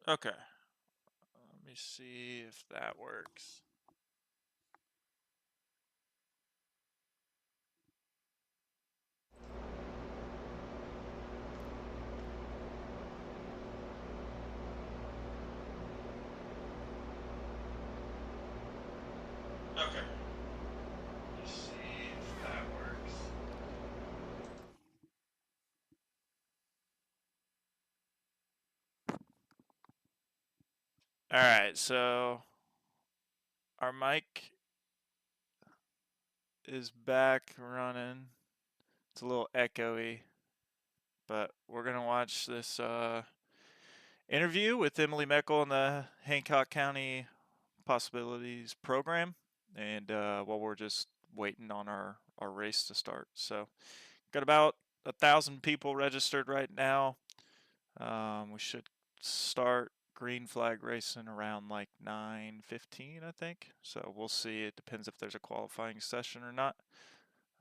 Okay. Let me see if that works. Okay. Let me see if that works. All right, so our mic is back running. It's a little echoey, but we're going to watch this interview with Emily Meckel in the Hancock County Poss-Abilities Program, and while we're just waiting on our race to start. So, got about 1,000 people registered right now. We should start green flag racing around like 9:15, I think. So we'll see. It depends if there's a qualifying session or not.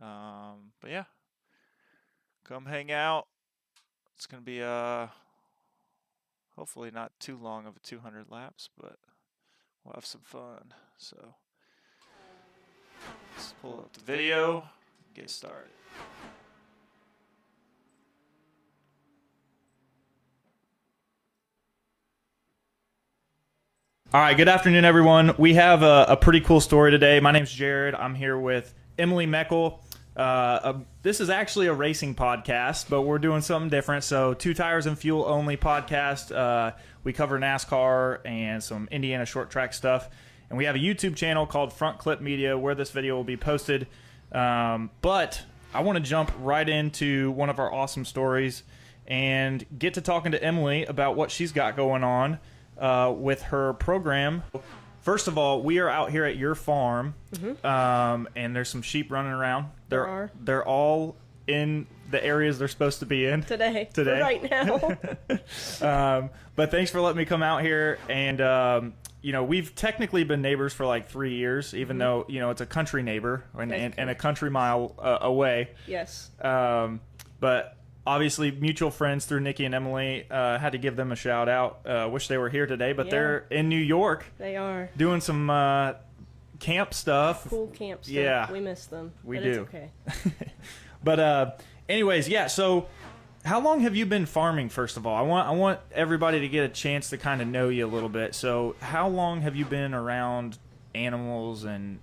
But yeah, come hang out. It's gonna be hopefully not too long of a 200 laps, but we'll have some fun. So let's pull up the video, get started. All right, good afternoon, everyone. We have a pretty cool story today. My name's Jared. I'm here with Emily Meckel. This is actually a racing podcast, but we're doing something different. So, Two Tires and Fuel Only podcast. We cover NASCAR and some Indiana short track stuff. And we have a YouTube channel called Front Clip Media where this video will be posted. But I want to jump right into one of our awesome stories and get to talking to Emily about what she's got going on with her program. First of all, we are out here at your farm, and there's some sheep running around. They're all in the areas they're supposed to be in today. Right now. But thanks for letting me come out here. And we've technically been neighbors for like 3 years, even though it's a country neighbor and a country mile away. Yes. But obviously, mutual friends through Nikki and Emily. Had to give them a shout out. Wish they were here today, but they're in New York. They are doing some camp stuff. Cool camp stuff. Yeah, we miss them. We but do. It's okay. But anyways, yeah. So, how long have you been farming? First of all, I want everybody to get a chance to kind of know you a little bit. So, how long have you been around animals and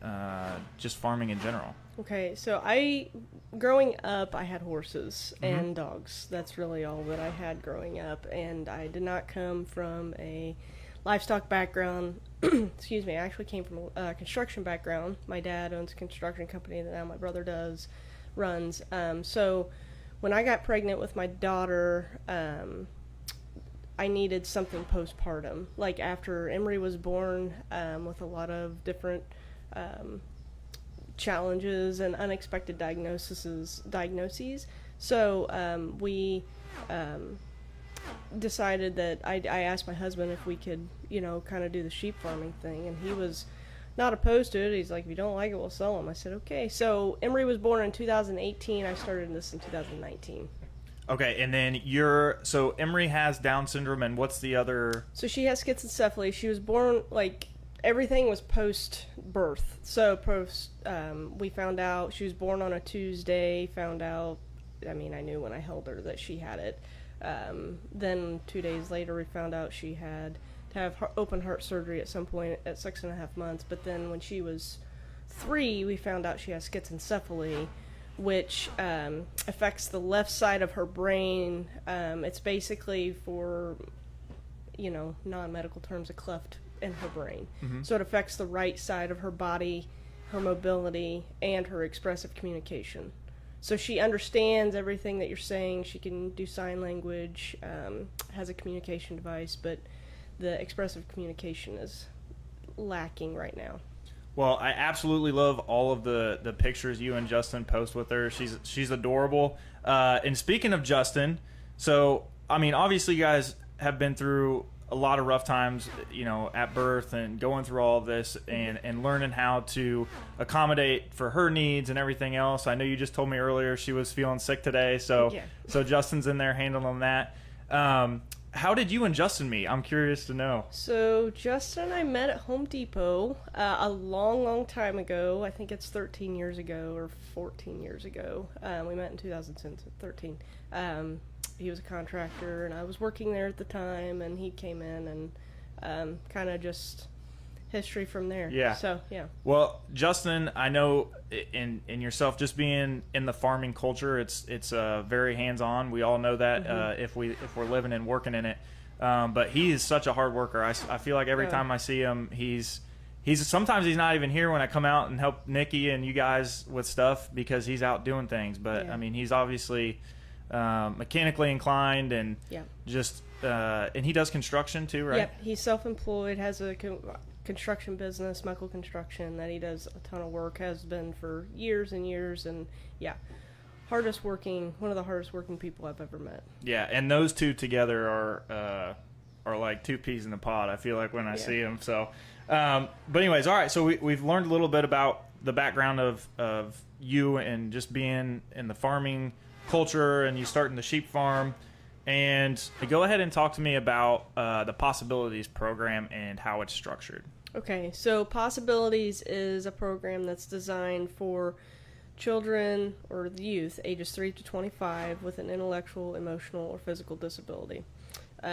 just farming in general? Okay, so growing up, I had horses and dogs. That's really all that I had growing up, and I did not come from a livestock background. Excuse me, I actually came from a construction background. My dad owns a construction company that now my brother runs. So when I got pregnant with my daughter, I needed something postpartum. Like after Emery was born, with a lot of different challenges and unexpected diagnoses. So we decided that I asked my husband if we could, kind of do the sheep farming thing, and he was not opposed to it. He's like, if you don't like it, we'll sell them. I said, okay. So Emery was born in 2018. I started this in 2019. Okay, and then so Emery has Down syndrome, and what's the other? So she has schizencephaly. She was born everything was post-birth. So we found out she was born on a Tuesday. I knew when I held her that she had it. Then 2 days later, we found out she had to have open heart surgery at some point at 6.5 months. But then when she was 3, we found out she has schizencephaly, which affects the left side of her brain. It's basically, for non-medical terms, a cleft in her brain. So it affects the right side of her body, her mobility, and her expressive communication. So she understands everything that you're saying. She can do sign language, has a communication device, but the expressive communication is lacking right now. Well, I absolutely love all of the pictures you and Justin post with her. She's adorable. And speaking of Justin, so obviously you guys have been through a lot of rough times, at birth and going through all of this and learning how to accommodate for her needs and everything else. I know you just told me earlier she was feeling sick today, so Justin's in there handling that. how did you and Justin meet? I'm curious to know. So Justin and I met at Home Depot a long time ago. I think it's 13 years ago or 14 years ago. We met in 2010, so 13. He was a contractor, and I was working there at the time, and he came in, and kind of just history from there. Yeah. So, yeah. Well, Justin, I know in yourself, just being in the farming culture, it's very hands-on. We all know that if we're living and working in it. But he is such a hard worker. I feel like every time I see him, he's sometimes he's not even here when I come out and help Nikki and you guys with stuff because he's out doing things. But I mean, he's obviously mechanically inclined and just and he does construction too, right? Yep. He's self-employed, has a construction business, Michael Construction, that he does a ton of work, has been for years and years, and one of the hardest working people I've ever met. Yeah, and those two together are like two peas in a pod, I feel like, when I see them. So but anyways, all right, so we've learned a little bit about the background of you and just being in the farming culture, and you starting the sheep farm. And go ahead and talk to me about the Poss-Abilities Program and how it's structured. Okay, so Poss-Abilities is a program that's designed for children or youth ages 3 to 25 with an intellectual, emotional, or physical disability. We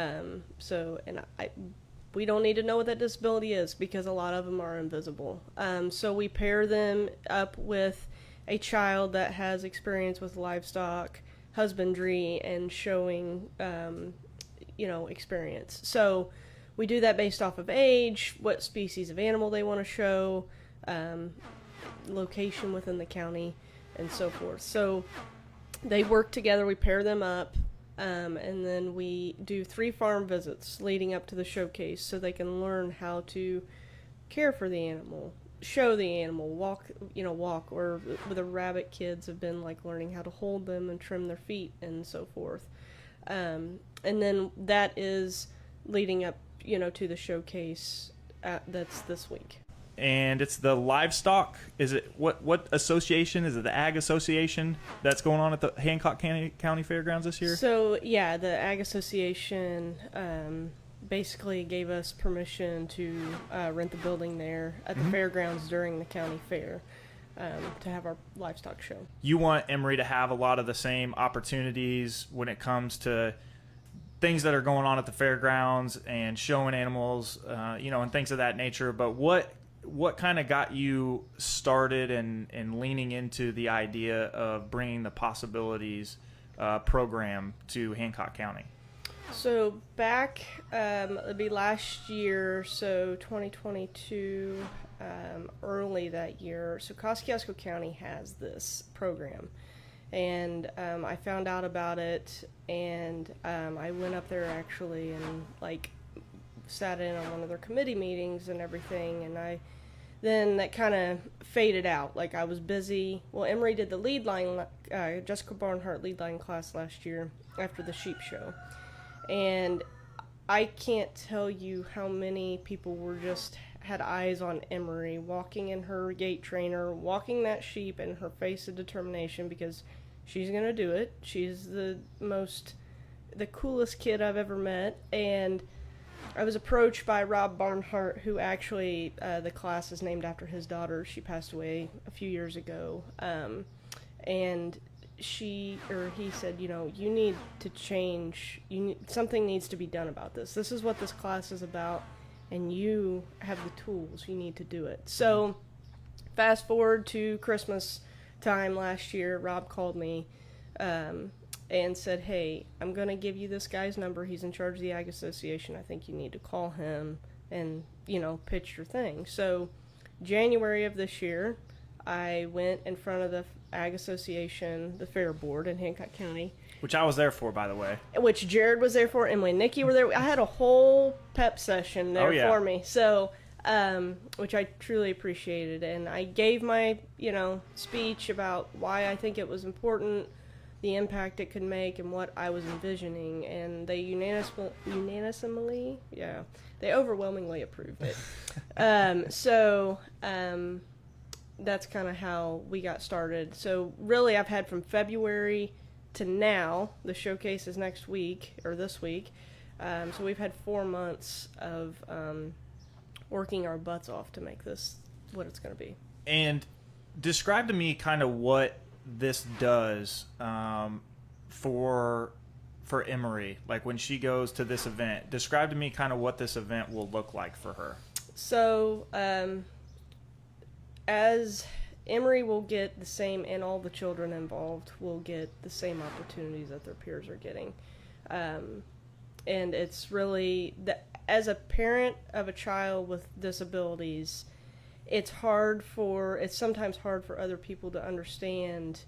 don't need to know what that disability is because a lot of them are invisible. So we pair them up with a child that has experience with livestock, husbandry, and showing, experience. So we do that based off of age, what species of animal they want to show, location within the county, and so forth. So they work together, we pair them up, and then we do 3 farm visits leading up to the showcase so they can learn how to care for the animal, show the animal, walk, or with the rabbit kids have been like learning how to hold them and trim their feet and so forth. And then that is leading up, to the showcase that's this week. And it's the livestock. Is it what association? Is it the Ag Association that's going on at the Hancock County Fairgrounds this year? So yeah, the Ag Association basically gave us permission to rent the building there at the fairgrounds during the county fair to have our livestock show. You want Emory to have a lot of the same opportunities when it comes to things that are going on at the fairgrounds and showing animals, and things of that nature. But what kind of got you started and leaning into the idea of bringing the Poss-Abilities program to Hancock County? So back, it'd be last year, so 2022, early that year. So Kosciuszko County has this program, and I found out about it, and I went up there actually and sat in on one of their committee meetings and everything, and then that kind of faded out. I was busy. Well, Emory did the lead line, Jessica Barnhart lead line class last year after the sheep show. And I can't tell you how many people had eyes on Emory, walking in her gate trainer, walking that sheep, and her face of determination because she's going to do it. She's the coolest kid I've ever met. And I was approached by Rob Barnhart, who actually, the class is named after his daughter. She passed away a few years ago. And he said, you need to change. Something needs to be done about this. This is what this class is about, and you have the tools. You need to do it. So fast forward to Christmas time last year, Rob called me and said, hey, I'm going to give you this guy's number. He's in charge of the Ag Association. I think you need to call him and, pitch your thing. So January of this year, I went in front of the Ag Association, the fair board in Hancock County. Which I was there for, by the way. Which Jared was there for, Emily and Nikki were there. I had a whole pep session there for me. So, which I truly appreciated. And I gave my, speech about why I think it was important, the impact it could make, and what I was envisioning. And they they overwhelmingly approved it. That's kind of how we got started. So really, I've had from February to now, the showcase is next week, or this week, So we've had 4 months of working our butts off to make this what it's going to be. And describe to me kind of what this does for Emery, like when she goes to this event. Describe to me kind of what this event will look like for her. So as Emery will get the same, and all the children involved will get the same opportunities that their peers are getting. And it's really, as a parent of a child with disabilities, it's sometimes hard for other people to understand,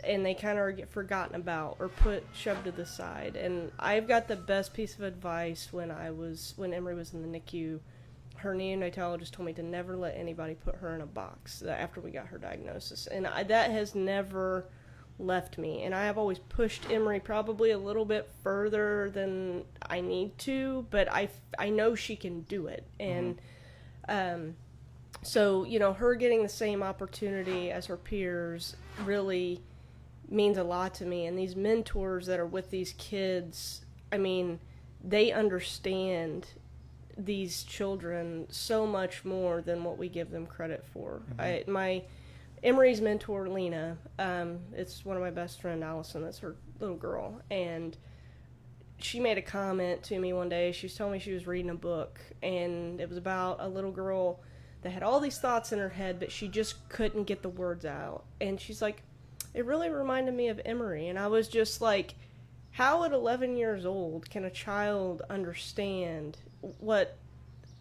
and they kind of get forgotten about or shoved to the side. And I've got the best piece of advice when Emery was in the NICU. Her neonatologist told me to never let anybody put her in a box after we got her diagnosis. And that has never left me. And I have always pushed Emery probably a little bit further than I need to, but I know she can do it. And so, her getting the same opportunity as her peers really means a lot to me. And these mentors that are with these kids, I mean, they understand these children so much more than what we give them credit for. Emery's mentor, Lena, it's one of my best friend, Allison, that's her little girl, and she made a comment to me one day. She was telling me she was reading a book, and it was about a little girl that had all these thoughts in her head, but she just couldn't get the words out. And she's like, it really reminded me of Emery. And I was just like, how at 11 years old can a child understand what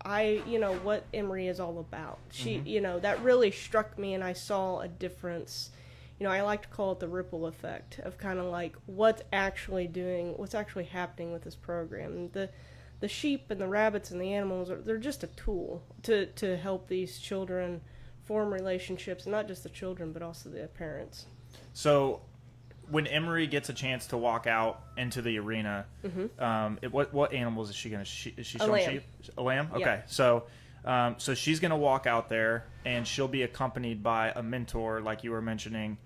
Emery is all about? She, that really struck me, and I saw a difference. I like to call it the ripple effect of kind of like what's actually happening with this program. The sheep and the rabbits and the animals, they're just a tool to help these children form relationships, and not just the children, but also the parents. So when Emery gets a chance to walk out into the arena, what animals is she going to? Is she showing sheep? A lamb? Okay. Yeah. So she's going to walk out there, and she'll be accompanied by a mentor, like you were mentioning,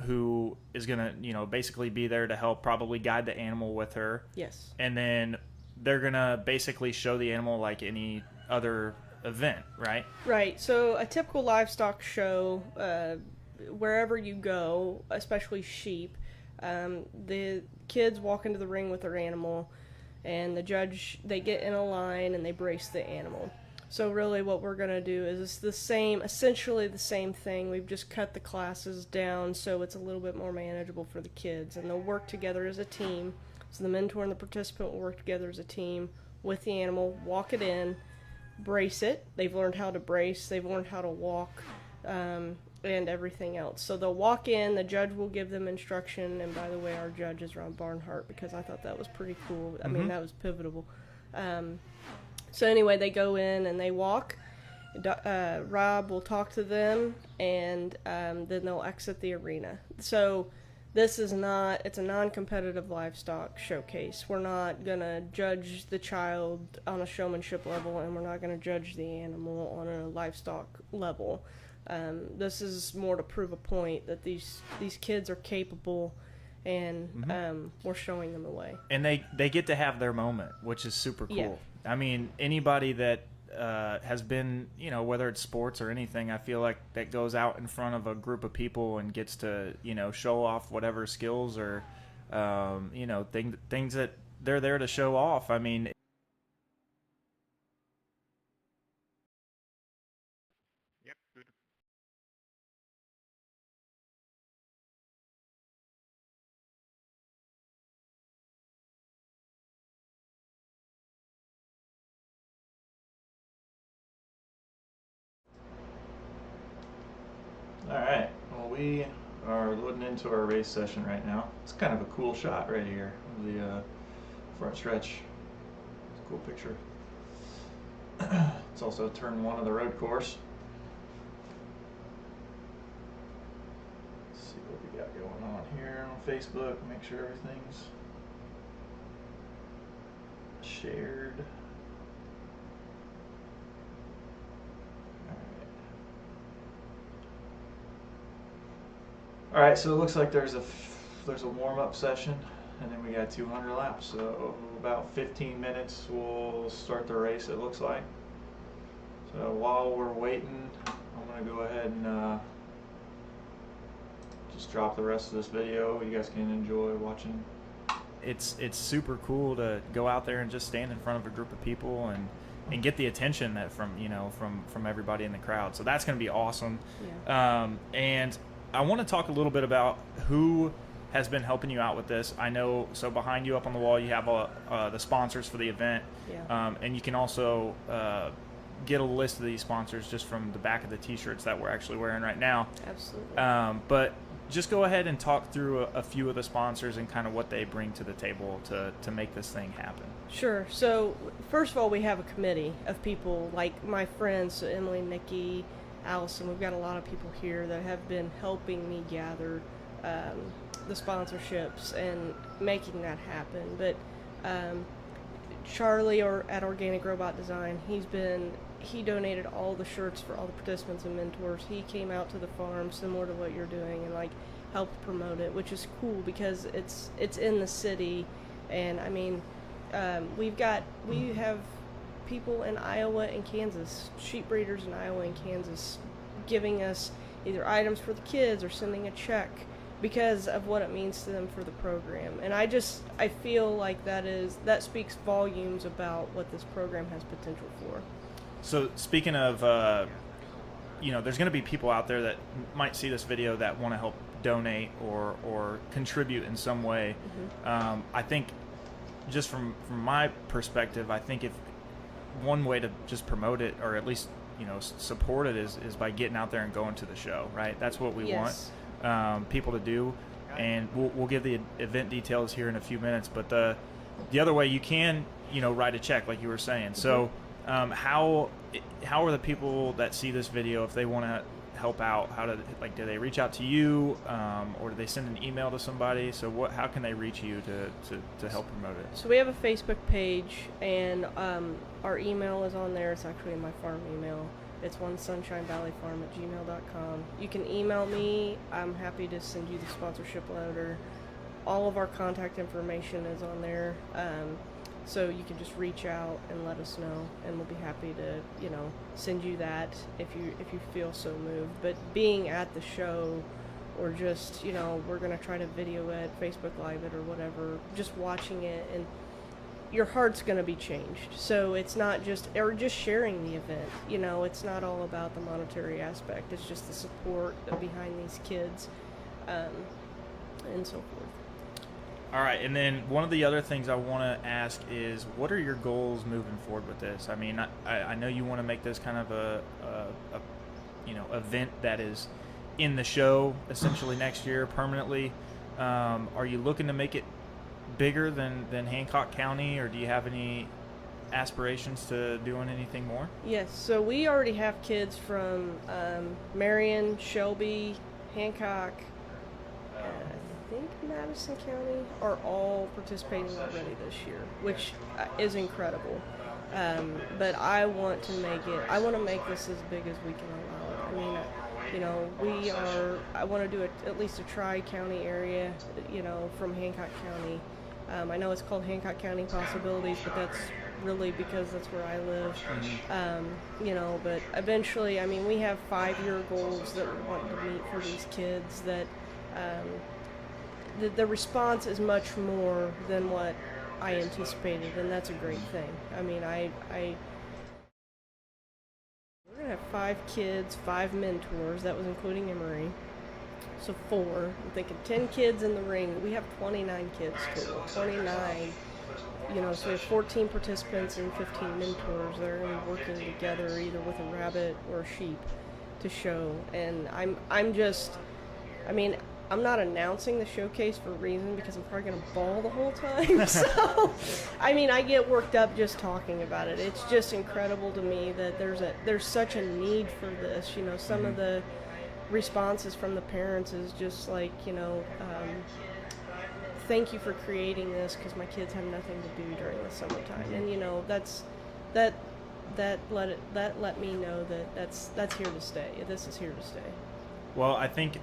who is going to, basically be there to help probably guide the animal with her. Yes. And then they're going to basically show the animal like any other event, right? Right. So a typical livestock show, wherever you go, especially sheep, the kids walk into the ring with their animal, and they get in a line and they brace the animal. So really what we're going to do is essentially the same thing. We've just cut the classes down so it's a little bit more manageable for the kids, and they'll work together as a team. So the mentor and the participant will work together as a team with the animal, walk it in, brace it. They've learned how to brace, they've learned how to walk, and everything else. So they'll walk in, the judge will give them instruction, and by the way, our judge is Rob Barnhart, because I thought that was pretty cool. I mean, that was pivotal. So anyway, they go in and they walk. Rob will talk to them, and then they'll exit the arena. So it's a non-competitive livestock showcase. We're not going to judge the child on a showmanship level, and we're not going to judge the animal on a livestock level. This is more to prove a point that these kids are capable, and we're showing them the way. And they get to have their moment, which is super cool. Yeah. I mean, anybody that has been, whether it's sports or anything, I feel like that goes out in front of a group of people and gets to, show off whatever skills or, things that they're there to show off. I mean, all right. Well, we are loading into our race session right now. It's kind of a cool shot right here. The front stretch. It's a cool picture. It's also turn 1 of the road course. Let's see what we got going on here on Facebook. Make sure everything's shared. All right, so it looks like there's a warm-up session and then we got 200 laps. So about 15 minutes we'll start the race, it looks like. So while we're waiting, I'm going to go ahead and just drop the rest of this video. You guys can enjoy watching. It's super cool to go out there and just stand in front of a group of people and get the attention that from everybody in the crowd. So that's going to be awesome. Yeah. And I want to talk a little bit about who has been helping you out with this. I know, so behind you up on the wall, you have the sponsors for the event. Yeah. And you can also get a list of these sponsors just from the back of the t-shirts that we're actually wearing right now. Absolutely. But just go ahead and talk through a few of the sponsors and kind of what they bring to the table to make this thing happen. Sure. So first of all, we have a committee of people like my friends, so Emily, Nikki, Allison. We've got a lot of people here that have been helping me gather the sponsorships and making that happen. But Charlie at Organic Robot Design, he donated all the shirts for all the participants and mentors. He came out to the farm similar to what you're doing and like helped promote it, which is cool because it's in the city. And I mean, we have people in Iowa and Kansas, sheep breeders in Iowa and Kansas, giving us either items for the kids or sending a check because of what it means to them for the program. And I feel like that speaks volumes about what this program has potential for. So speaking of, there's going to be people out there that might see this video that want to help donate or contribute in some way. Mm-hmm. I think just from my perspective, I think if one way to just promote it or at least support it is by getting out there and going to the show, right? That's what we Yes. want people to do, and we'll give the event details here in a few minutes. But the other way you can write a check like you were saying. Mm-hmm. So how are the people that see this video, if they want to help out, do they reach out to you, or do they send an email to somebody? So how can they reach you to help promote it? So we have a Facebook page, and our email is on there. It's actually in my farm email. It's onesunshinevalleyfarm@gmail.com. You can email me. I'm happy to send you the sponsorship letter. All of our contact information is on there. So you can just reach out and let us know, and we'll be happy to, send you that if you feel so moved. But being at the show, or just, we're gonna try to video it, Facebook Live it, or whatever. Just watching it, and your heart's gonna be changed. So it's not just sharing the event. It's not all about the monetary aspect. It's just the support behind these kids, and so forth. All right, and then one of the other things I want to ask is, what are your goals moving forward with this? I mean, I know you want to make this kind of a event that is in the show essentially next year permanently. Are you looking to make it bigger than Hancock County, or do you have any aspirations to doing anything more? Yes, so we already have kids from Marion, Shelby, Hancock, I think Madison County are all participating already this year, which is incredible. But I want to make this as big as we can allow it. I mean, I want to do at least a tri-county area, from Hancock County. I know it's called Hancock County Poss-Abilities, but that's really because that's where I live. Mm-hmm. But eventually, I mean, we have 5-year goals that we want to meet for these kids that, the response is much more than what I anticipated, and that's a great thing. I mean, we're gonna have 5 kids, 5 mentors. That was including Emery. So 4. I'm thinking 10 kids in the ring. We have 29 kids total. 29. So we have 14 participants and 15 mentors that are going to be working together either with a rabbit or a sheep to show. And I'm not announcing the showcase for a reason because I'm probably going to bawl the whole time. So, I get worked up just talking about it. It's just incredible to me that there's such a need for this. Some of the responses from the parents is just like, thank you for creating this because my kids have nothing to do during the summertime. And that let me know that that's here to stay. This is here to stay. Well, I think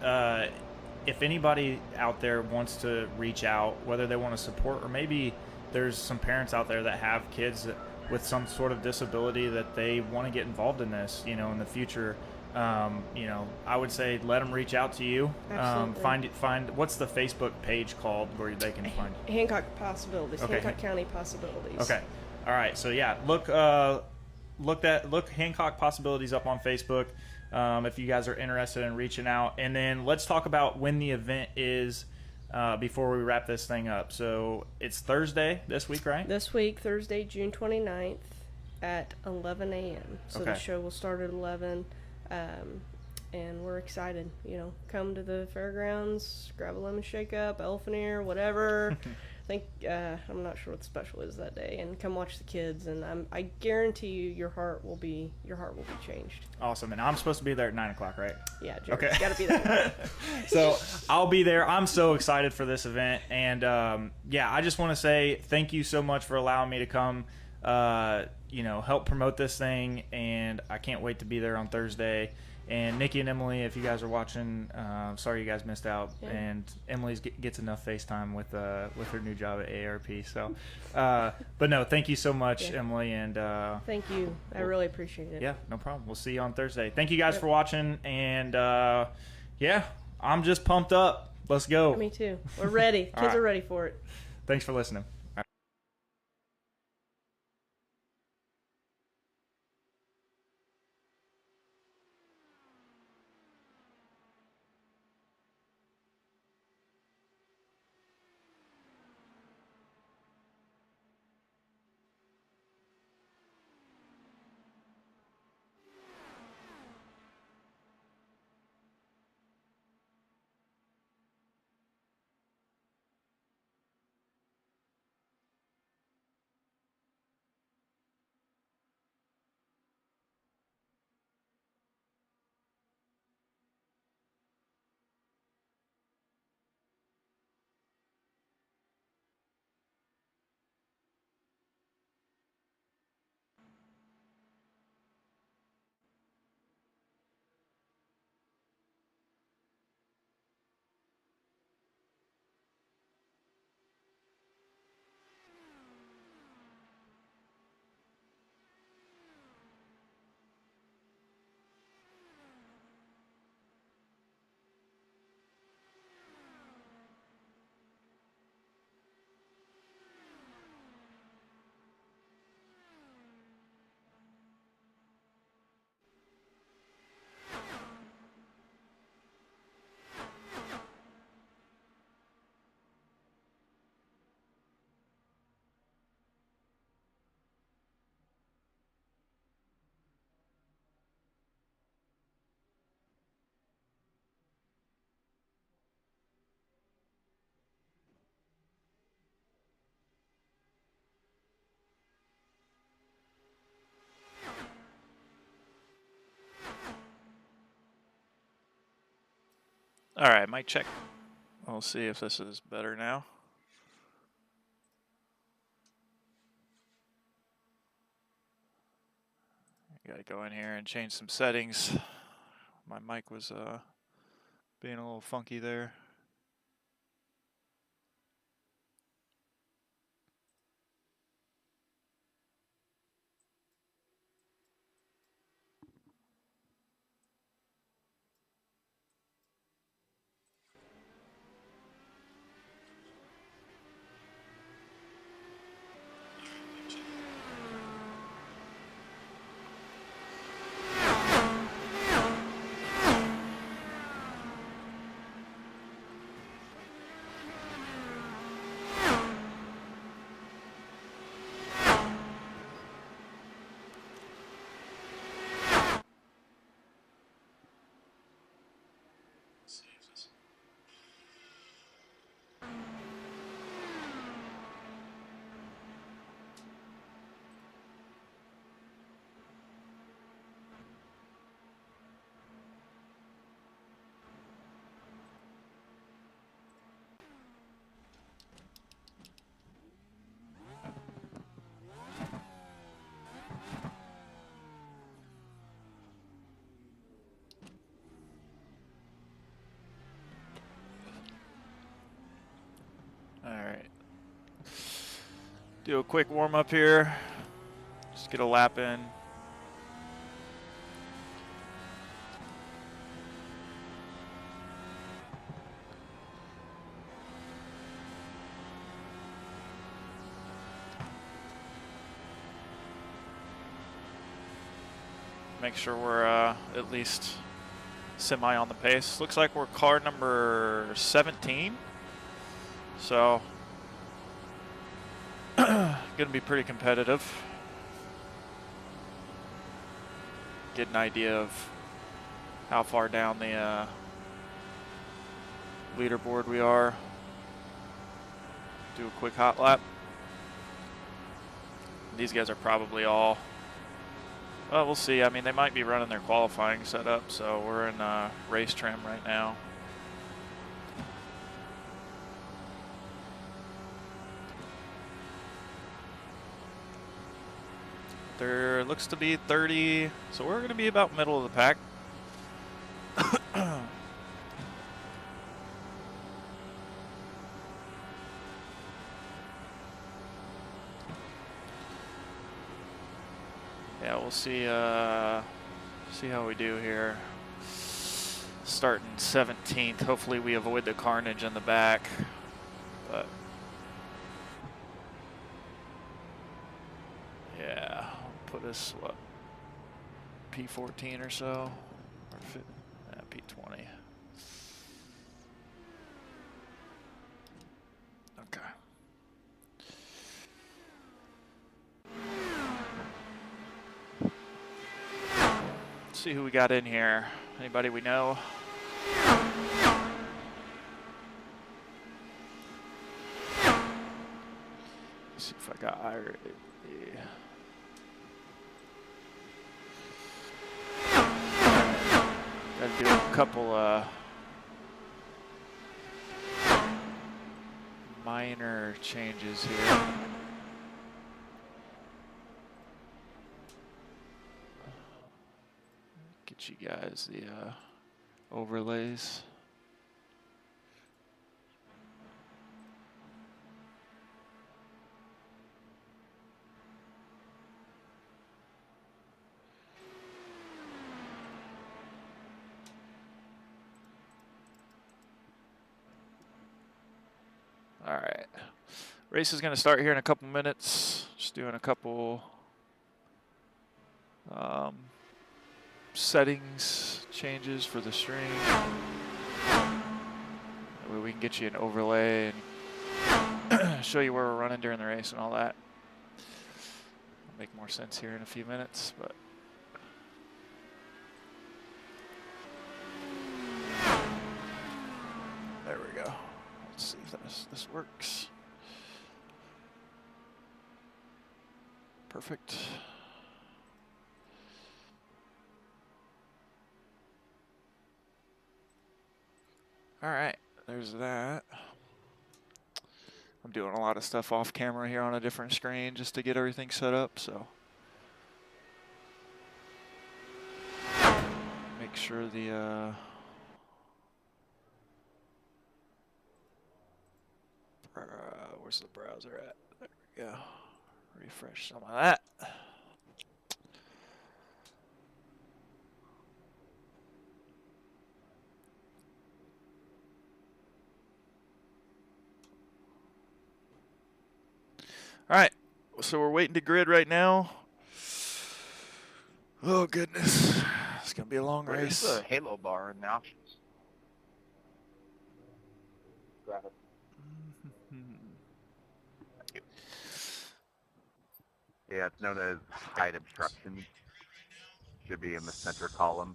if anybody out there wants to reach out, whether they want to support, or maybe there's some parents out there that have kids with some sort of disability that they want to get involved in this, in the future, I would say let them reach out to you. Find what's the Facebook page called where they can find Hancock Poss-Abilities. Okay. Hancock County Poss-Abilities. Okay. All right. So yeah, look Hancock Poss-Abilities up on Facebook if you guys are interested in reaching out. And then let's talk about when the event is before we wrap this thing up. So it's Thursday this week, right? This week, Thursday, June 29th at 11 a.m. So Okay. the show will start at 11. And we're excited, come to the fairgrounds, grab a lemon shake up, elephant ear, whatever. I think, I'm not sure what the special is that day, and come watch the kids, and I guarantee you your heart will be changed. Awesome. And I'm supposed to be there at 9 o'clock, right? Yeah, Jared, Okay. gotta be there. So I'll be there. I'm so excited for this event. And I just want to say thank you so much for allowing me to come, help promote this thing. And I can't wait to be there on Thursday. And Nikki and Emily, if you guys are watching, sorry you guys missed out. Yeah. And Emily gets enough FaceTime with her new job at AARP. So, but no, thank you so much, Yeah. Emily. And Thank you. I really appreciate it. yeah, no problem. We'll see you on Thursday. Thank you guys Yep. for watching. And I'm just pumped up. Let's go. Me too. We're ready. All Kids right. are ready for it. Thanks for listening. All right, mic check. We'll see if this is better now. I gotta go in here and change some settings. My mic was being a little funky there. Do a quick warm up here. Just get a lap in. Make sure we're at least semi on the pace. Looks like we're car number 17. So, gonna be pretty competitive. Get an idea of how far down the leaderboard we are. Do a quick hot lap. These guys are probably all, well, we'll see. I mean, they might be running their qualifying setup, so we're in race trim right now. There looks to be 30, so we're going to be about middle of the pack. Yeah, we'll see see how we do here. Starting 17th. Hopefully we avoid the carnage in the back. But yeah, put us what, P14 or so, or P20. Okay. Let's see who we got in here. Anybody we know? Let's see if I got iRacing. Gotta do a couple minor changes here. Get you guys the overlays. All right, race is going to start here in a couple minutes. Just doing a couple settings changes for the stream. That way we can get you an overlay and show you where we're running during the race and all that. It'll make more sense here in a few minutes, but there we go. Let's see if this works. Perfect. All right, there's that. I'm doing a lot of stuff off camera here on a different screen just to get everything set up, so make sure the where's the browser at? There we go. Refresh some of that. All right, so we're waiting to grid right now. Oh goodness, it's gonna be a long race. There's a halo bar in the options. Grab it. Yeah, it's known as height obstruction. Should be in the center column.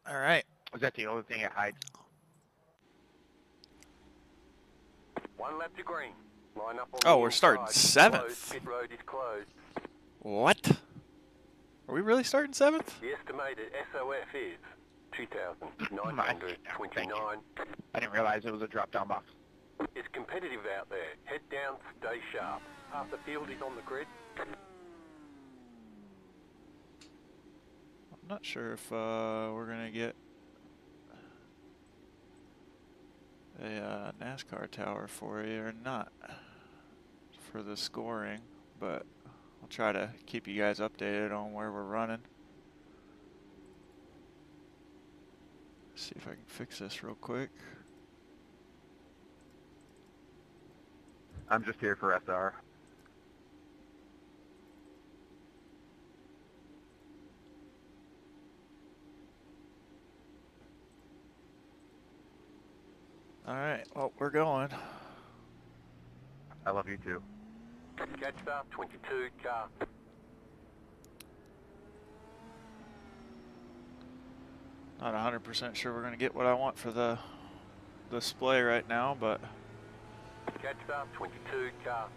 All right. Is that the only thing it hides? One lap to green. Line up on Oh, the we're starting inside. 7th. Closed. Pit road is closed. What? Are we really starting 7th? The estimated SOF is 2,929. I didn't realize it was a drop-down box. It's competitive out there. Head down, stay sharp. Half the field is on the grid. I'm not sure if we're gonna get a NASCAR tower for you or not. for the scoring, but I'll try to keep you guys updated on where we're running. See if I can fix this real quick. I'm just here for SR. All right, well, we're going. I love you too. Catch start 22 car. Not 100% sure we're going to get what I want for the display right now, but Catch start 22 car.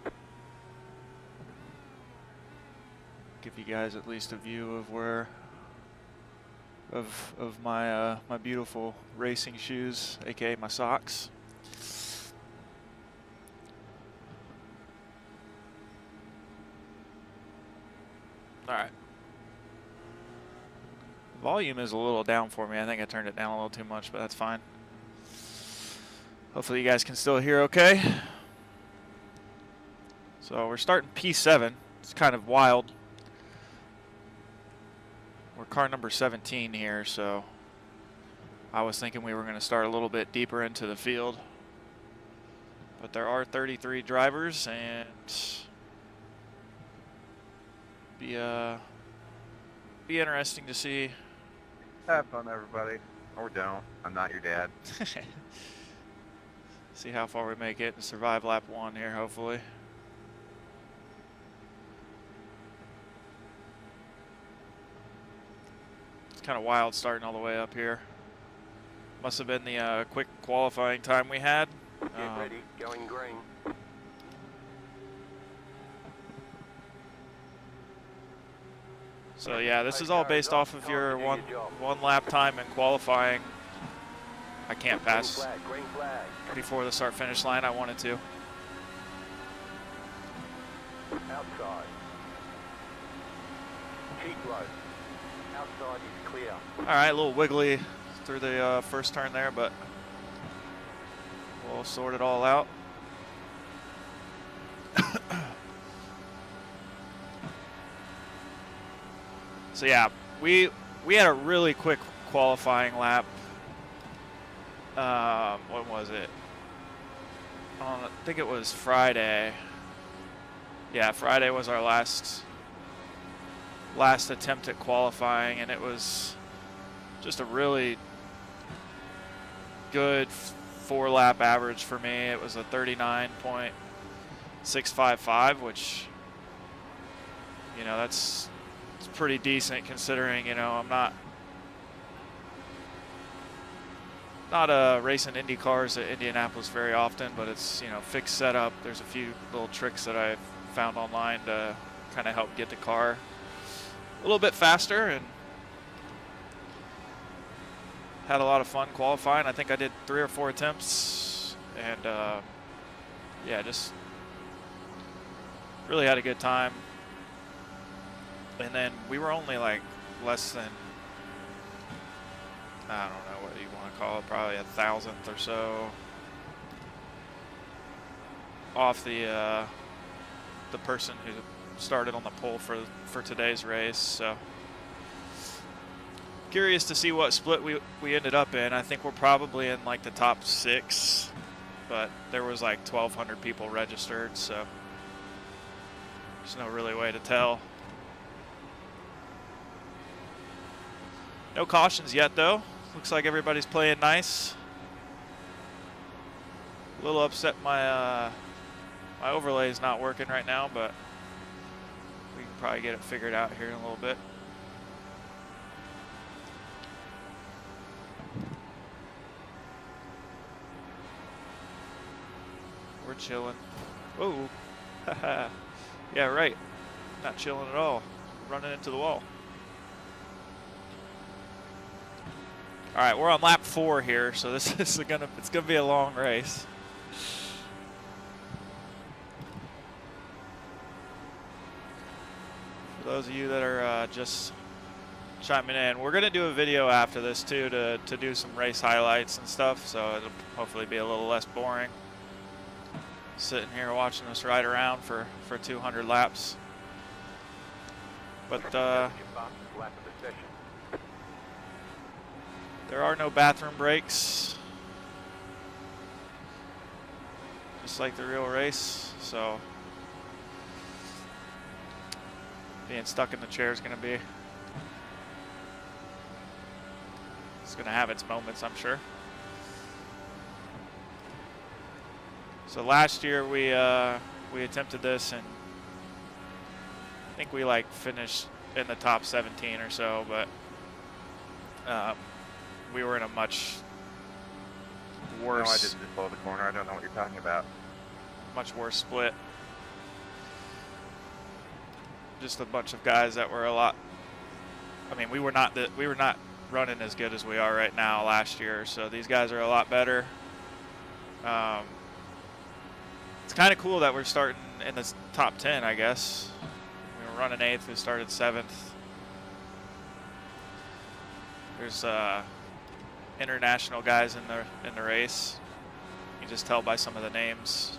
give you guys at least a view of where of my my beautiful racing shoes, aka my socks. All right. Volume is a little down for me. I think I turned it down a little too much, but that's fine. Hopefully you guys can still hear okay. So we're starting P7. It's kind of wild. We're car number 17 here, so I was thinking we were going to start a little bit deeper into the field. But there are 33 drivers, and be interesting to see. Have fun, everybody. Or don't. I'm not your dad. See how far we make it and survive lap 1 here, hopefully. It's kind of wild starting all the way up here. Must have been the quick qualifying time we had. Get ready, going green. So yeah, this is all based off of your one lap time in qualifying. I can't pass Green flag. before the start finish line. I wanted to. Outside. Keep low. Outside is clear. All right, a little wiggly through the first turn there, but we'll sort it all out. So yeah, we had a really quick qualifying lap. When was it? I think it was Friday. Yeah, Friday was our last attempt at qualifying, and it was just a really good 4-lap average for me. It was a 39.655, which, you know, it's pretty decent considering, you know, I'm not racing Indy cars at Indianapolis very often, but it's, you know, fixed setup. There's a few little tricks that I found online to kind of help get the car a little bit faster, and had a lot of fun qualifying. I think I did 3 or 4 attempts, and yeah, just really had a good time. And then we were only like less than, I don't know what you want to call it, probably 1,000th or so off the person who started on the pole for today's race. So curious to see what split we ended up in. I think we're probably in like the top 6, but there was like 1,200 people registered, so there's no really way to tell. No cautions yet, though. Looks like everybody's playing nice. A little upset my my overlay is not working right now, but we can probably get it figured out here in a little bit. We're chilling. Whoa. Yeah, right. Not chilling at all. Running into the wall. All right, we're on lap 4 here, so this is it's gonna be a long race. For those of you that are just chiming in, we're gonna do a video after this too to do some race highlights and stuff, so it'll hopefully be a little less boring. sitting here watching us ride around for 200 laps. But That was your fastest lap of the session. there are no bathroom breaks, just like the real race. So being stuck in the chair is going to be, it's going to have its moments, I'm sure. So last year we attempted this, and I think we like finished in the top 17 or so, but we were in a much worse. No, I just below the corner. I don't know what you're talking about. Much worse split. Just a bunch of guys that were a lot. I mean, we were not running as good as we are right now last year. So these guys are a lot better. It's kind of cool that we're starting in the top 10, I guess. We were running 8th. We started 7th. There's international guys in the race. You can just tell by some of the names.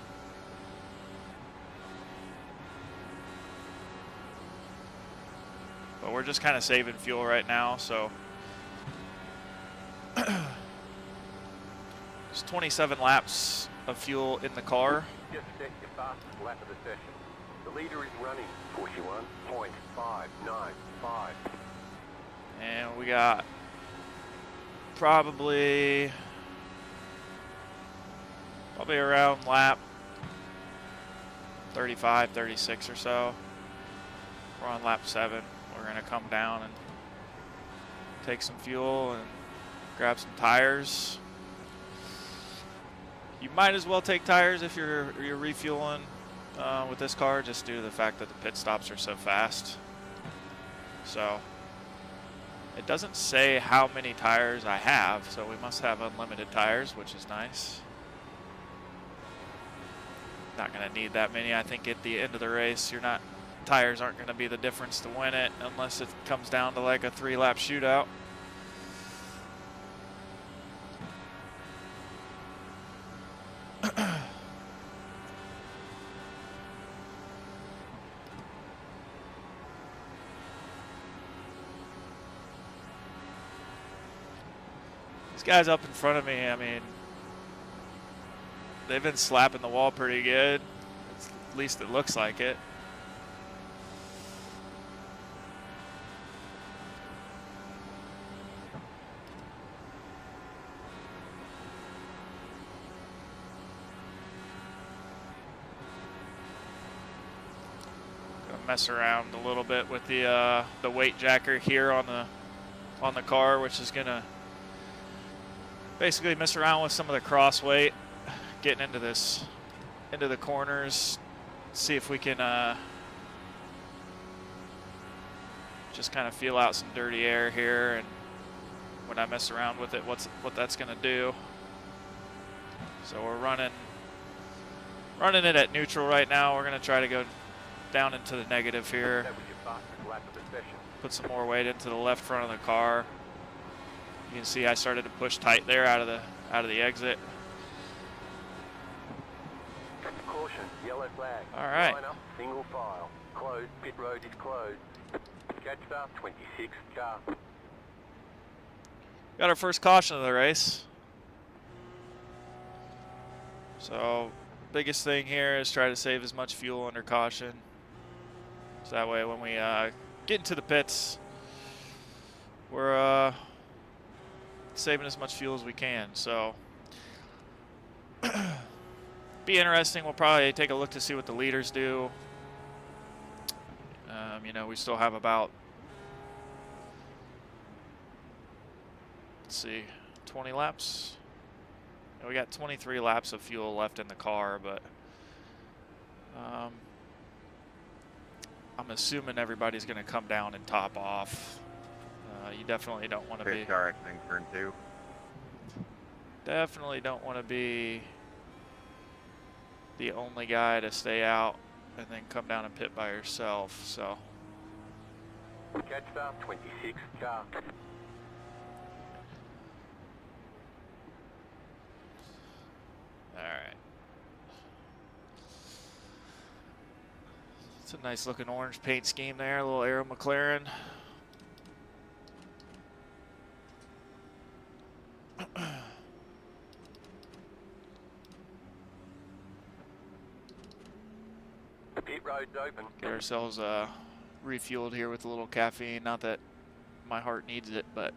But we're just kind of saving fuel right now, so there's 27 laps of fuel in the car. Just set your fastest lap of the session. The leader is running 41.595. And we got probably around lap 35, 36 or so. We're on lap 7. We're going to come down and take some fuel and grab some tires. You might as well take tires if you're refueling with this car, just due to the fact that the pit stops are so fast. So it doesn't say how many tires I have, so we must have unlimited tires, which is nice. Not going to need that many. I think at the end of the race, tires aren't going to be the difference to win it, unless it comes down to like a 3-lap shootout. These guys up in front of me, I mean, they've been slapping the wall pretty good. At least it looks like it. Mess around a little bit with the weight jacker here on the car, which is gonna basically mess around with some of the cross weight, getting into the corners, see if we can just kind of feel out some dirty air here, and when I mess around with it, what that's gonna do. So we're running it at neutral right now. We're gonna try to go down into the negative here. That was your fastest lap of the session. Put some more weight into the left front of the car. You can see I started to push tight there out of the exit. Caution, yellow flag. All right. Line up, single file. Closed, pit road is closed. Catch start 26 car. Got our first caution of the race. So biggest thing here is try to save as much fuel under caution. So that way when we get into the pits, we're saving as much fuel as we can. So be interesting. We'll probably take a look to see what the leaders do. You know, we still have about, let's see, 20 laps. We got 23 laps of fuel left in the car, but I'm assuming everybody's going to come down and top off. You definitely don't want to be. Brickyard, I think, turn 2. Definitely don't want to be the only guy to stay out and then come down and pit by yourself. So. Catch start 26 car. All right. It's a nice looking orange paint scheme there, a little Aero McLaren. The pit road's open. Get ourselves refueled here with a little caffeine. Not that my heart needs it, but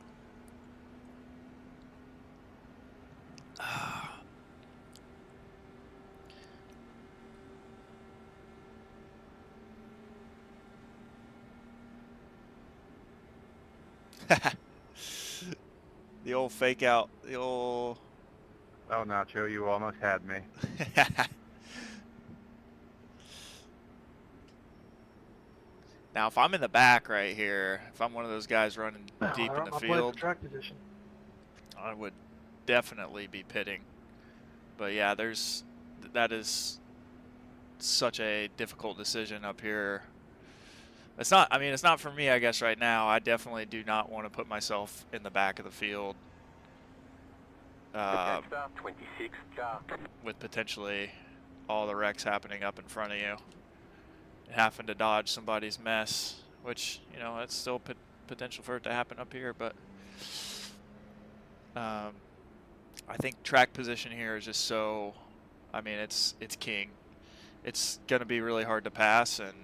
the old fake out, the old. Oh, Nacho, you almost had me. Now, if I'm in the back right here, if I'm one of those guys running deep in the field, I would definitely be pitting. But yeah, that is such a difficult decision up here. It's not, I mean, it's not for me, I guess, right now. I definitely do not want to put myself in the back of the field with potentially all the wrecks happening up in front of you. Having to dodge somebody's mess, which, you know, that's still potential for it to happen up here, but I think track position here is just so, I mean, it's king. It's going to be really hard to pass, and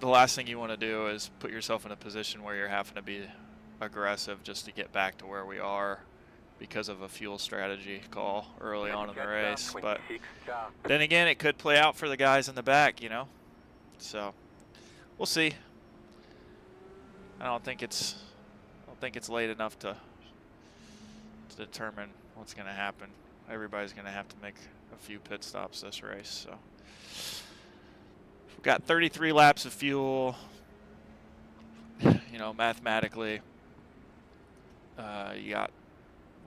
the last thing you want to do is put yourself in a position where you're having to be aggressive just to get back to where we are because of a fuel strategy call early on in the race. But then again, it could play out for the guys in the back, you know. So we'll see. I don't think it's late enough to determine what's going to happen. Everybody's going to have to make a few pit stops this race. So we've got 33 laps of fuel. You know, mathematically, you got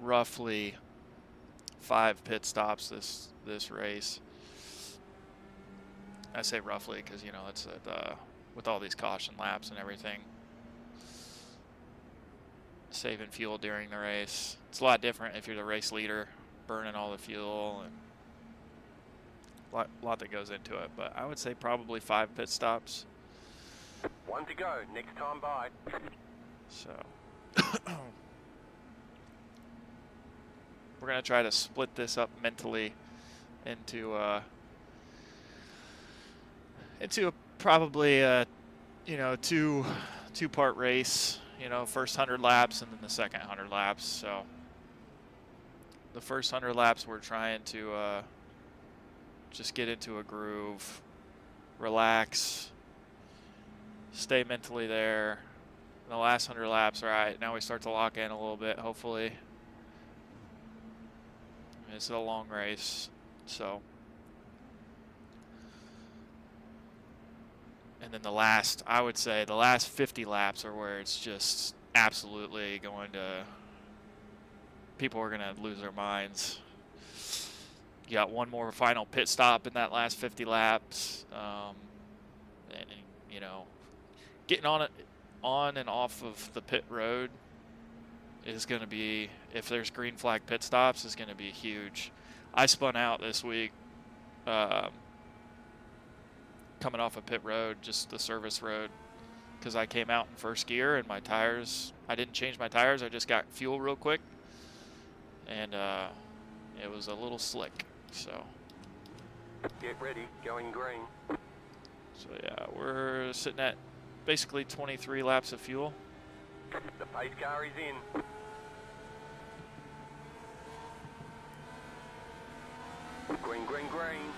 roughly 5 pit stops this race. I say roughly because, you know, it's with all these caution laps and everything, saving fuel during the race. It's a lot different if you're the race leader, burning all the fuel, and a lot that goes into it. But I would say probably 5 pit stops. 1 to go, next time by. So we're going to try to split this up mentally into probably you know, two-part race. You know, first 100 laps and then the second 100 laps. So the first 100 laps we're trying to just get into a groove, relax, stay mentally there. And the last 100 laps, all right, now we start to lock in a little bit, hopefully. It's a long race, so. And then I would say the last 50 laps are where it's just absolutely going to, people are going to lose their minds. You got one more final pit stop in that last 50 laps. And, you know, getting on and off of the pit road is going to be, if there's green flag pit stops, is going to be huge. I spun out this week coming off a pit road, just the service road, because I came out in first gear and my tires, I didn't change my tires, I just got fuel real quick, and it was a little slick. So get ready, going green. So yeah, we're sitting at basically 23 laps of fuel. The pace car is in. Green, green, green.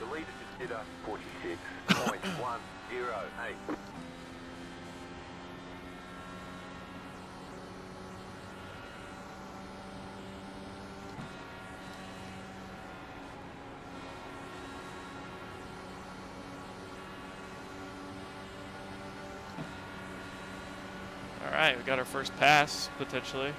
The leader just did a 46.108. All right, we got our first pass, potentially.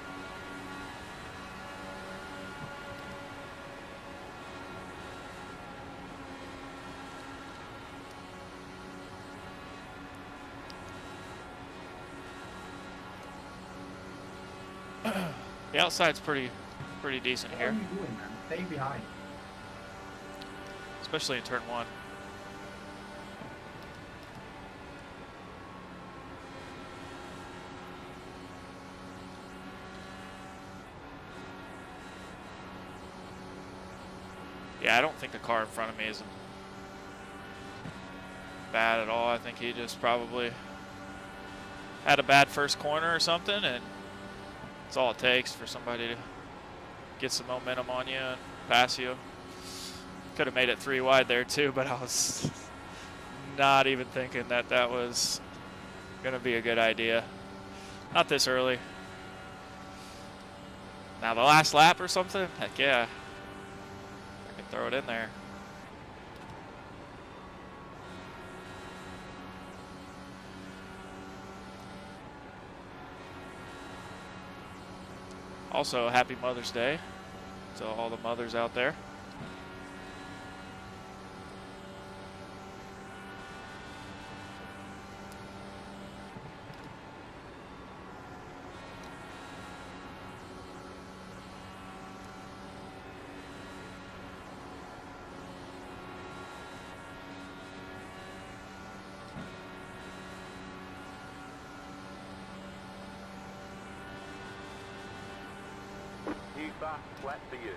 The outside's pretty decent here. What are you doing, man? Stay behind. especially in turn 1. Yeah, I don't think the car in front of me is bad at all. I think he just probably had a bad first corner or something, and it's all it takes for somebody to get some momentum on you and pass you. Could have made it 3 wide there too, but I was not even thinking that that was going to be a good idea. Not this early. Now the last lap or something? Heck yeah. I can throw it in there. Also, happy Mother's Day to all the mothers out there. New fast flat for you.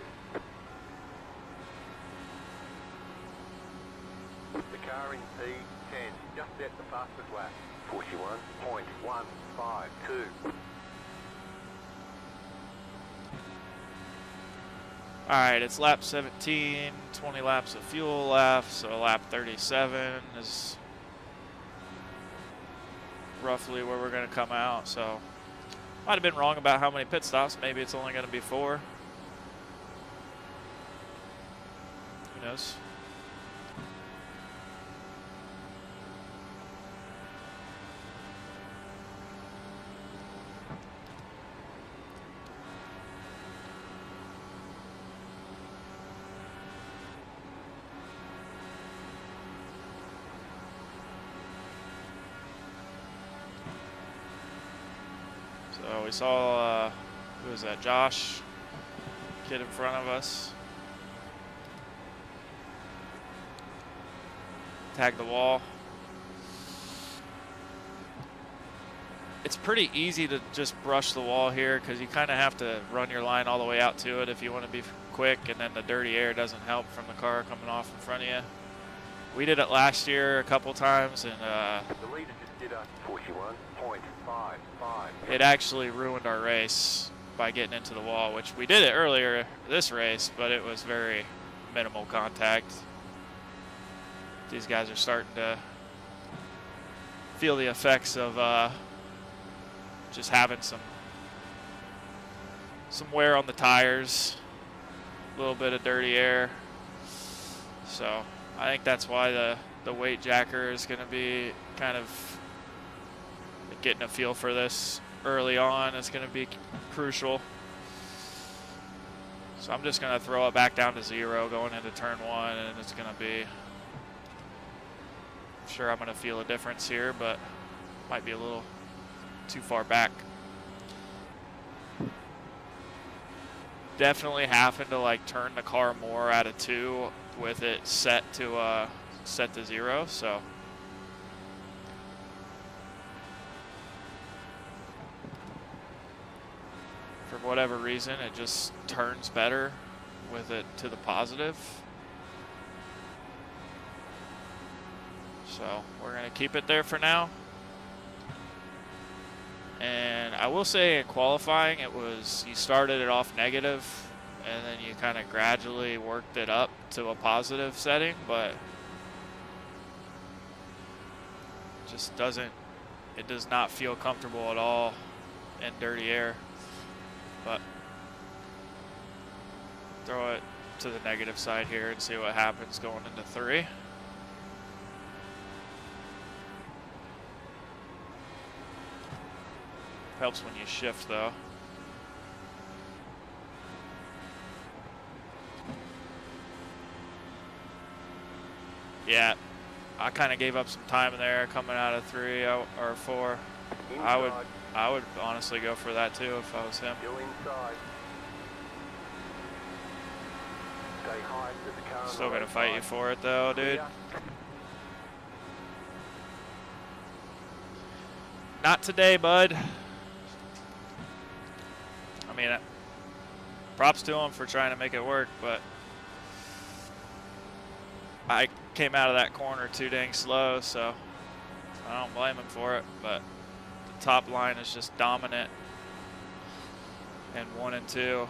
The car in P10 just set the fastest lap. 41.152. Alright, it's lap 17, 20 laps of fuel left, so lap 37 is roughly where we're going to come out. So might have been wrong about how many pit stops. Maybe it's only going to be 4. Who knows? So we saw, who was that, Josh, kid in front of us. Tag the wall. It's pretty easy to just brush the wall here because you kind of have to run your line all the way out to it if you want to be quick, and then the dirty air doesn't help from the car coming off in front of you. We did it last year a couple times, and The leader just did a 41.55. it actually ruined our race by getting into the wall, which we did it earlier this race, but it was very minimal contact. These guys are starting to feel the effects of just having some wear on the tires, a little bit of dirty air. So I think that's why the weight jacker is going to be kind of getting a feel for this early on. Is going to be crucial. So I'm just going to throw it back down to 0 going into turn 1, and it's going to be, I'm sure I'm going to feel a difference here, but might be a little too far back. Definitely having to like turn the car more out of 2 with it set to 0. So for whatever reason, it just turns better with it to the positive. So we're going to keep it there for now. And I will say in qualifying, it was, you started it off negative and then you kind of gradually worked it up to a positive setting, but just doesn't, it does not feel comfortable at all in dirty air. But throw it to the negative side here and see what happens going into 3. Helps when you shift though. Yeah, I kind of gave up some time there coming out of 3 or 4. Inside. I would honestly go for that too if I was him. Still inside. Stay height that the car on Still the gonna left fight you side. for it though, dude. Clear. Not today, bud. I mean, props to him for trying to make it work, but I came out of that corner too dang slow, so I don't blame him for it. But the top line is just dominant, and 1 and 2,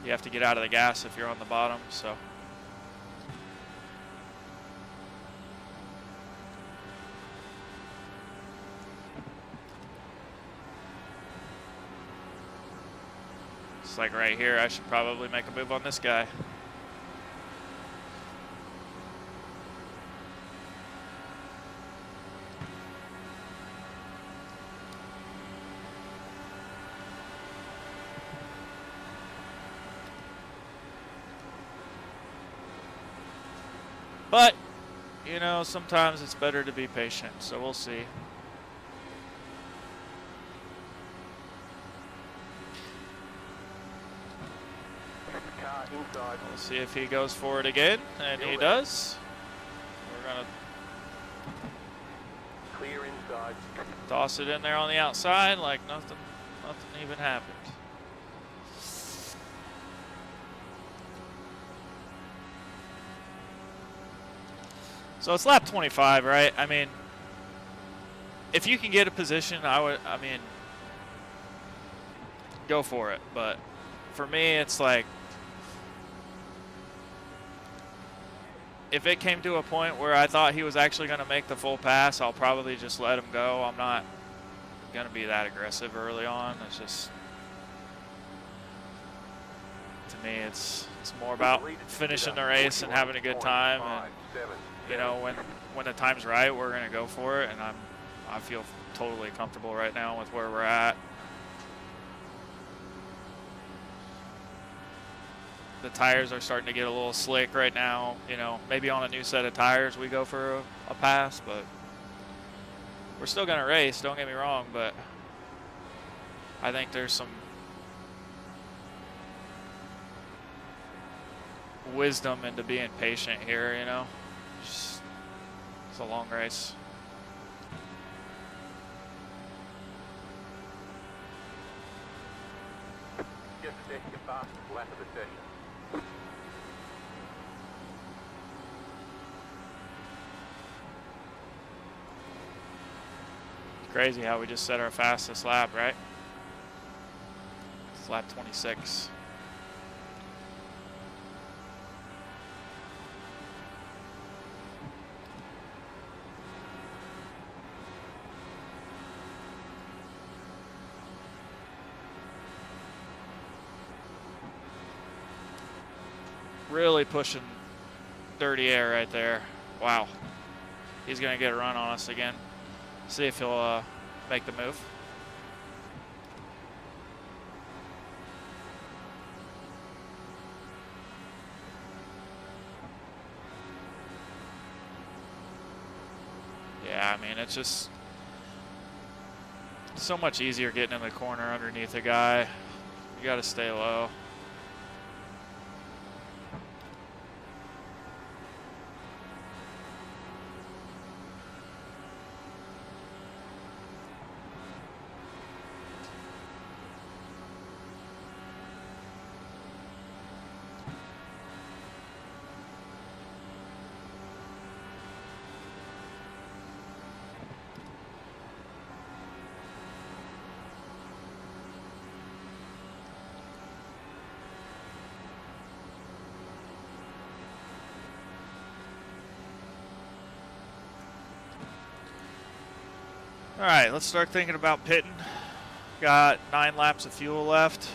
you have to get out of the gas if you're on the bottom. So. It's like right here, I should probably make a move on this guy. But, you know, sometimes it's better to be patient, so we'll see. Car inside. We'll see if he goes for it again, and he does. We're gonna Clear inside. toss it in there on the outside like nothing even happened. So it's lap 25, right? I mean, if you can get a position, I mean, go for it. But for me, it's like, if it came to a point where I thought he was actually going to make the full pass, I'll probably just let him go. I'm not going to be that aggressive early on. It's just, to me, it's more about finishing the race and having a good time. And, you know, when the time's right, we're going to go for it. And I feel totally comfortable right now with where we're at. The tires are starting to get a little slick right now. You know, maybe on a new set of tires we go for a pass, but we're still going to race, don't get me wrong, but I think there's some wisdom into being patient here, you know. It's a long race. Just a second, fastest lap of the session. Crazy how we just set our fastest lap, right? It's lap 26. Really pushing dirty air right there. Wow. He's going to get a run on us again. See if he'll make the move. Yeah, I mean, it's just so much easier getting in the corner underneath a guy. You got to stay low. All right, let's start thinking about pitting. Got 9 laps of fuel left.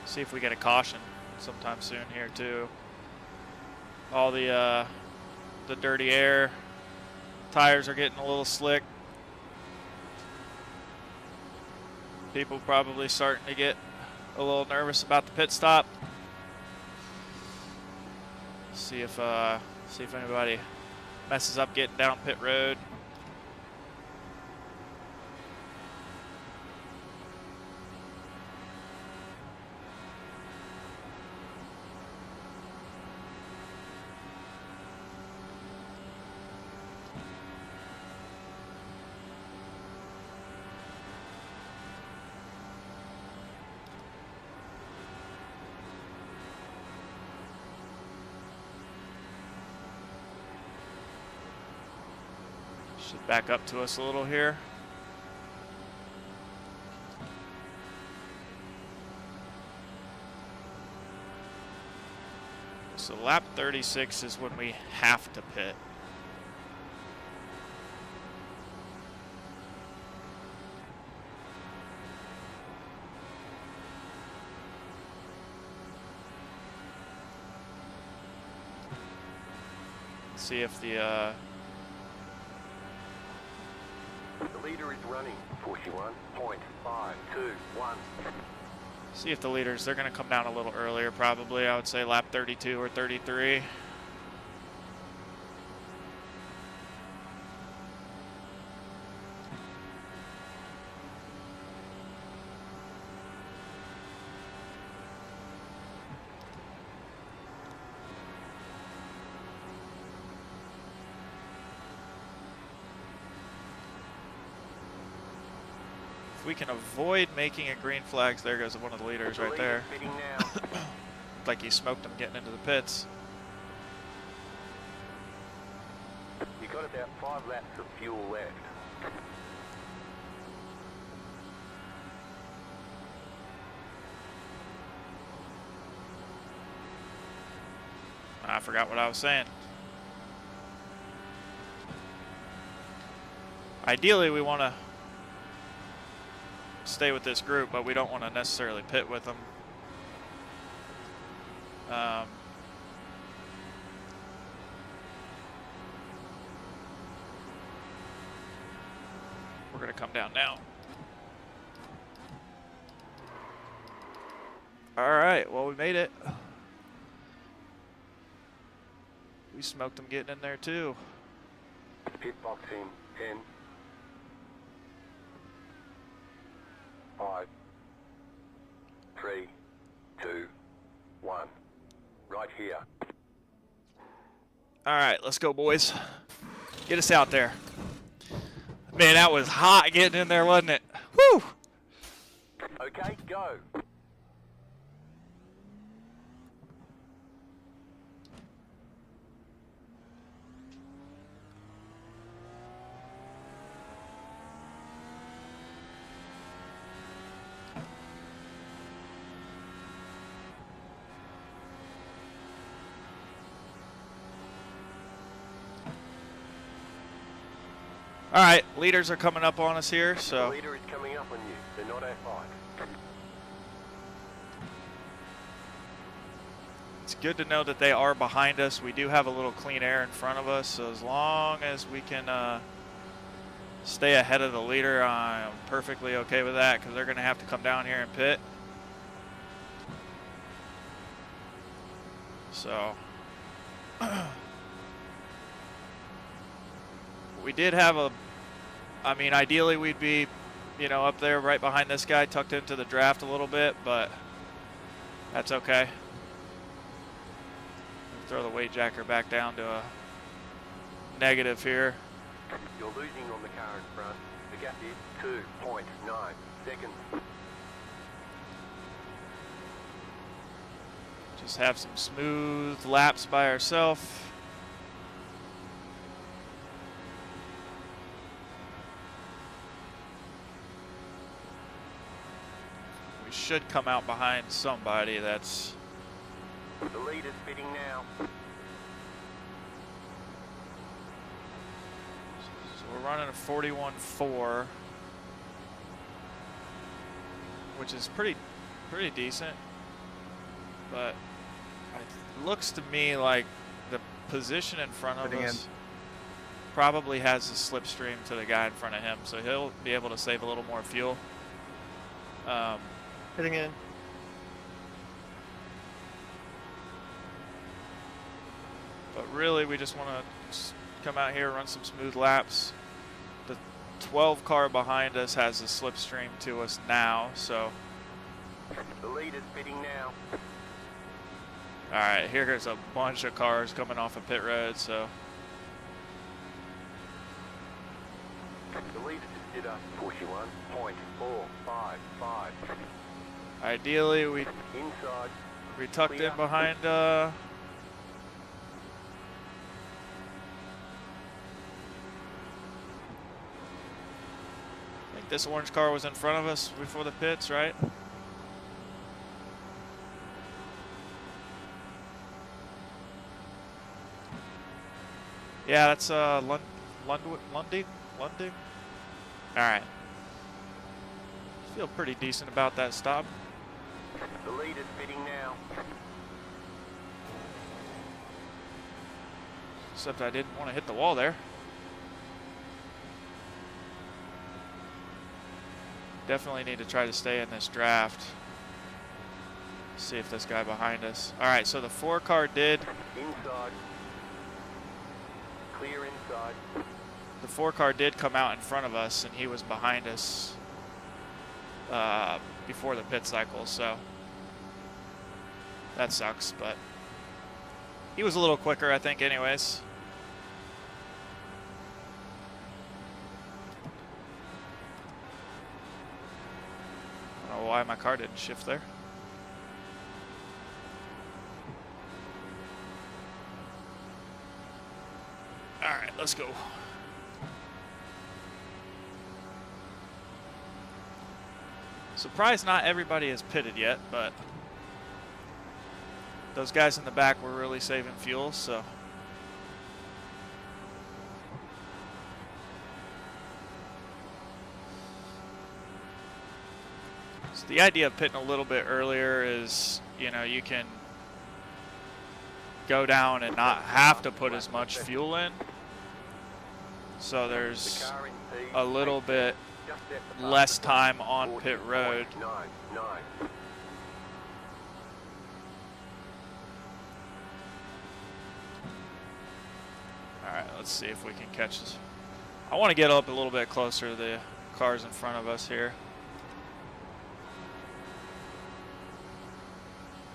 See if we get a caution sometime soon here too. All the dirty air, tires are getting a little slick. People probably starting to get a little nervous about the pit stop. See if anybody messes up getting down pit road. Should back up to us a little here. So lap 36 is when we have to pit. See if the leader is running 41.521. see if the leaders, they're going to come down a little earlier probably. I would say lap 32 or 33. If we can avoid making a green flag, there goes one of the leaders right there. Like he smoked him getting into the pits. You got about 5 laps of fuel left. I forgot what I was saying. Ideally, we want to stay with this group, but we don't want to necessarily pit with them. We're going to come down now. All right, well, we made it. We smoked them getting in there too. Pit box in 10, 5, 3, 2, 1. Right here. All right, let's go, boys. Get us out there. Man, that was hot getting in there, wasn't it? Woo! Okay, go. All right, leaders are coming up on us here, The so leader is coming up on you. They're not outside. it's good to know that they are behind us. We do have a little clean air in front of us, so as long as we can stay ahead of the leader, I'm perfectly okay with that, because they're going to have to come down here and pit. So we did have a, I mean, ideally we'd be, you know, up there right behind this guy, tucked into the draft a little bit, but that's okay. Throw the weight jacker back down to a negative here. You're losing on the car in front. The gap is 2.9 seconds. Just have some smooth laps by ourselves. We should come out behind somebody that's... The leader's pitting now. So we're running a 41.4, which is pretty decent, but it looks to me like the position in front of us probably has a slipstream to the guy in front of him, so he'll be able to save a little more fuel. Hitting in. But really, we just want to come out here, run some smooth laps. The 12 car behind us has a slipstream to us now, so. The lead is pitting now. All right, here's a bunch of cars coming off of pit road, so. The lead is did a 41.455. Ideally, we Inside. tucked in behind. I think this orange car was in front of us before the pits, right? Yeah, that's Lundy. All right. Feel pretty decent about that stop. The lead is pitting now. Except I didn't want to hit the wall there. Definitely need to try to stay in this draft. See if this guy behind us. All right, so the 4 car did. Inside. Clear inside. The 4 car did come out in front of us, and he was behind us before the pit cycle, so that sucks, but he was a little quicker, I think, anyways. I don't know why my car didn't shift there. All right, let's go. Surprised not everybody is pitted yet, but those guys in the back were really saving fuel, so. So the idea of pitting a little bit earlier is, you know, you can go down and not have to put as much fuel in. So there's a little bit less time on pit road. All right, let's see if we can catch this. I want to get up a little bit closer to the cars in front of us here.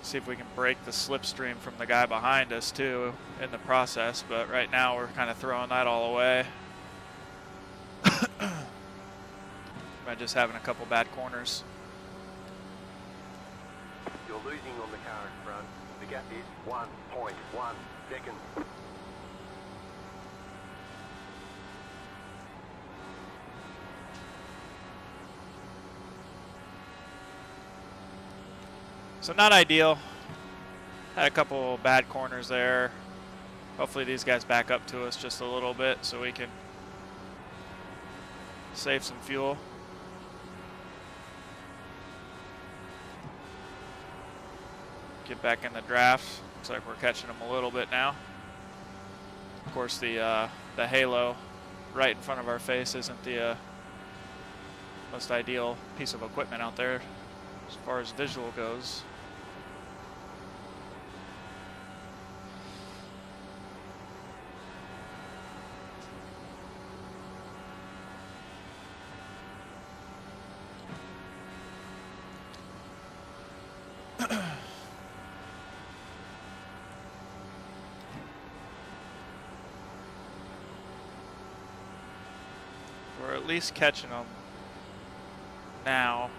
See if we can break the slipstream from the guy behind us too in the process, but right now we're kind of throwing that all away. By just having a couple bad corners. You're losing on the car in front. The gap is 1.1 seconds. So not ideal. Had a couple bad corners there. Hopefully these guys back up to us just a little bit so we can save some fuel. Get back in the draft. Looks like we're catching them a little bit now. Of course, the halo right in front of our face isn't the most ideal piece of equipment out there as far as visual goes. We're at least catching them now,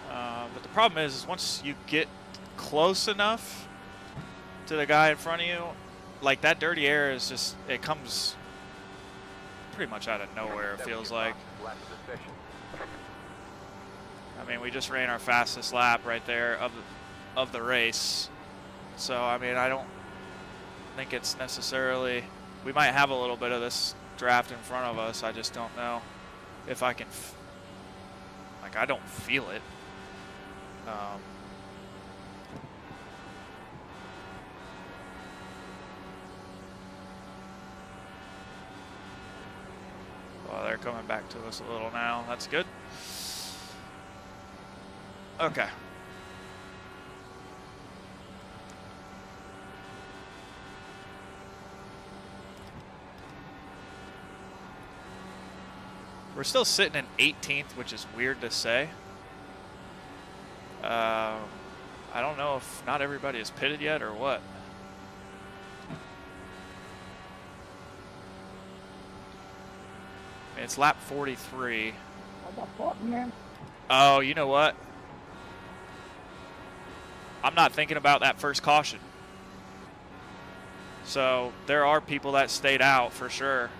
but the problem is once you get close enough to the guy in front of you, like that dirty air is just, it comes pretty much out of nowhere, it feels like. I mean, we just ran our fastest lap right there of the race, so I mean, I don't think it's necessarily, we might have a little bit of this draft in front of us, I just don't know if I can, like, I don't feel it. Well, they're coming back to us a little now. That's good. Okay. We're still sitting in 18th, which is weird to say. I don't know if not everybody is pitted yet or what. I mean, it's lap 43. What the fuck, man? Oh, you know what? I'm not thinking about that first caution. So there are people that stayed out for sure.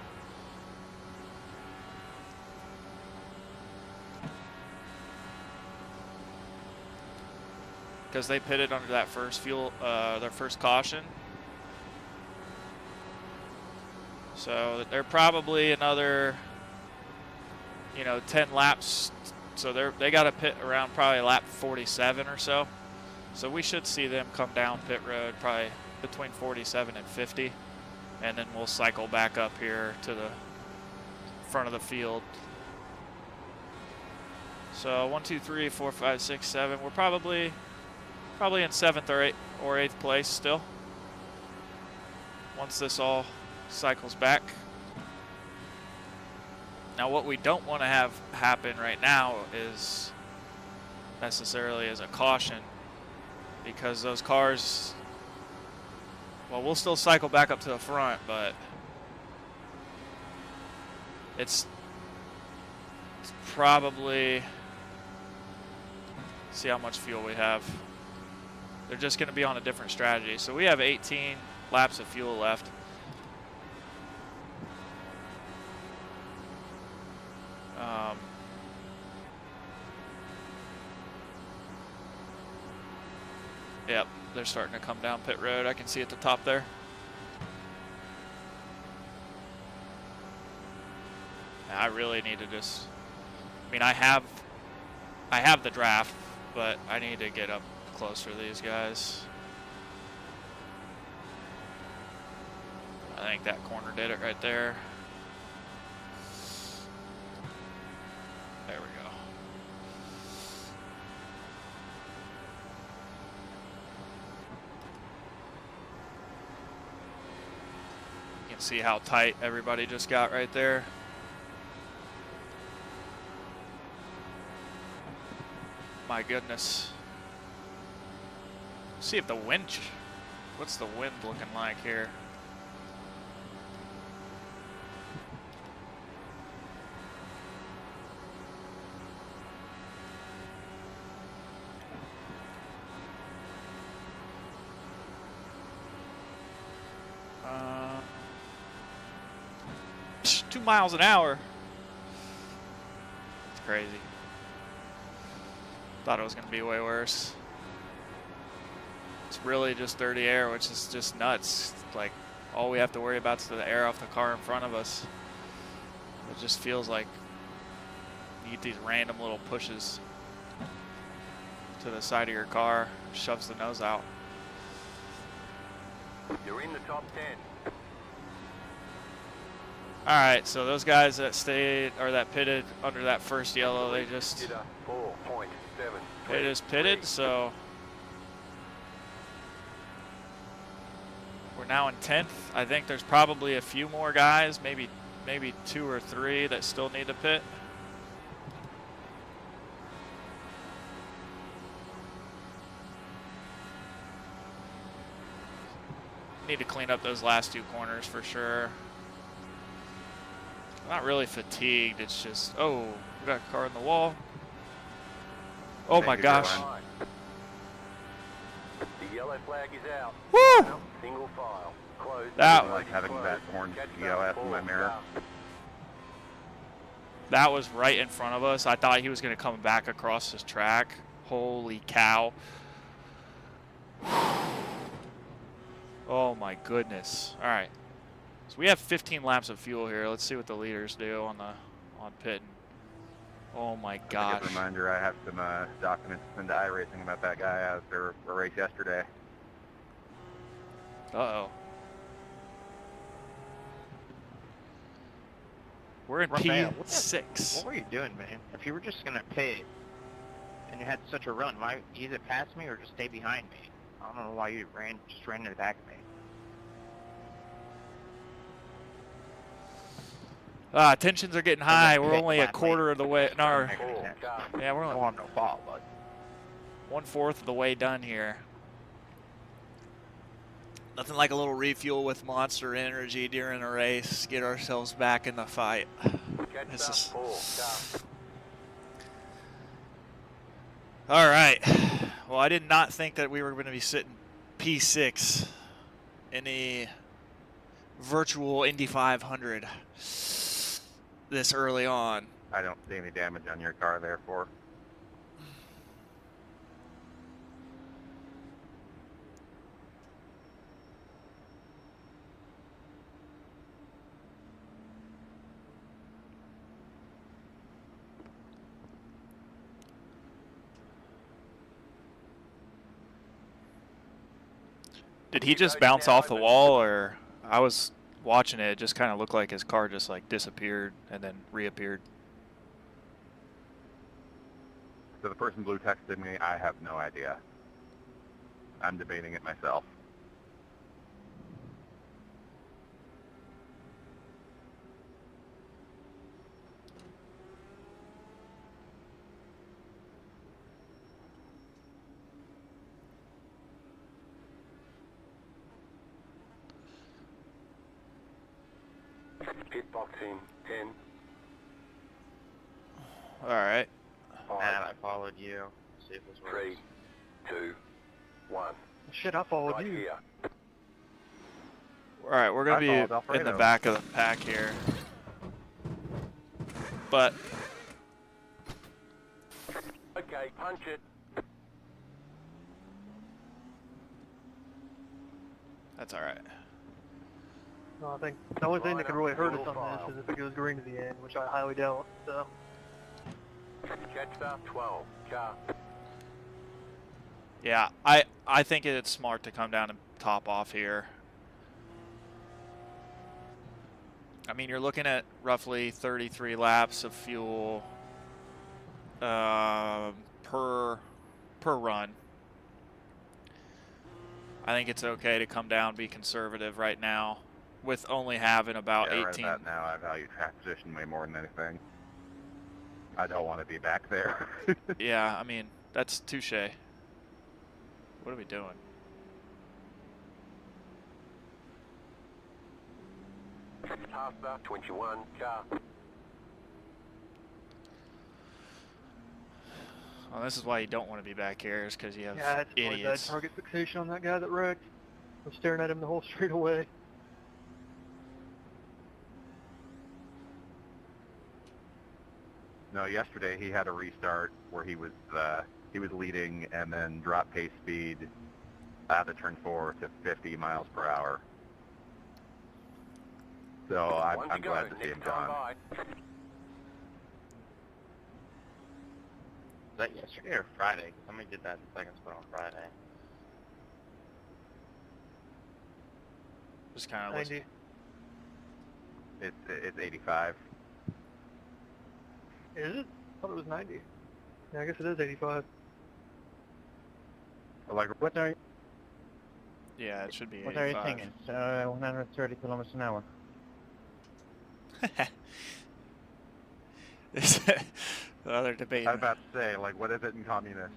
Because they pitted under that first their first caution. So they're probably another, 10 laps. So they got to pit around probably lap 47 or so. So we should see them come down pit road probably between 47 and 50. And then we'll cycle back up here to the front of the field. So 1, 2, 3, 4, 5, 6, 7. We're probably in 7th or 8th place still. Once this all cycles back. Now what we don't want to have happen right now is necessarily as a caution, because those cars, well, we'll still cycle back up to the front, but it's probably, see how much fuel we have. They're just going to be on a different strategy. So we have 18 laps of fuel left. Yep, they're starting to come down pit road. I can see at the top there. I really need to just, I mean, I have the draft, but I need to get up closer to these guys. I think that corner did it right there. There we go. You can see how tight everybody just got right there. My goodness. See if the wind, what's the wind looking like here? Uh, 2 miles an hour. It's crazy. Thought it was going to be way worse. It's really just dirty air, which is just nuts. Like, all we have to worry about is the air off the car in front of us. It just feels like you get these random little pushes to the side of your car, shoves the nose out. You're in the top 10. All right, so those guys that stayed or that pitted under that first yellow, they just Did a 4.7. they just pitted. So we're now in 10th. I think there's probably a few more guys, maybe 2 or 3 that still need to pit. Need to clean up those last 2 corners for sure. I'm not really fatigued, it's just, oh, we got a car in the wall. Oh my gosh. The yellow flag is out. Woo! Single file. Closed. That- I like having that orange GLF in my mirror. That was right in front of us. I thought he was going to come back across this track. Holy cow. Oh my goodness. All right. So we have 15 laps of fuel here. Let's see what the leaders do on pitting. Oh my gosh. Just a reminder, I have some documents to send to iRacing about that guy after a race yesterday. Uh-oh. We're in Raphael, P6. What were you doing, man? If you were just gonna pit and you had such a run, why either pass me or just stay behind me? I don't know why you just ran to the back of me. Tensions are getting high. We're only a quarter of the way. No, yeah, we're I don't only want no fault, but 1/4 of the way done here. Nothing like a little refuel with Monster Energy during a race. Get ourselves back in the fight. This is... All right. Well, I did not think that we were going to be sitting P6 in the virtual Indy 500 this early on. I don't see any damage on your car, therefore. Did he just bounce off the wall, or I was watching it, it just kind of looked like his car just like disappeared and then reappeared. So the person blue texted me, I have no idea. I'm debating it myself. Pit boxing 10. All right. man, I followed you. See if this works. 3, 2, 1. Shit, I followed Right you. here. All right, we're going to I be followed in the Alfredo. back of the pack here. But Okay, punch it. that's all right. No, I think the only thing that could really hurt us on this is if it goes green to the end, which I highly doubt. So, Jetstar 12. Car. Yeah, I think it's smart to come down and top off here. I mean, you're looking at roughly 33 laps of fuel per run. I think it's okay to come down, be conservative right now, with only having about Yeah, 18. right about now, I value track position way more than anything. I don't want to be back there. Yeah, I mean, that's touche. What are we doing? Halfback 21. Car. Well, this is why you don't want to be back here, is because you have yeah, it's really bad idiots. target fixation on that guy that wrecked. I was staring at him the whole straight away. No, yesterday he had a restart where he was leading and then dropped pace speed out of turn 4 to 50 miles per hour. So One I'm to go. glad to see him Next time gone. by. Was that yesterday or Friday? Somebody did that in second split on Friday. Just kind of 90. It's 85. Is it? I thought it was 90. Yeah, I guess it is 85. Like, what are you? yeah, it should be What are you 85. thinking? 130 kilometers an hour. The other debate. I was about to say, like, what is it in communist?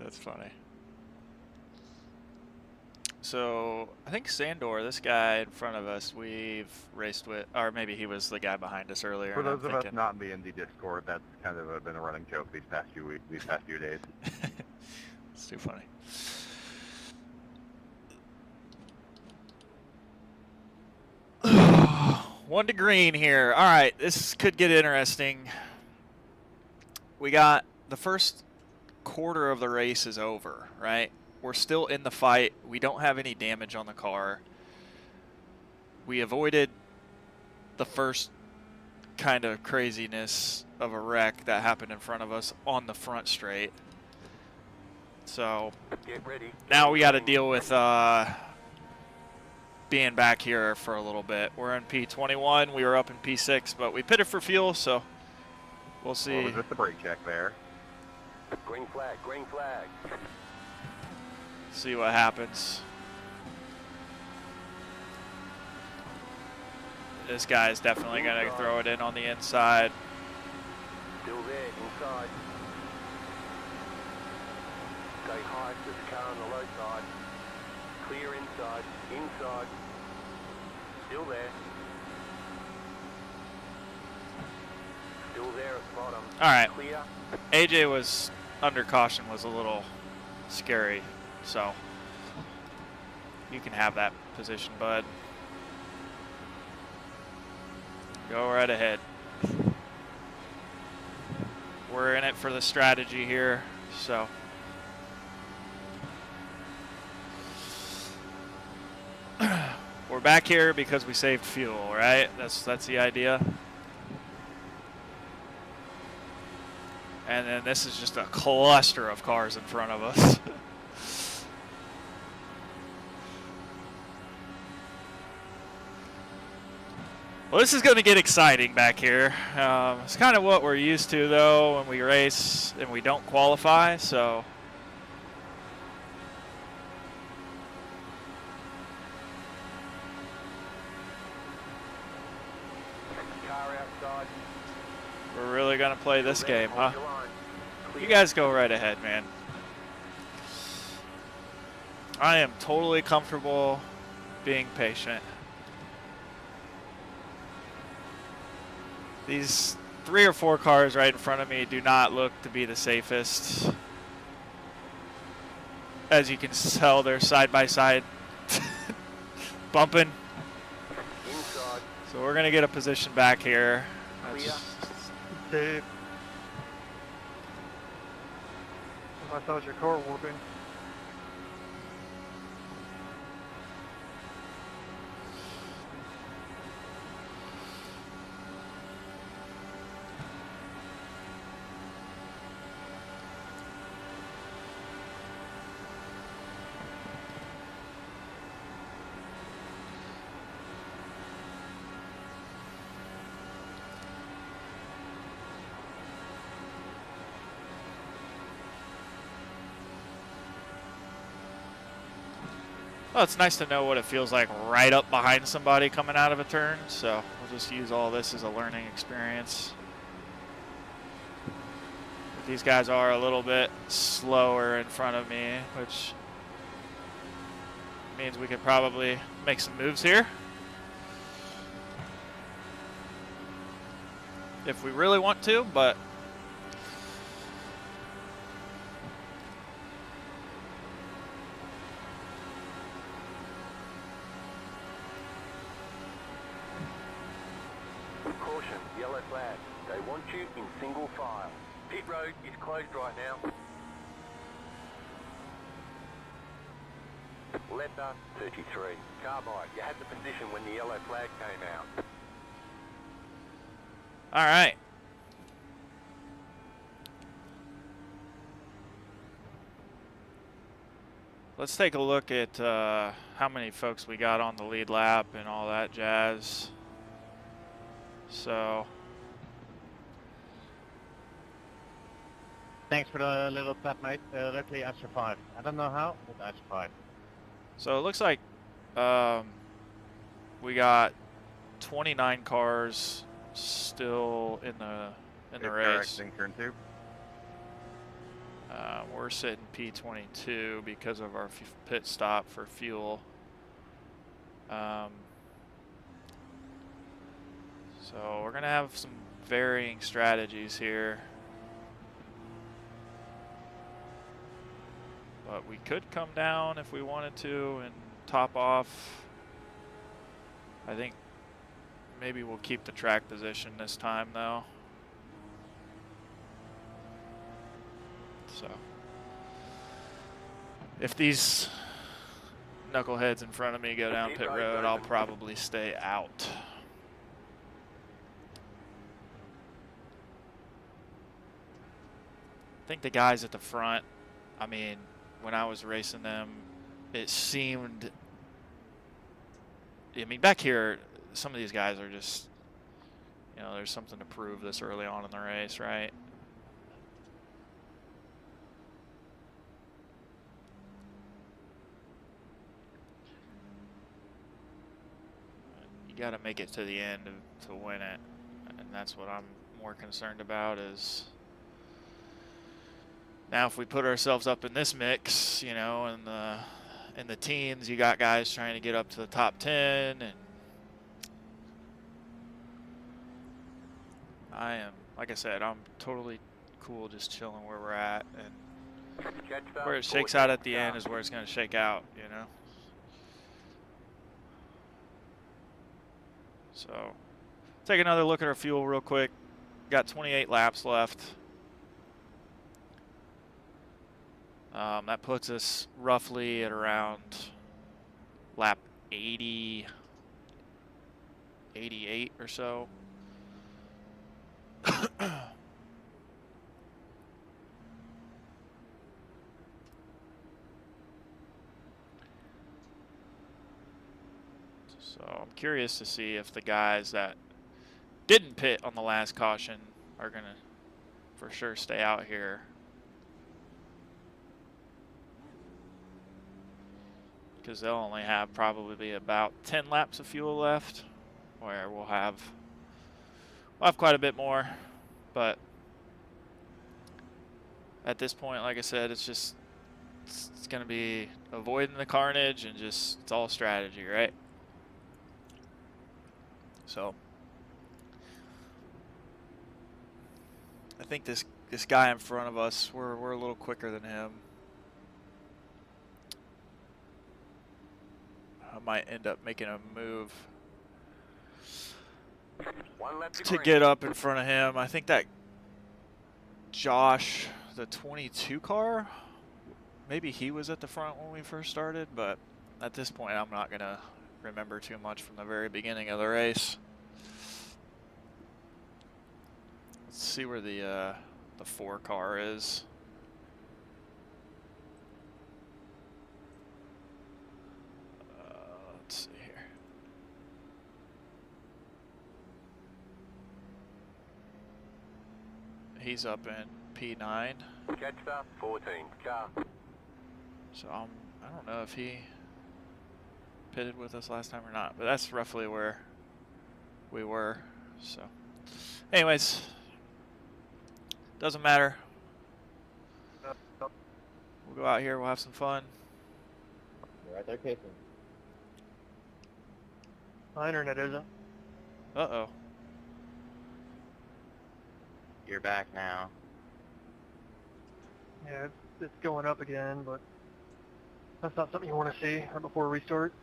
That's funny. So I think Sandor, this guy in front of us, we've raced with, or maybe he was the guy behind us earlier. For and I'm those of us thinking- not in the Indy Discord, that's kind of been a running joke these past few days. It's too funny. One to green here. All right, this could get interesting. We got the first quarter of the race is over, right? We're still in the fight. We don't have any damage on the car. We avoided the first kind of craziness of a wreck that happened in front of us on the front straight. So Get ready. now we got to deal with being back here for a little bit. We're in P21. We were up in P6, but we pitted for fuel, so we'll see. Or was it the brake check there? Green flag. Green flag. See what happens. this guy is definitely going to throw it in on the inside. Still there, inside. Stay high to the car on the low side. Clear inside, inside. Still there. Still there at the bottom. All right. Clear. AJ was under caution, was a little scary, so you can have that position, bud. Go right ahead. We're in it for the strategy here, so. We're back here because we saved fuel, right? That's the idea. And then this is just a cluster of cars in front of us. Well, this is going to get exciting back here. It's kind of what we're used to, though, when we race and we don't qualify, so. Car outside. We're really going to play this Still there, game, hold huh? your line. Clear. You guys go right ahead, man. I am totally comfortable being patient. These 3 or 4 cars right in front of me do not look to be the safest. As you can tell, they're side by side bumping. Inside. So we're gonna get a position back here. Clear. Dave. I thought your car warping. Well, it's nice to know what it feels like right up behind somebody coming out of a turn, so we'll just use all this as a learning experience. These guys are a little bit slower in front of me, which means we could probably make some moves here. If we really want to, but Caution, yellow flag. They want you in single file. Pit road is closed right now. Letter 33. Carbide, you had the position when the yellow flag came out. all right. Let's take a look at how many folks we got on the lead lap and all that jazz. So, Thanks for the little tap, mate. Luckily I survived. I don't know how, but I survived. so it looks like we got 29 cars still in the race. Correcting turn 2. We're sitting P22 because of our pit stop for fuel. So we're gonna have some varying strategies here. But we could come down if we wanted to and top off. I think maybe we'll keep the track position this time though. So if these knuckleheads in front of me go down pit road, I'll probably stay out. I think the guys at the front, I mean, when I was racing them, it seemed, I mean, back here, some of these guys are just, you know, there's something to prove this early on in the race, right? You got to make it to the end to win it, and that's what I'm more concerned about. Is now if we put ourselves up in this mix, you know, in the teens, you got guys trying to get up to the top 10, and I am, like I said, I'm totally cool just chilling where we're at, and where it shakes out at the end is where it's going to shake out, you know. So, take another look at our fuel real quick. Got 28 laps left. That puts us roughly at around lap 80, 88 or so. So I'm curious to see if the guys that didn't pit on the last caution are going to for sure stay out here. Because they'll only have probably about 10 laps of fuel left, where we'll have quite a bit more. But at this point, like I said, it's going to be avoiding the carnage and just, it's all strategy, right? So I think this guy in front of us, we're a little quicker than him. I might end up making a move to get up in front of him. I think that Josh, the 22 car, maybe he was at the front when we first started, but at this point I'm not going to remember too much from the very beginning of the race. Let's see where the 4 car is. Let's see here. He's up in P9. Catch up 14 car. So I don't know if he pitted with us last time or not, but that's roughly where we were. So anyways, doesn't matter. We'll go out here, we'll have some fun. You're right there, Casey. My internet isn't. Uh-oh. You're back now. Yeah, it's going up again, but that's not something you want to see right before restart.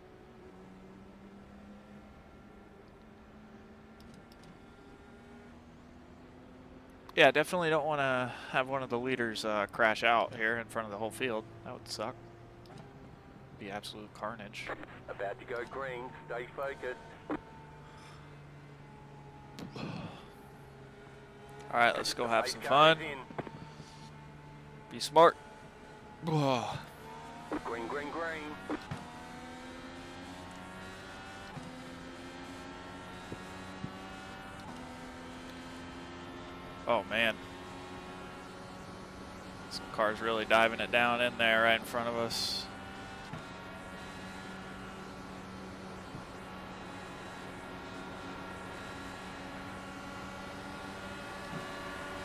Yeah, definitely don't want to have one of the leaders crash out here in front of the whole field. That would suck. Be absolute carnage. About to go green. Stay focused. All right, let's go have some fun. Be smart. Green, green, green. Oh man, some cars really diving it down in there right in front of us.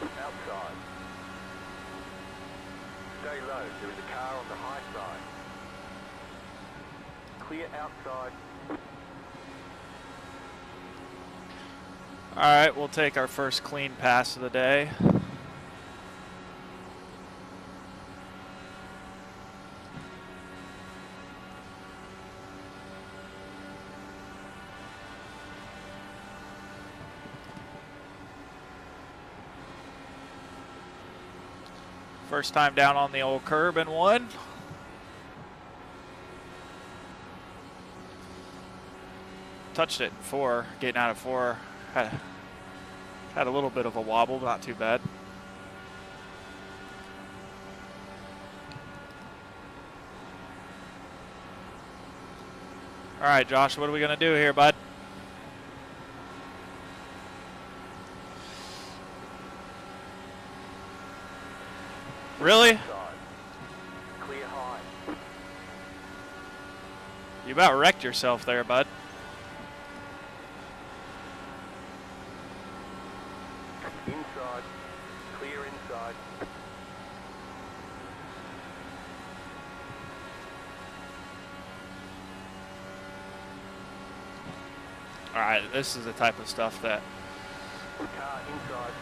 Outside. Stay low. There is a car on the high side. Clear outside. All right, we'll take our first clean pass of the day. First time down on the old curb in one. Touched it in 4, getting out of 4. Had a little bit of a wobble, not too bad. All right, Josh, what are we going to do here, bud? Really? Clear high. You about wrecked yourself there, bud. All right, this is the type of stuff that. Car inside.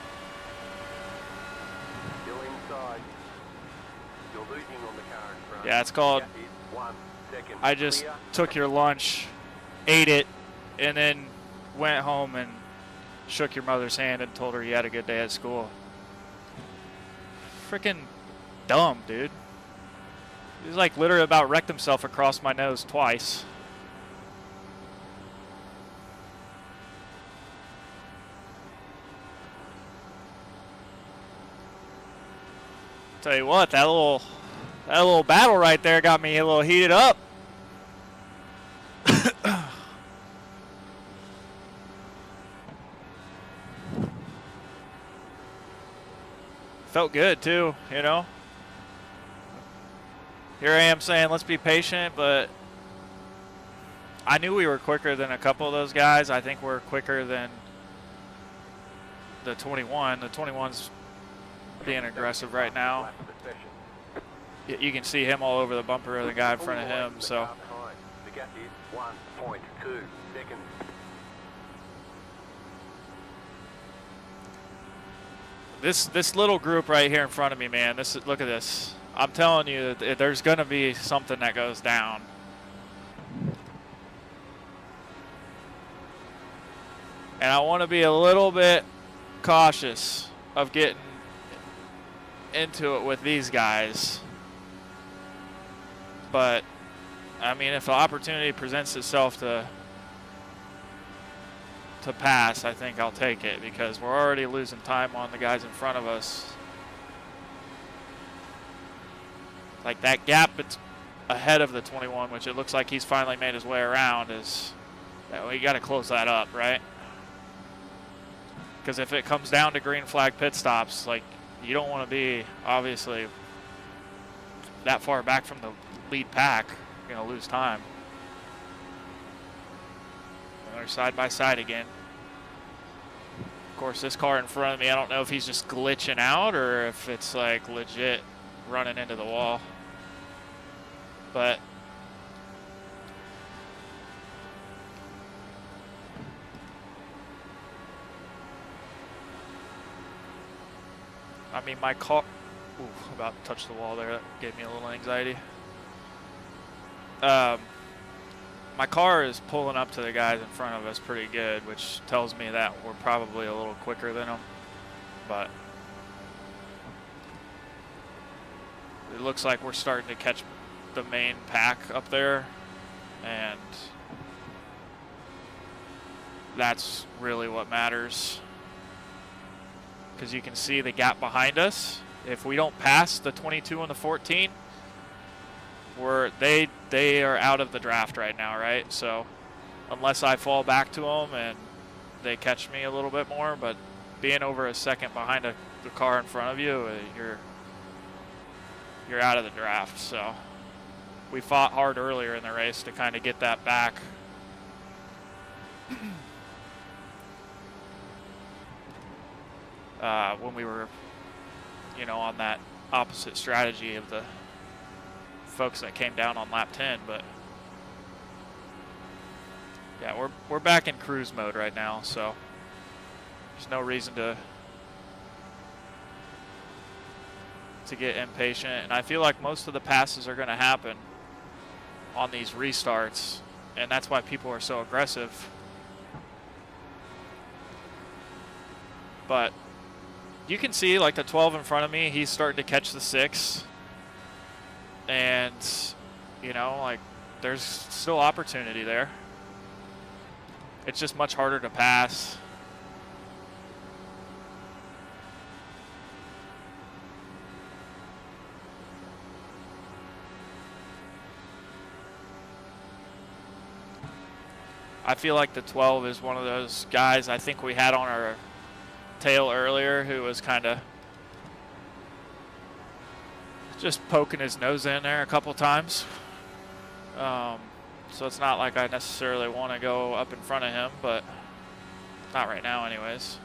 Still inside. You're losing on the car in front. Yeah, it's called. Gap is 1 second. I just Clear. took your lunch, ate it, and then went home and shook your mother's hand and told her you had a good day at school. Freaking dumb, dude. He's like literally about wrecked himself across my nose twice. Tell you what, that little battle right there got me a little heated up. Felt good too, you know. Here I am saying let's be patient, but I knew we were quicker than a couple of those guys. I think we're quicker than the 21. The 21's being aggressive right now. You can see him all over the bumper of the guy in front of him, so. The gap is 1.2 seconds. This little group right here in front of me, man, look at this. I'm telling you that there's going to be something that goes down. And I want to be a little bit cautious of getting into it with these guys. But, I mean, if the opportunity presents itself to pass, I think I'll take it, because we're already losing time on the guys in front of us. Like that gap ahead of the 21, which it looks like he's finally made his way around, is we got to close that up, right? Because if it comes down to green flag pit stops, like, you don't want to be obviously that far back from the lead pack. You're going to lose time. They're side by side again. Of course, this car in front of me, I don't know if he's just glitching out or if it's like legit running into the wall. But I mean, my car, about to touch the wall there. That gave me a little anxiety. My car is pulling up to the guys in front of us pretty good, which tells me that we're probably a little quicker than them. But it looks like we're starting to catch the main pack up there, and that's really what matters. Because you can see the gap behind us. If we don't pass the 22 and the 14, they are out of the draft right now, right? So unless I fall back to them and they catch me a little bit more, but being over a second behind the car in front of you, you're out of the draft. So we fought hard earlier in the race to kind of get that back. When we were, on that opposite strategy of the folks that came down on lap 10, but yeah, we're back in cruise mode right now, so there's no reason to get impatient. And I feel like most of the passes are going to happen on these restarts, and that's why people are so aggressive. But you can see, like, the 12 in front of me, he's starting to catch the 6. And, like, there's still opportunity there. It's just much harder to pass. I feel like the 12 is one of those guys I think we had on our tail earlier who was kind of just poking his nose in there a couple times. So it's not like I necessarily want to go up in front of him, but not right now anyways.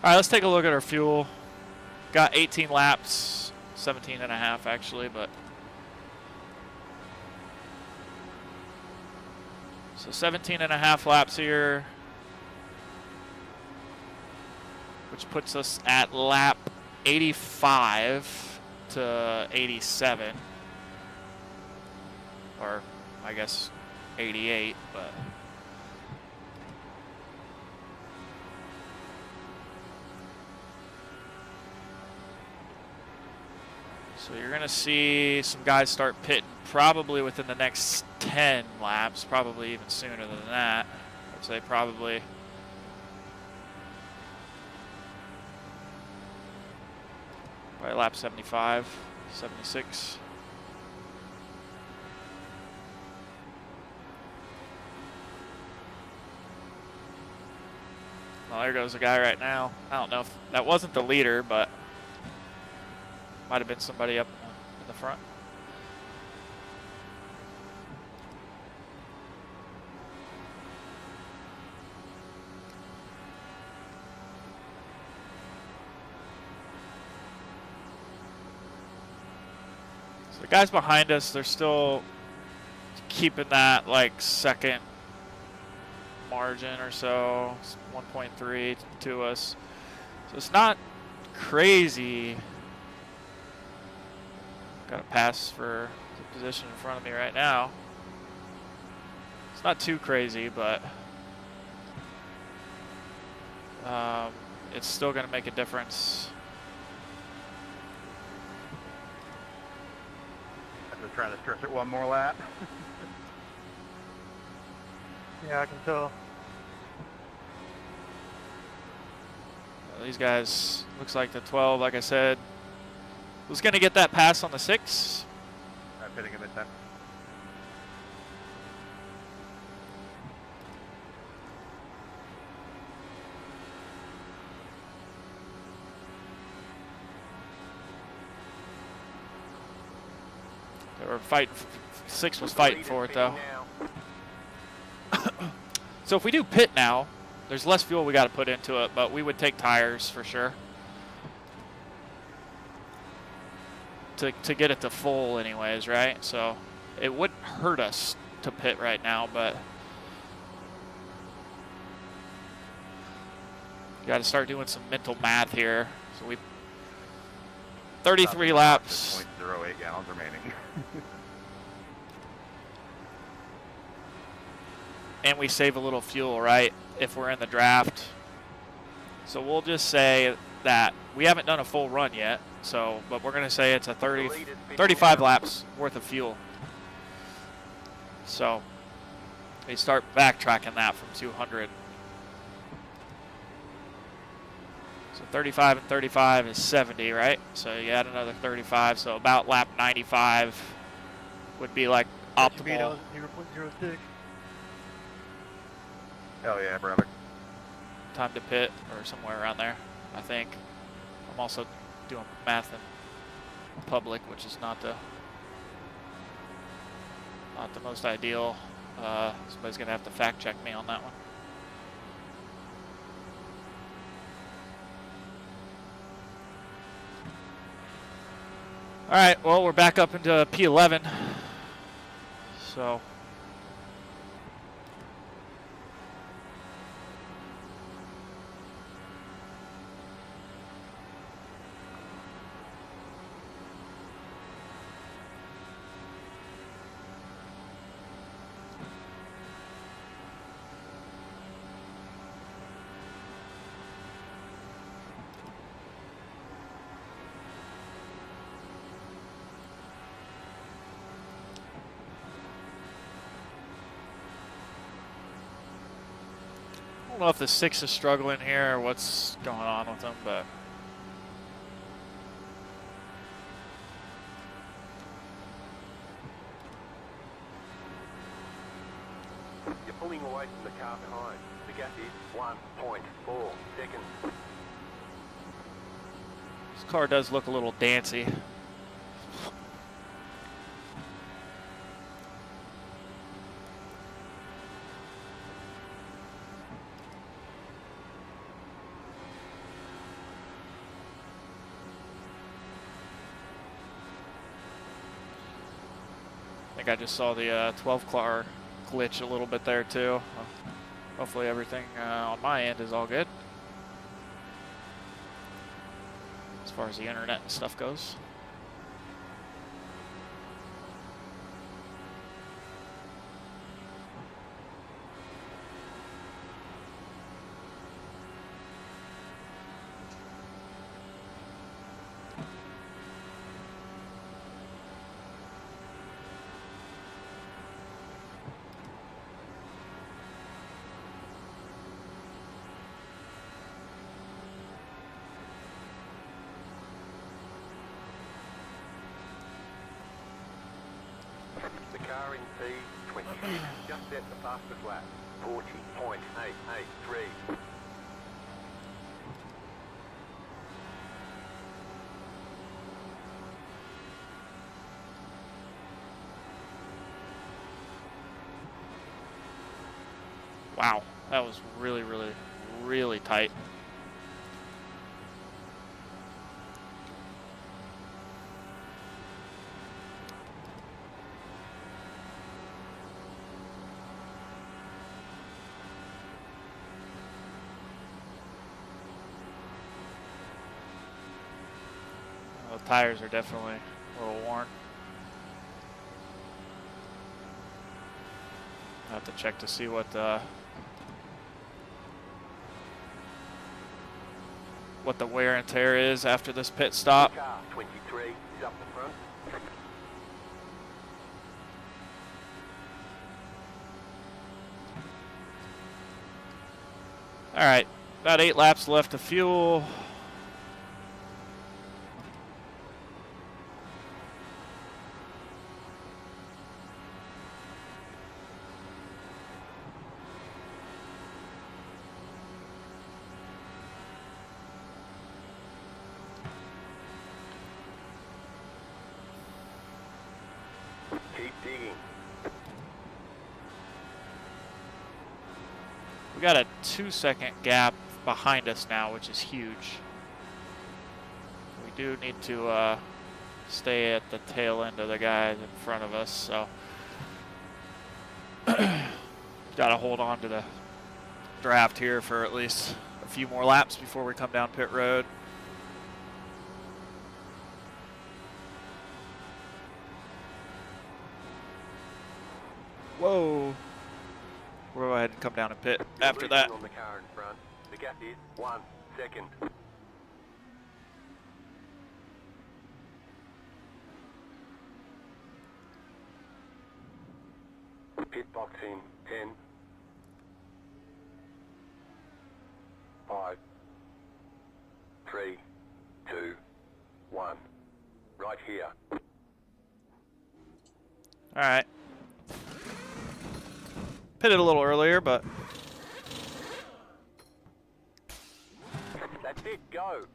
All right, let's take a look at our fuel. Got 18 laps, 17 and a half actually, but So 17 and a half laps here, which puts us at lap 85 to 87, or I guess 88, but so you're gonna see some guys start pitting probably within the next 10 laps, probably even sooner than that. I'd say probably lap 75, 76. Well, there goes a guy right now. I don't know if that wasn't the leader, but might have been somebody up in the front. So the guys behind us, they're still keeping that like second margin or so, 1.3 to us. So it's not crazy. Got a pass for the position in front of me right now. It's not too crazy, but it's still going to make a difference. I'm just trying to stretch it one more lap. Yeah, I can tell. These guys, looks like the 12, like I said, was going to get that pass on the 6. I'm hitting him this time. They were fighting, 6 was fighting for it though. So if we do pit now, there's less fuel we got to put into it, but we would take tires for sure. To get it to full anyways, right? So it wouldn't hurt us to pit right now, but you got to start doing some mental math here. So we 33 laps. 0.08 gallons remaining. And we save a little fuel, right, if we're in the draft. So we'll just say that we haven't done a full run yet, so but we're going to say it's a 35 laps worth of fuel. So we start backtracking that from 200. So 35 and 35 is 70, right? So you add another 35, so about lap 95 would be like optimal. 0.06. Hell yeah, brother. Time to pit or somewhere around there, I think. I'm also doing math in public, which is not the most ideal. Somebody's gonna have to fact check me on that one. All right, well, we're back up into P11. So I don't know if the 6 is struggling here or what's going on with them, but You're pulling away from the car behind. The gap is 1.4 seconds. this car does look a little dancy. I think I just saw the 12 car glitch a little bit there too. Hopefully everything on my end is all good as far as the internet and stuff goes. The car in P20 just set the fastest lap, 40.883. Wow, that was really, really, really tight. The tires are definitely a little worn. I have to check to see what the wear and tear is after this pit stop. Car 23 is up the front. All right, about 8 laps left to fuel. Keep digging. We got a 2-second gap behind us now, which is huge. We do need to stay at the tail end of the guys in front of us, so got to hold on to the draft here for at least a few more laps before we come down pit road. Whoa. We'll go ahead and come down and pit after that. On the car in front. The gap is 1 second. Pit box in 10, 5, 3, 2, 1. Right here. All right. Pitted a little earlier, but That's it, go.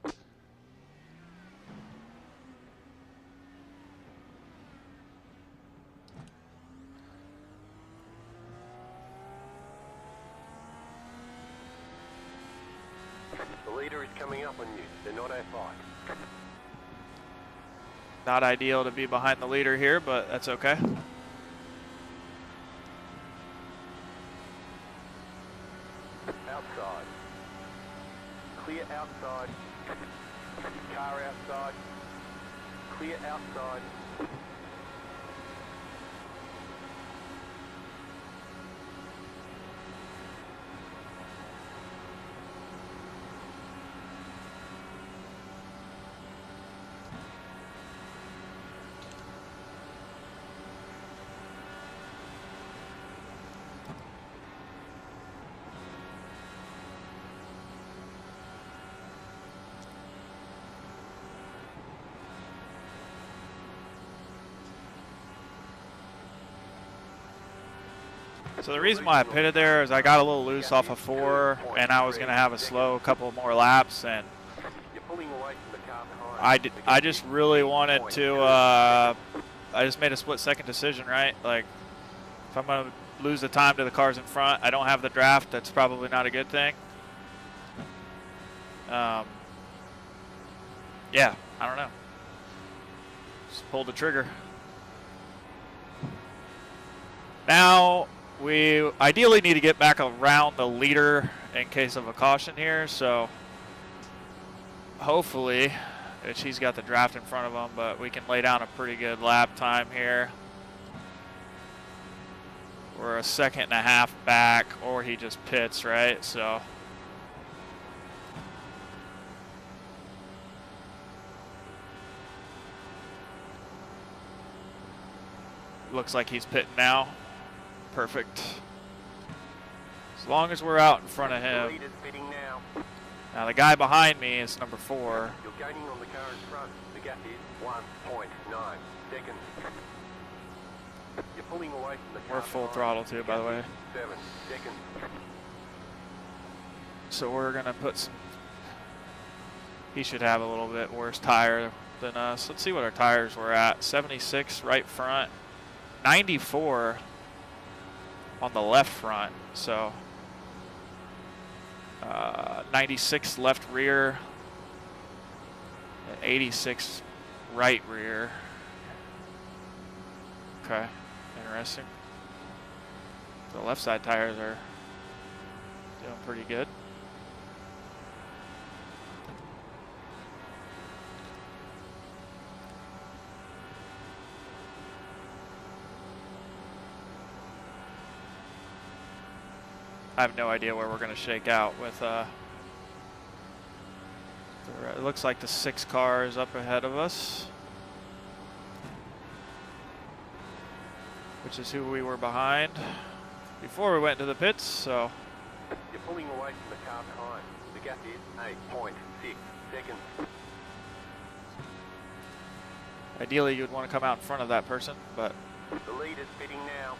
The leader is coming up on you. They're not our fight. not ideal to be behind the leader here, but that's okay. Outside. Clear outside. Car outside. Clear outside. So the reason why I pitted there is I got a little loose off of 4, and I was going to have a slow couple more laps, and I just really wanted to, I just made a split-second decision, right? Like, if I'm going to lose the time to the cars in front, I don't have the draft, that's probably not a good thing. Yeah, I don't know. Just pulled the trigger. Now, We ideally need to get back around the leader in case of a caution here, so hopefully, which he's got the draft in front of him, but we can lay down a pretty good lap time here. We're a second and a half back, or he just pits, right? So looks like he's pitting now. Perfect. As long as we're out in front of him. Leader's pitting now. Now the guy behind me is number 4. You're gaining on the car in front. The gap is 1.9 seconds. You're pulling away from the car. We're full behind. throttle too, by the way. 7 seconds. So we're gonna put some. He should have a little bit worse tire than us. Let's see what our tires were at. 76 right front, 94 on the left front. So 96 left rear, and 86 right rear. Okay, interesting. The left side tires are doing pretty good. I have no idea where we're going to shake out with it looks like the 6 cars up ahead of us, which is who we were behind before we went into the pits. So You're pulling away from the car behind. The gap is 8.6 seconds. ideally you'd want to come out in front of that person, but The leader's pitting now.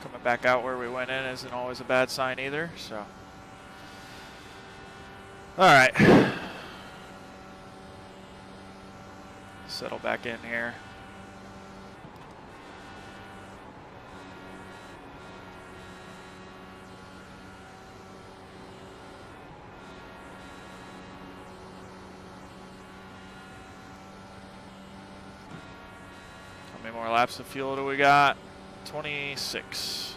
coming back out where we went in isn't always a bad sign either. So all right, settle back in here. How many more laps of fuel do we got? 26.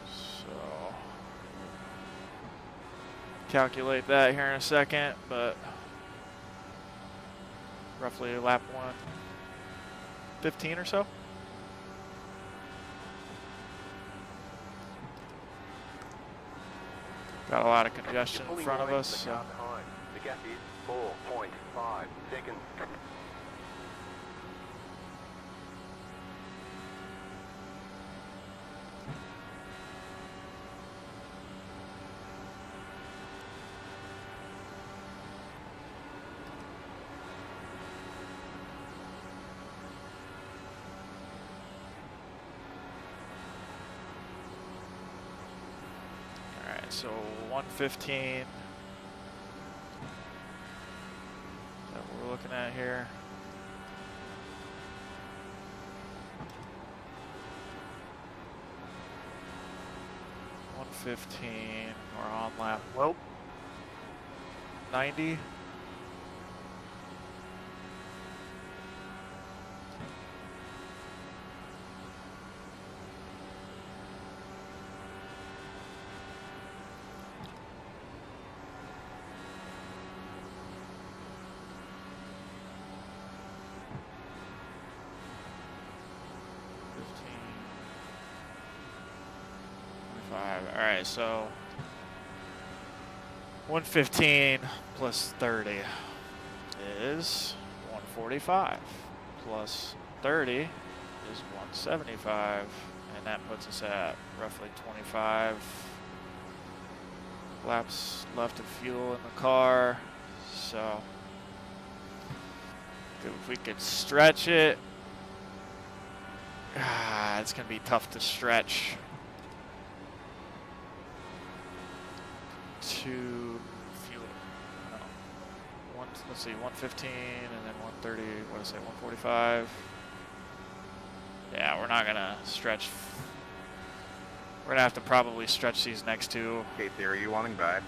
So calculate that here in a second, but roughly lap 115 or so. Got a lot of congestion in front of us. So. The gap is 4.5 seconds. So 115. Is that what we're looking at here? $115. We're on lap. Well, 90. All right, so 115 plus 30 is 145. Plus 30 is 175, and that puts us at roughly 25 laps left of fuel in the car. So if we could stretch it, it's gonna be tough to stretch to fuel. Let's see, 115 and then 130. What did I say? 145. Yeah, we're not gonna stretch. We're gonna have to probably stretch these next two. Casey, are you wanting back?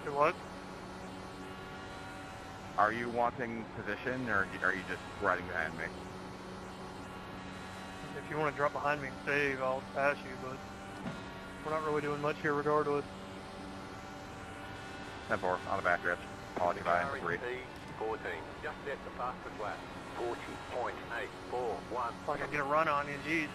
Do what? Are you wanting position, or are you just riding behind me? If you want to drop behind me and save, I'll pass you, but we're not really doing much here regardless. 10-4 on the back stretch. Quality by 3. 14, just set the fastest lap. 40.841. If I can get a run on you, geez.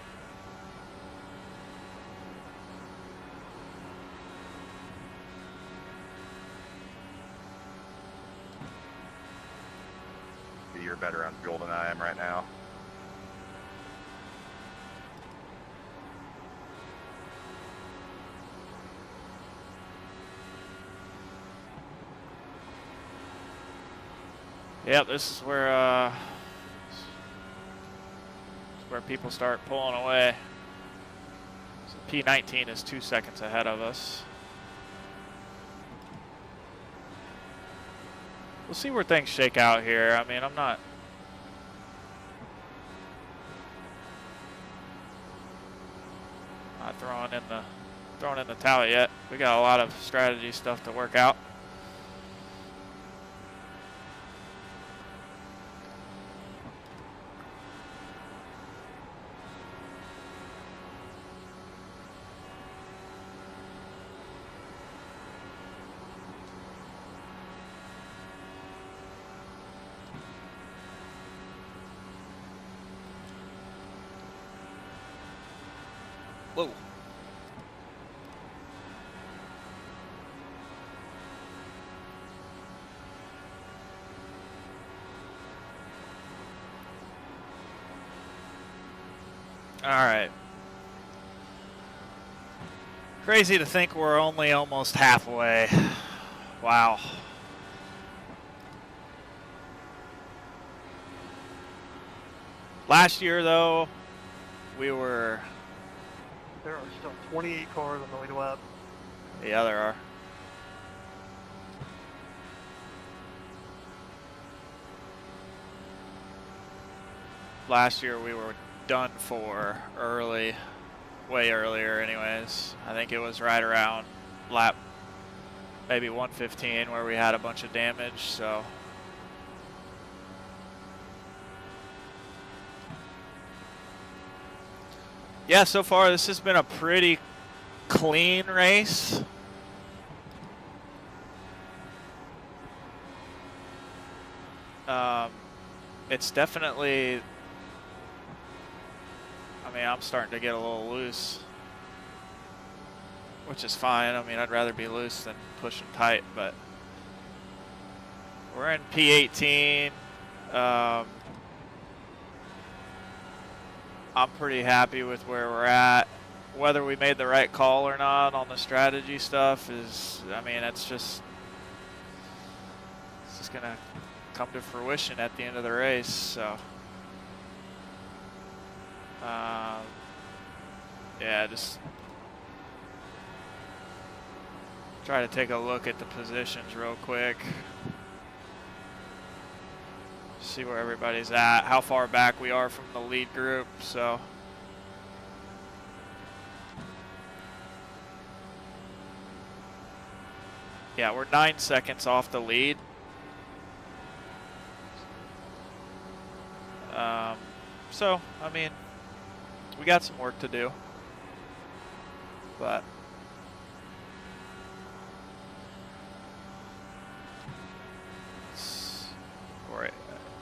You're better on fuel than I am right now. Yep, this is where people start pulling away. So P19 is 2 seconds ahead of us. We'll see where things shake out here. I mean, I'm not throwing in the towel yet. We got a lot of strategy stuff to work out. Whoa. All right. Crazy to think we're only almost halfway. Wow. Last year, though, we were... There are still 28 cars on the lead lap. Yeah, there are. Last year we were done for early, way earlier anyways. I think it was right around lap maybe 115 where we had a bunch of damage, so. Yeah, so far this has been a pretty clean race. It's definitely, I mean, I'm starting to get a little loose, which is fine. I mean, I'd rather be loose than pushing tight, but we're in P18. I'm pretty happy with where we're at. Whether we made the right call or not on the strategy stuff is, I mean, it's just gonna come to fruition at the end of the race. So, yeah, just try to take a look at the positions real quick. See where everybody's at, how far back we are from the lead group. So yeah, we're 9 seconds off the lead. So I mean, we got some work to do, but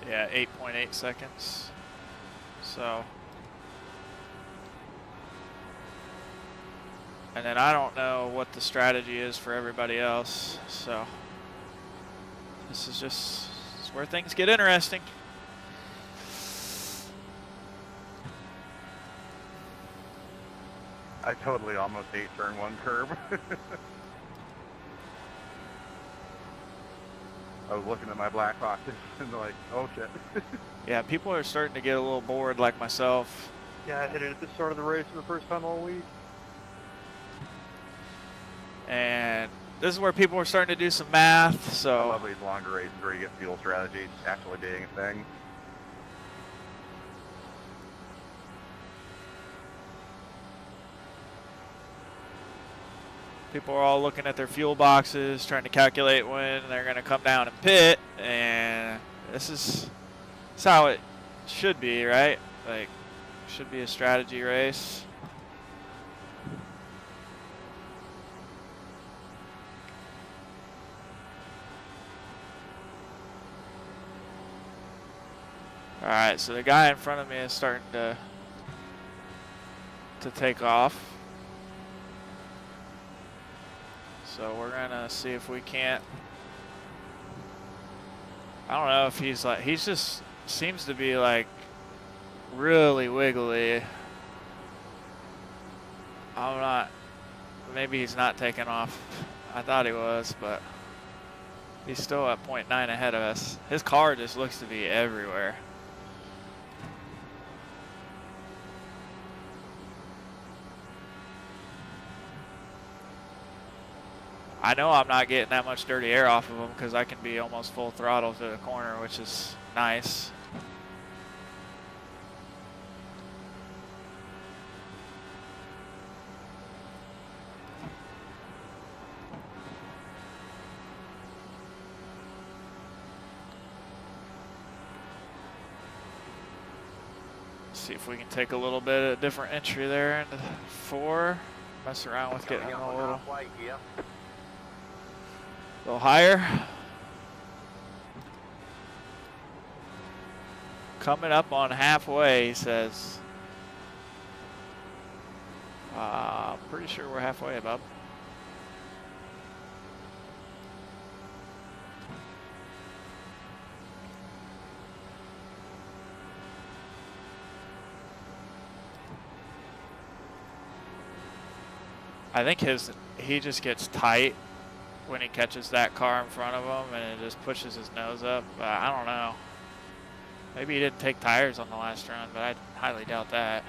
yeah, 8.8 seconds. So, and then I don't know what the strategy is for everybody else. So, this is where things get interesting. I totally almost ate turn 1 curb. I was looking at my black boxes and like, oh shit. Yeah, people are starting to get a little bored like myself. Yeah, I hit it at the start of the race for the first time all week. And is where people are starting to do some math. I So love these longer races where you get fuel strategy actually being a thing. people are all looking at their fuel boxes, trying to calculate when they're going to come down and pit, and this is how it should be, right? Like, should be a strategy race. All right, so the guy in front of me is starting to take off. So we're gonna see if we can't. I don't know if he's like, he's just seems to be like really wiggly. I'm not, maybe he's not taking off. I thought he was, but he's still at 0.9 ahead of us. His car just looks to be everywhere. I know I'm not getting that much dirty air off of him because I can be almost full throttle to the corner, which is nice. See if we can take a little bit of different entry there into 4. Mess around with getting him a little higher. Coming up on halfway, he says. I'm pretty sure we're halfway, Bob. I think he just gets tight when he catches that car in front of him and it just pushes his nose up. I don't know. Maybe he didn't take tires on the last run, but I highly doubt that.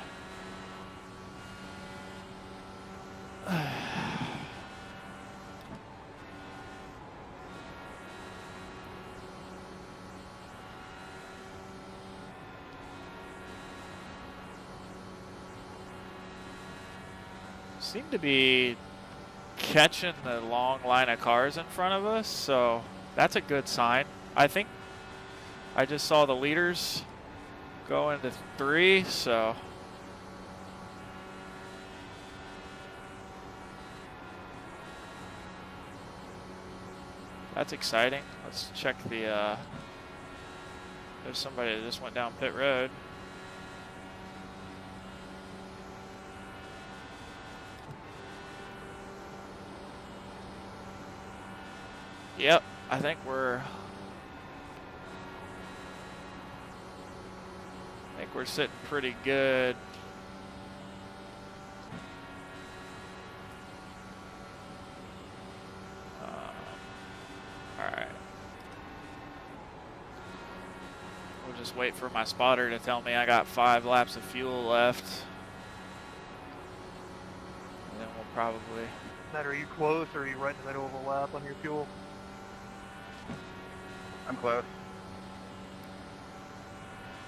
Seem to be catching the long line of cars in front of us, so that's a good sign. I think I just saw the leaders go into 3, so that's exciting. Let's check the there's somebody that just went down pit road. Yep, I think we're sitting pretty good. All right. We'll just wait for my spotter to tell me I got 5 laps of fuel left. And then we'll probably... Matt, are you close or are you right in the middle of a lap on your fuel? I'm close.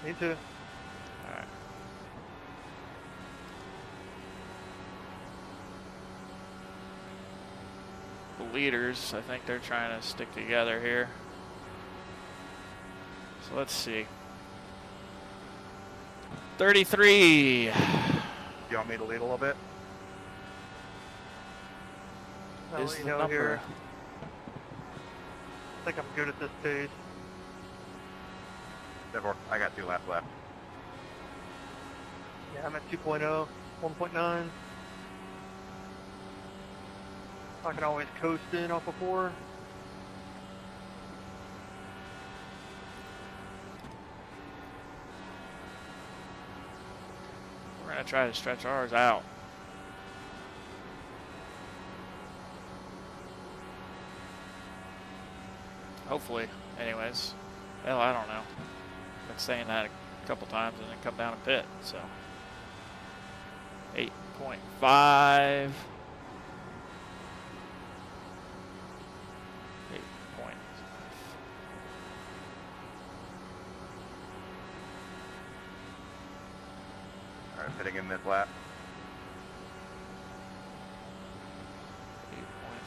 Me too. All right. The leaders, I think they're trying to stick together here. So let's see. 33. You want me to lead a little bit? I'll Is let you the know number. here. I think I'm good at this pace. Therefore, I got 2 laps left. Yeah, I'm at 2.0, 1.9. I can always coast in off of 4. We're going to try to stretch ours out. Hopefully, anyways. Well, I don't know. I've been saying that a couple times and then come down and pit, so. 8.5. sitting in this lap.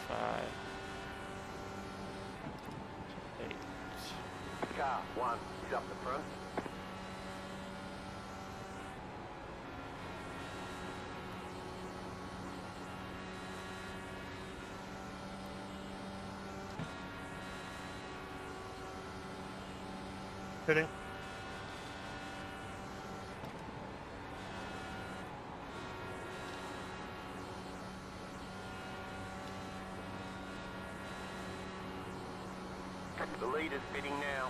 8.5. 8. Car 1 is up the front. Hitting. The lead is pitting now.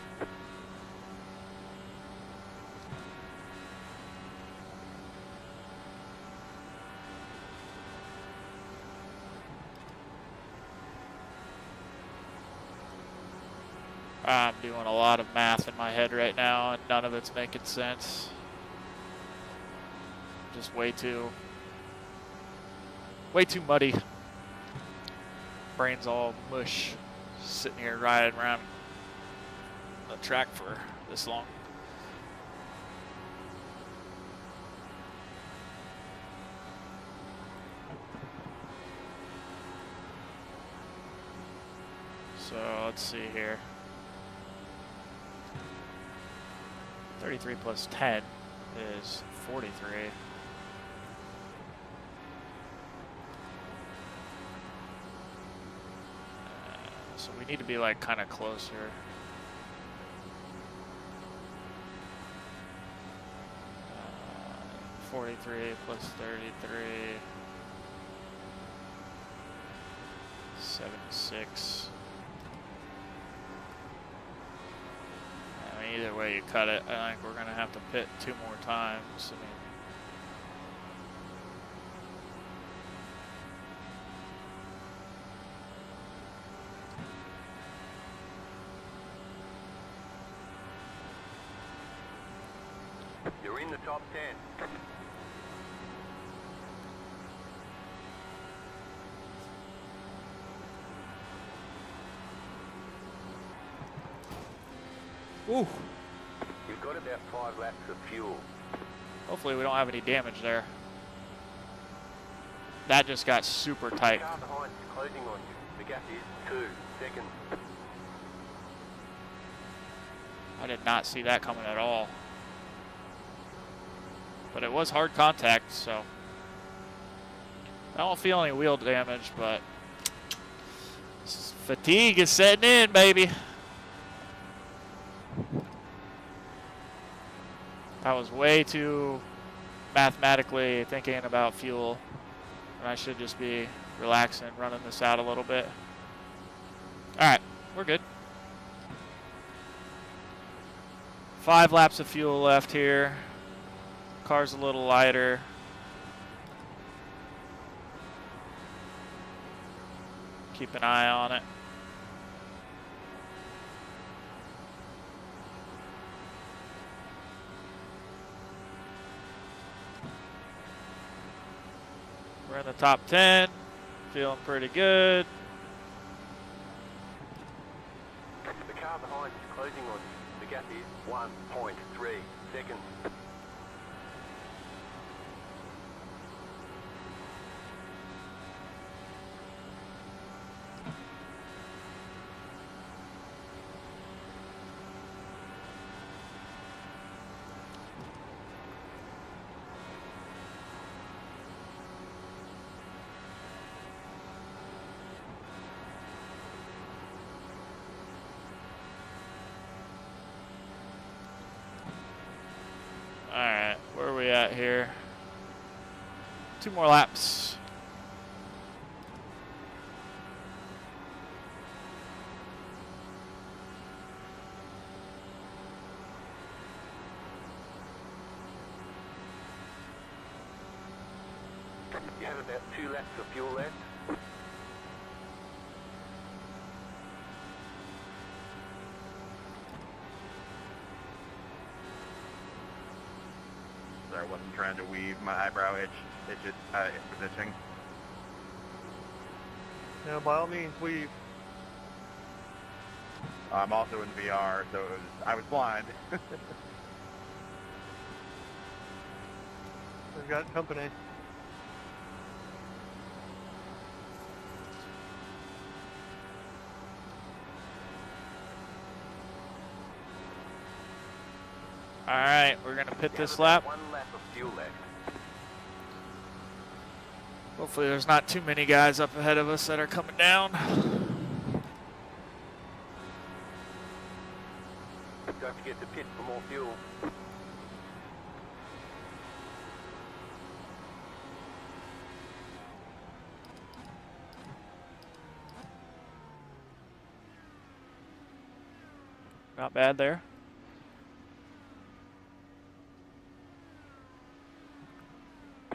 I'm doing a lot of math in my head right now, and none of it's making sense. Just way too muddy. Brain's all mush, sitting here riding around the track for this long. So let's see here. 33 plus 10 is 43. So we need to be like kind of closer. 43 plus 33. 76. I mean, either way you cut it, I think we're going to have to pit 2 more times. I mean, You're in the top 10. ooh. You've got about 5 laps of fuel. Hopefully we don't have any damage there. That just got super The tight. car behind is closing on you. The gap is 2 seconds. I did not see that coming at all. But it was hard contact, so I don't feel any wheel damage, but fatigue is setting in, baby. I was way too mathematically thinking about fuel, and I should just be relaxing, running this out a little bit. All right, we're good. 5 laps of fuel left here. Car's a little lighter. Keep an eye on it. We're in the top 10. Feeling pretty good. The car behind is closing on you. The gap is 1.3 seconds. Alright, where are we at here? 2 more laps. You have about 2 laps of fuel left. Sorry, I wasn't trying to weave my eyebrow itch positioning. Yeah, by all means, we. I'm also in VR, so I was blind. We've got company. All right, we're gonna pit this lap. One lap of fuel left. Hopefully there's not too many guys up ahead of us that are coming down. Don't forget to pit for more fuel. Not bad there.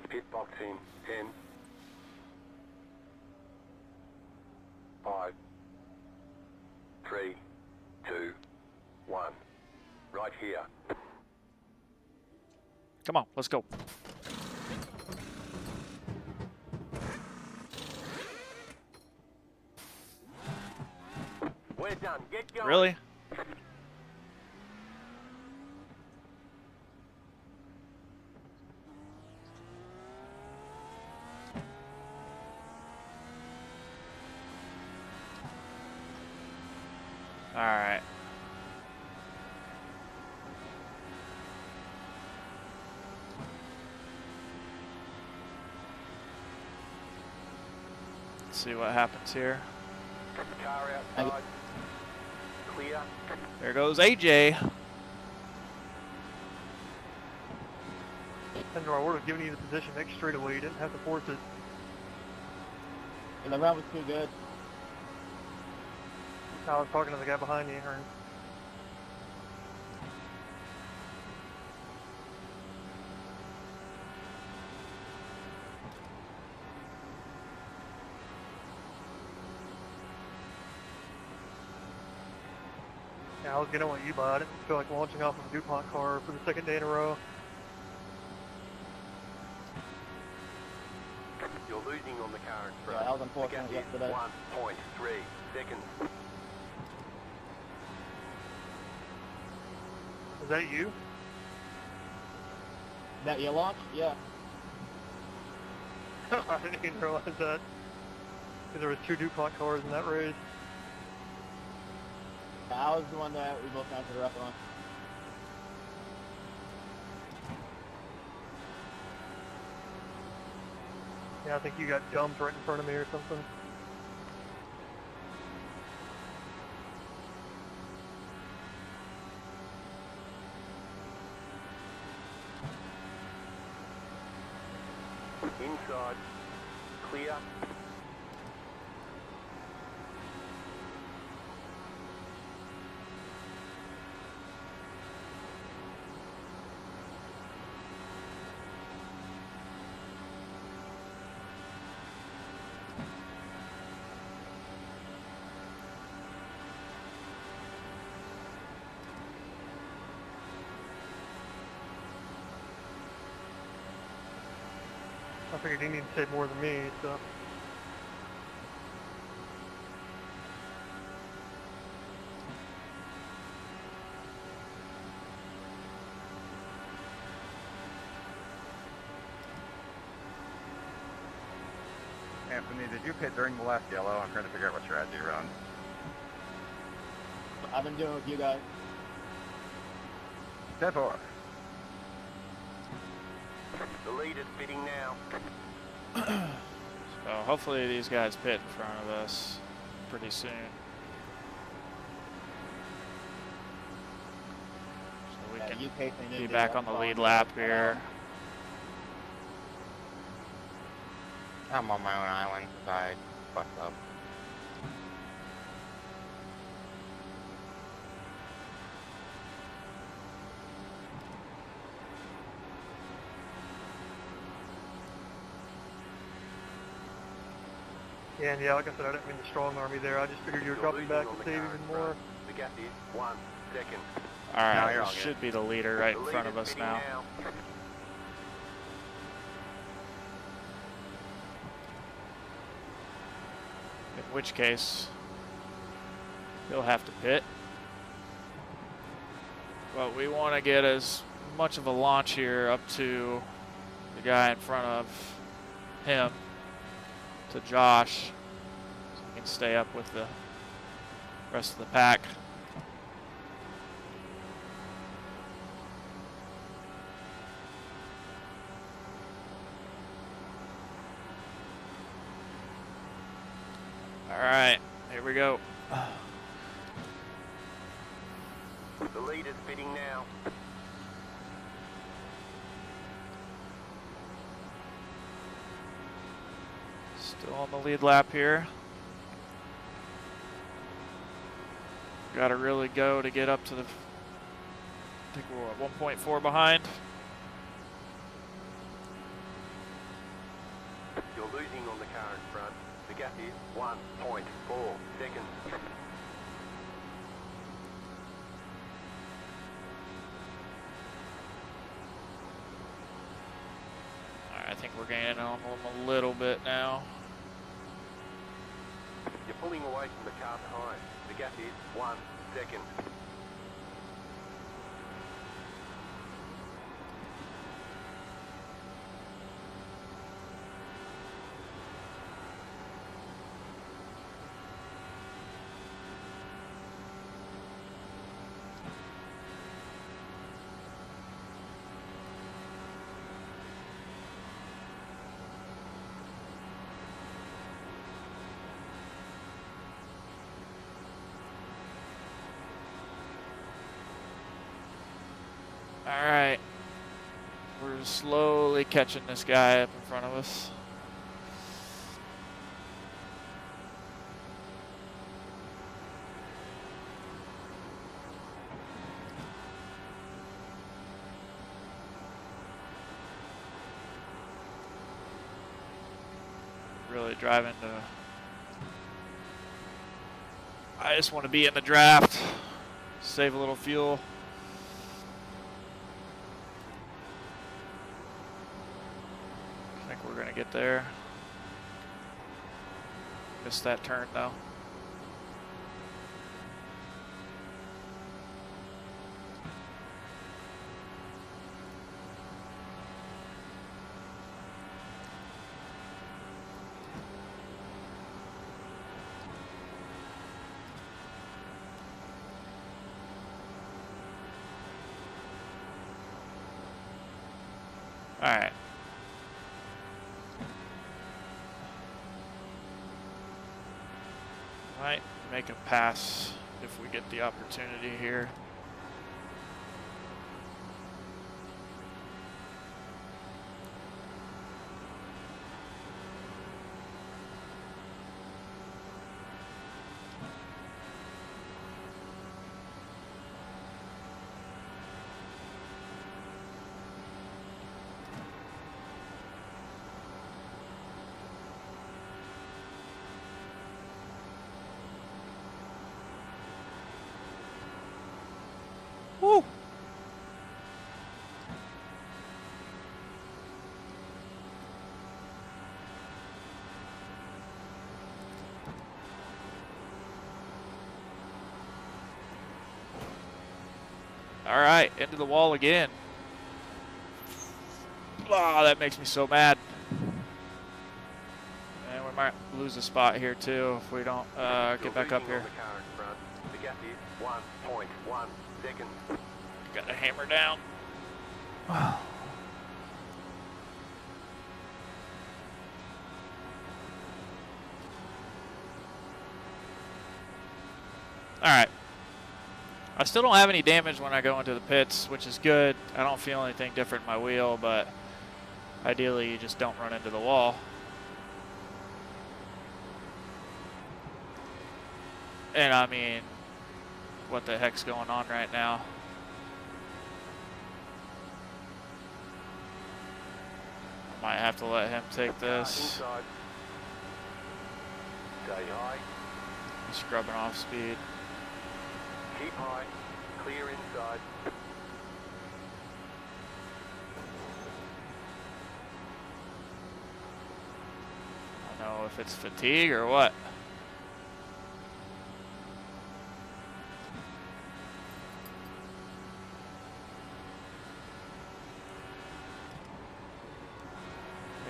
Pit box in 10, 5, 3, 2, 1. Right here. Come on, let's go. We're done. Get going. Really? All right. Let's see what happens here. Car outside. Clear. There goes AJ. Andrew, I would have given you the position next straightaway. You didn't have to force it. And the round was too good. I was talking to the guy behind you, Aaron. Yeah, I was getting what you bought. I didn't feel like launching off of a DuPont car for the second day in a row. You're losing on the car in front. Yeah, I was unfortunate The gap is yesterday. 1.3 seconds. Is that you? That you launched? Yeah. I didn't even realize that. Because there was 2 DuPont cars in that race. I was the one that we both got to the rough on. Yeah, I think you got dumped right in front of me or something. Inside. Clear. I figured he needed to say more than me, so. Anthony, did you pit during the last yellow? I'm trying to figure out what strategy you're on. I've been doing with you guys. 10-4. The lead is pitting now. So hopefully these guys pit in front of us pretty soon. So we can You pacing be Indy, back that's on the fine. lead lap here. I'm on my own island because I fucked up. Yeah, and yeah, like I said, I didn't mean to strong arm you there. I just figured you were dropping back to save even more. The gap is 1 second. All right, you're all this good. should be the leader right The in lead front of is us pitting now. In which case, he'll have to pit. But we want to get as much of a launch here up to the guy in front of him to Josh, so he can stay up with the rest of the pack. All right, here we go. The leader's bidding now. Still on the lead lap here. Got to really go to get up to the, I think we're at 1.4 behind. You're losing on the car in front. The gap is 1.4 seconds. All right, I think we're gaining on them a little bit now. You're pulling away from the car behind. The gap is 1 second. All right, we're slowly catching this guy up in front of us. Really driving to, I just want to be in the draft, save a little fuel. I think we're gonna get there. Missed that turn though. All right. Might make a pass if we get the opportunity here. Woo! All right, into the wall again. Oh, that makes me so mad. And we might lose a spot here too if we don't get back up here. The gap is 1.1 seconds. Got to hammer down. All right. I still don't have any damage when I go into the pits, which is good. I don't feel anything different in my wheel, but ideally you just don't run into the wall. And I mean, what the heck's going on right now? I might have to let him take this. Inside. Stay high. He's scrubbing off speed. Keep high. Clear inside. I don't know if it's fatigue or what.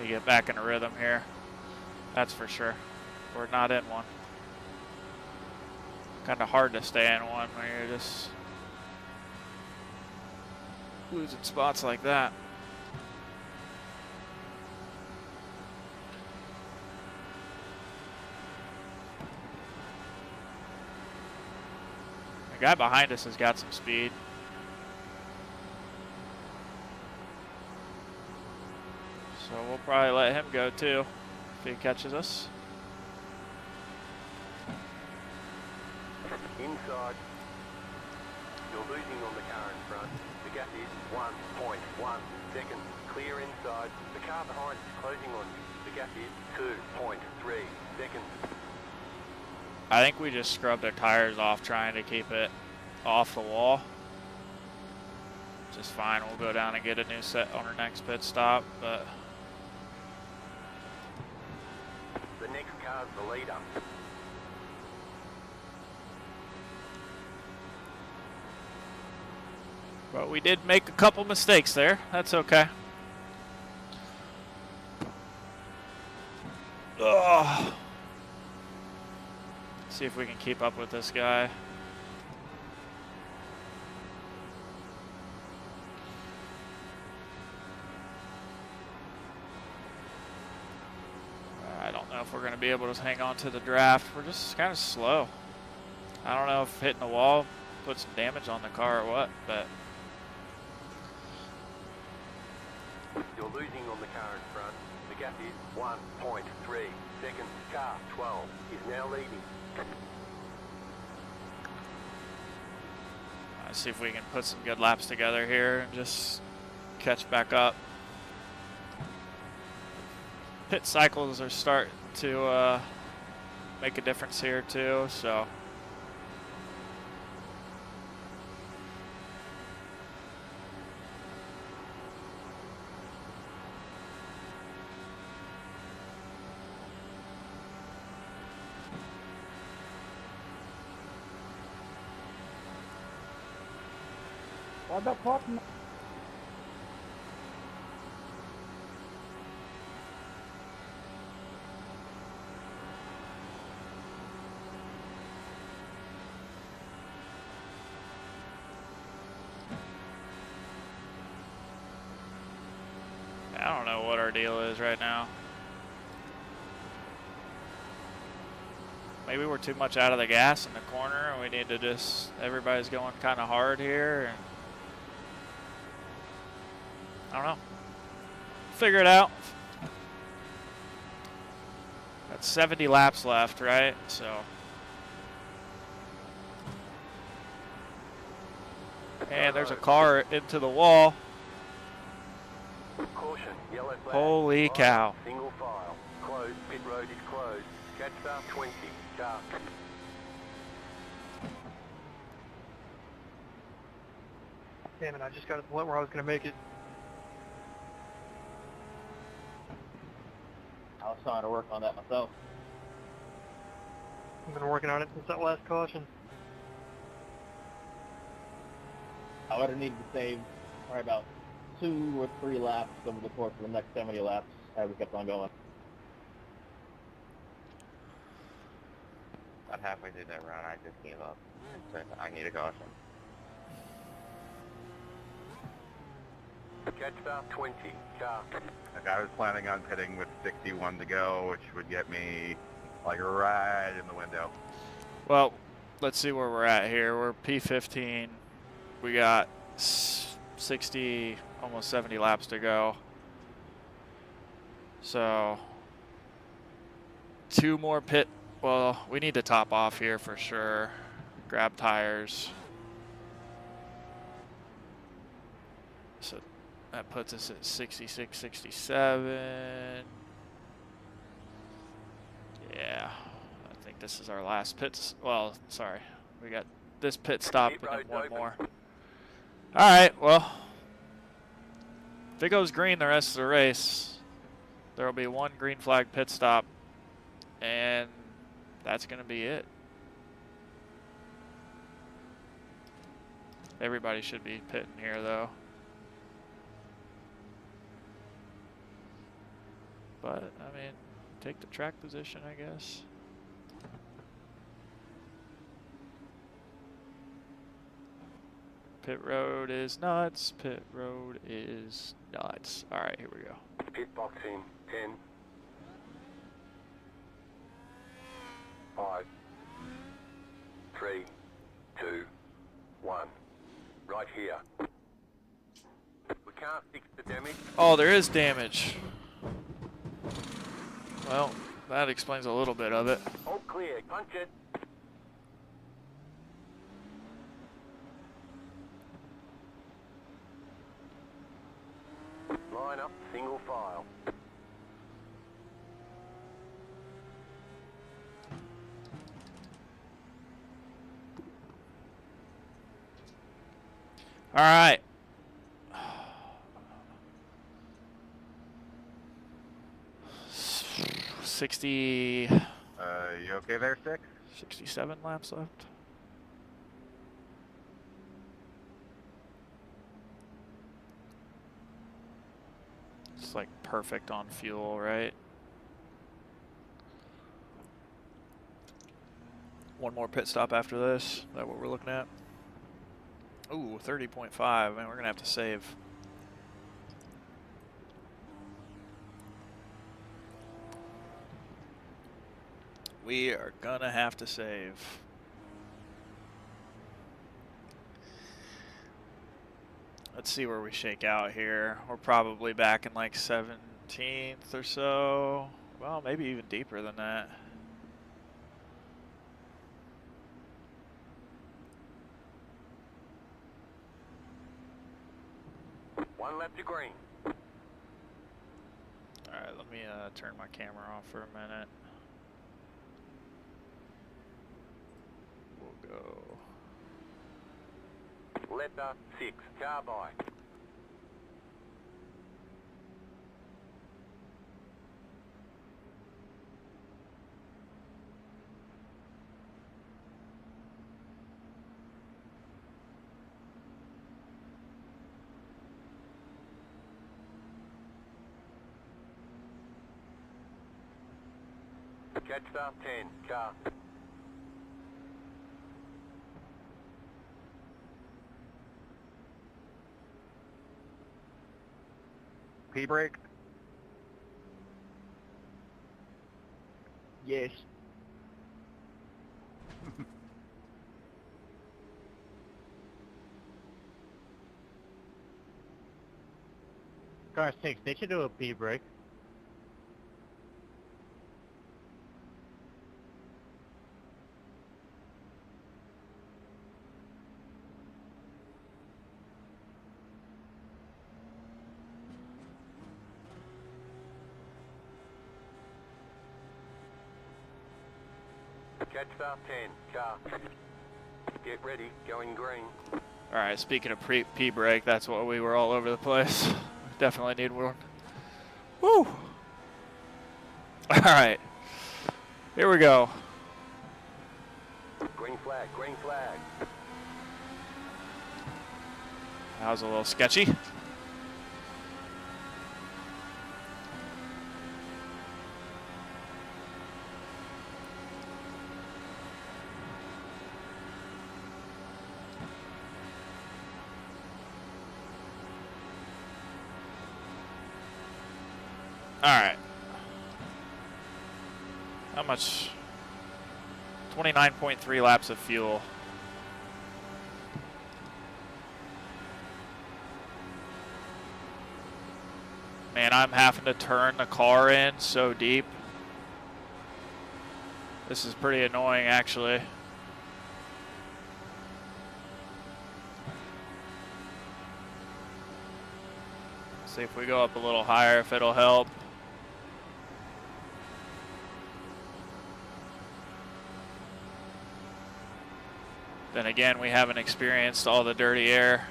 to get back in a rhythm here. That's for sure. We're not in one. Kind of hard to stay in one when you're just losing spots like that. The guy behind us has got some speed. So we'll probably let him go too if he catches us. Inside. You're losing on the car in front. The gap is 1.1 seconds. Clear inside. The car behind is closing on you. The gap is 2.3 seconds. I think we just scrubbed our tires off trying to keep it off the wall. Just fine. We'll go down and get a new set on our next pit stop, but The next car's the leader. we did make a couple mistakes there. That's okay. Ugh. See if we can keep up with this guy. I don't know if we're going to be able to hang on to the draft. We're just kind of slow. I don't know if hitting the wall put some damage on the car or what, but You're losing on the car in front. The gap is 1.3 seconds. Car 12 is now leading. let's see if we can put some good laps together here and just catch back up. Pit cycles are starting to make a difference here too, so What the fuck? I don't know what our deal is right now. Maybe we're too much out of the gas in the corner and we need to just, everybody's going kind of hard here. And I don't know. Figure it out. Got 70 laps left, right? So. And there's a car into the wall. Caution, yellow flag. Holy cow. Single file. Closed. Pit road is closed. Catch bar 20. Dark. Damn it, I just got to the point where I was going to make it. I was trying to work on that myself. I've been working on it since that last caution. I would have needed to save probably about 2 or 3 laps over the course of the next 70 laps as we kept on going. About halfway through that run, I just gave up and said, I need a caution. Catch bar 20. Dark. Like I was planning on pitting with 61 to go, which would get me like right in the window. Well, let's see where we're at here. We're P15. We got 60, almost 70 laps to go. So 2 more pit. Well, we need to top off here for sure. Grab tires. So that puts us at 66, 67. Yeah, I think this is our last pit. Well, sorry. We got this pit stop and then one more. All right, well, if it goes green the rest of the race, there will be 1 green flag pit stop, and that's going to be it. Everybody should be pitting here, though. but I mean, take the track position, I guess. Pit road is nuts. Pit road is nuts. All right, here we go. Pit box in 10, 5, 3, 2, 1. Right here. We can't fix the damage. Oh, there is damage. Well, that explains a little bit of it. All clear. Punch it. Line up, single file. All right. $60. You okay there, Six? 67 laps left. It's like perfect on fuel, right? One more pit stop after this. Is that what we're looking at? Ooh, 30.5. Man, we're gonna have to save. We are gonna have to save. Let's see where we shake out here. We're probably back in like 17th or so. Well, maybe even deeper than that. One lap to green. Alright, let me turn my camera off for a minute. We'll go. Letter 6, car by. Catch start 10, car. P-brake? Yes. Car 6, they should do a P-brake. Catch start 10, car. Get ready, going green. Alright, speaking of P-brake, that's what we were all over the place. Definitely need one. Woo! Alright. Here we go. Green flag, green flag. That was a little sketchy. Alright. How much? 29.3 laps of fuel. Man, I'm having to turn the car in so deep. This is pretty annoying, actually. See if we go up a little higher, if it'll help. Then again, we haven't experienced all the dirty air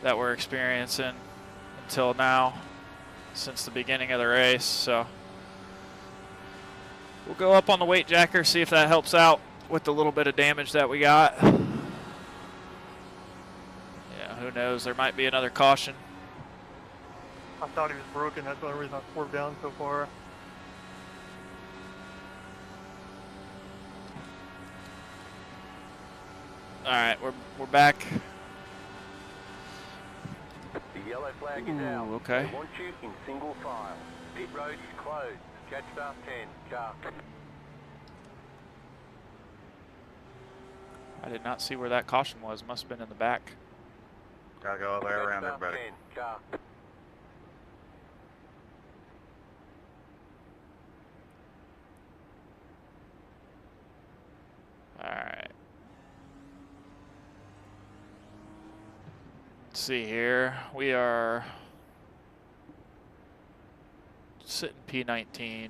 that we're experiencing until now, since the beginning of the race. So we'll go up on the weight jacker, see if that helps out with the little bit of damage that we got. Yeah, who knows? There might be another caution. I thought he was broken. That's the only reason I swerved down so far. All right, we're back. The yellow flag is out. Okay. They want you in single file. Pit road is closed. Catch start 10. Car. I did not see where that caution was. Must have been in the back. Gotta go all the way around, Catch start everybody. 10. Car. All right. Let's see here. We are sitting P19.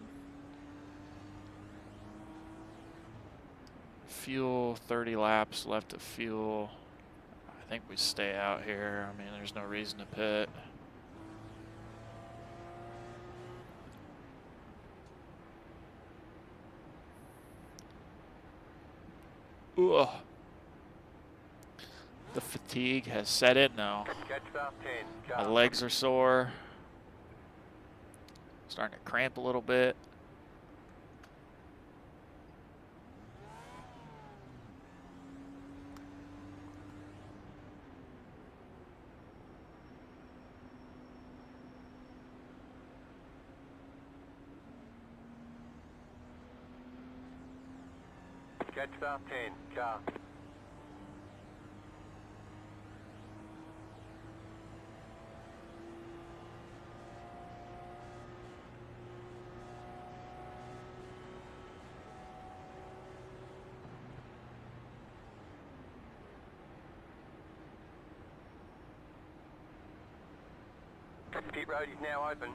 Fuel, 30 laps left of fuel. I think we stay out here. I mean, there's no reason to pit. Ugh. The fatigue has set in now. Catch start 10. My Car. legs are sore. Starting to cramp a little bit. Catch start 10. Car. Pit road is now open.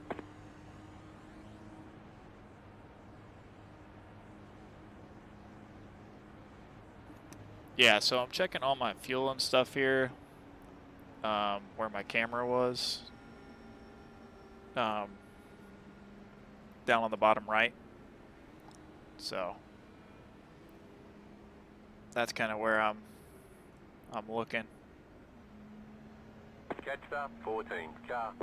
Yeah, so I'm checking all my fuel and stuff here, where my camera was, down on the bottom right. So that's kind of where I'm looking. Catch start 14. Car.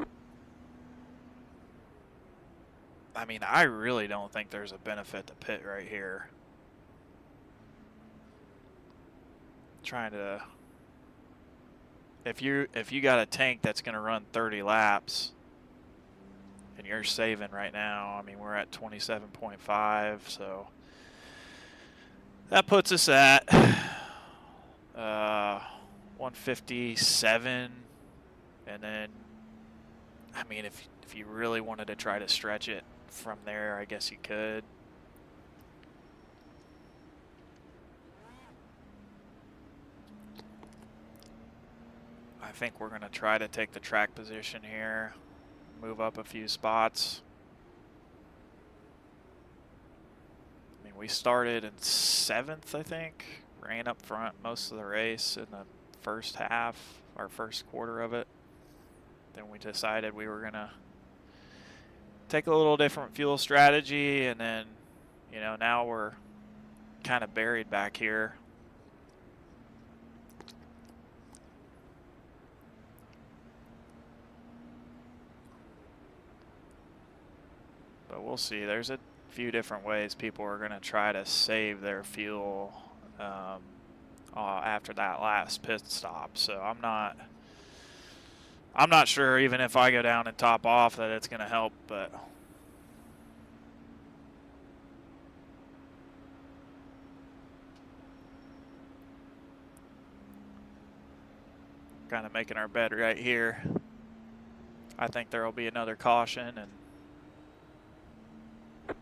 I mean, I really don't think there's a benefit to pit right here. Trying to, if you got a tank that's going to run 30 laps and you're saving right now, I mean, we're at 27.5, so that puts us at 157. And then, I mean, if you really wanted to try to stretch it from there, I guess you could. I think we're going to try to take the track position here, move up a few spots. I mean, we started in 7th, I think, ran up front most of the race in the first half, our first quarter of it. Then we decided we were going to take a little different fuel strategy, and then, you know, now we're kind of buried back here. But we'll see. There's a few different ways people are going to try to save their fuel after that last pit stop. So I'm not sure, even if I go down and top off, that it's going to help. But kind of making our bed right here. I think there will be another caution, and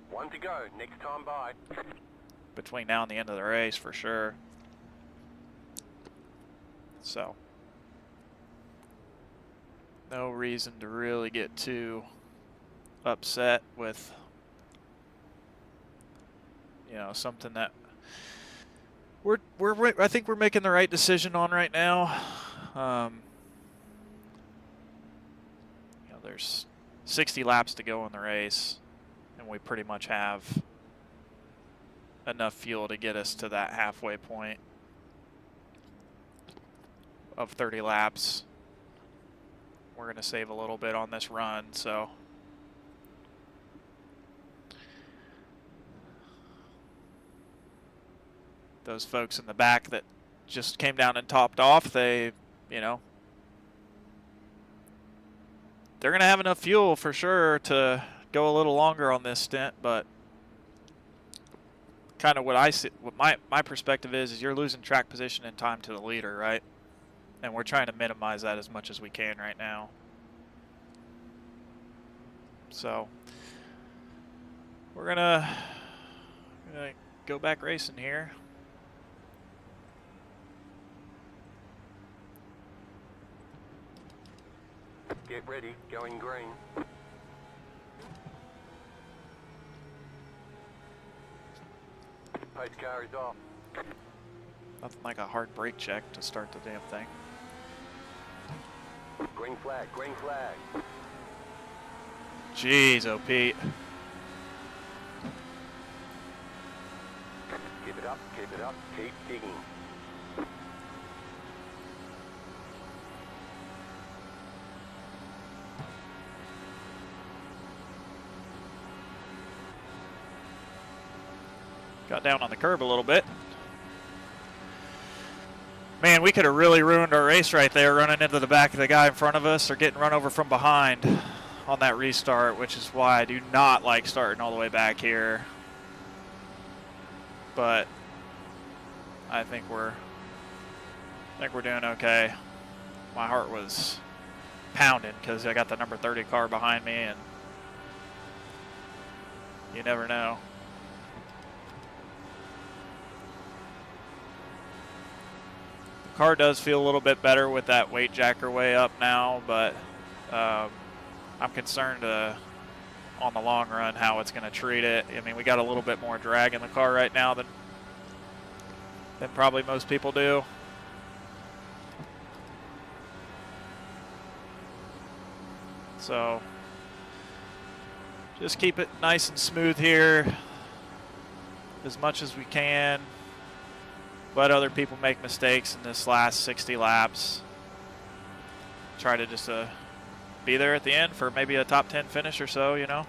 One to go. Next time by. between now and the end of the race for sure. So no reason to really get too upset with, you know, something that I think we're making the right decision on right now. You know, there's 60 laps to go in the race, and we pretty much have enough fuel to get us to that halfway point of 30 laps. we're going to save a little bit on this run. So those folks in the back that just came down and topped off, they, you know, they're going to have enough fuel for sure to go a little longer on this stint, but kind of what I see, what my perspective is you're losing track position and time to the leader, right? And we're trying to minimize that as much as we can right now. So we're gonna go back racing here. Get ready, going green. Pace car is off. Nothing like a hard brake check to start the damn thing. Green flag, green flag. Jeez, oh Pete. Keep it up, keep digging. Got down on the curb a little bit. Man, we could have really ruined our race right there, running into the back of the guy in front of us or getting run over from behind on that restart, which is why I do not like starting all the way back here. But I think we're doing okay. My heart was pounding because I got the number 30 car behind me, and you never know. Car does feel a little bit better with that weight jacker way up now, but I'm concerned on the long run how it's going to treat it. I mean, we got a little bit more drag in the car right now than probably most people do. So just keep it nice and smooth here as much as we can. Let other people make mistakes in this last 60 laps. Try to just be there at the end for maybe a top 10 finish or so, you know.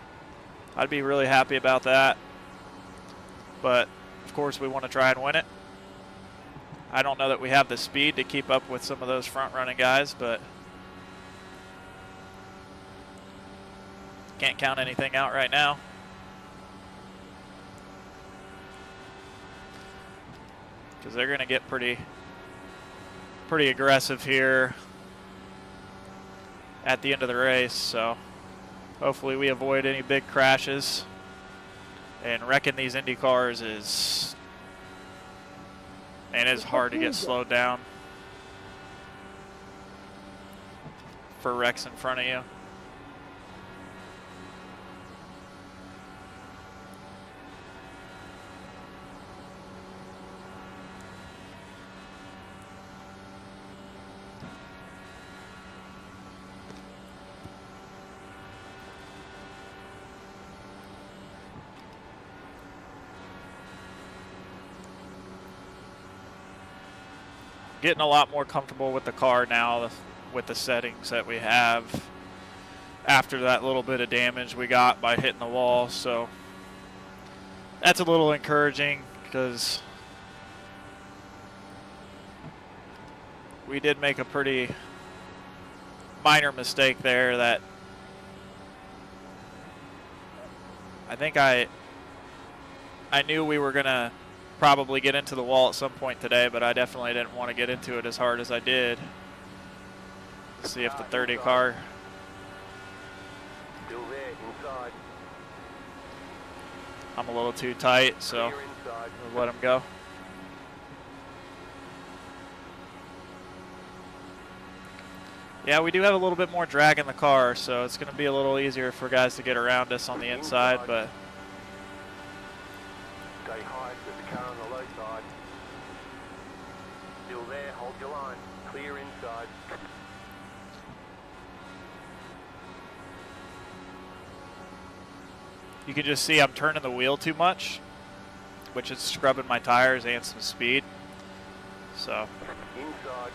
I'd be really happy about that. But, of course, we want to try and win it. I don't know that we have the speed to keep up with some of those front-running guys, but can't count anything out right now. Because they're going to get pretty aggressive here at the end of the race. So hopefully we avoid any big crashes. And wrecking these Indy cars is hard to get slowed down for wrecks in front of you. Getting a lot more comfortable with the car now with the settings that we have after that little bit of damage we got by hitting the wall. So that's a little encouraging because we did make a pretty minor mistake there that I think I knew we were going to probably get into the wall at some point today, but I definitely didn't want to get into it as hard as I did. Let's see if the 30 car. Still there, inside. I'm a little too tight, so we'll let him go. Yeah, we do have a little bit more drag in the car, so it's going to be a little easier for guys to get around us on the inside, but Stay high with the car on the low side. Still there, hold your line. Clear inside. you can just see I'm turning the wheel too much, which is scrubbing my tires and some speed. So Inside.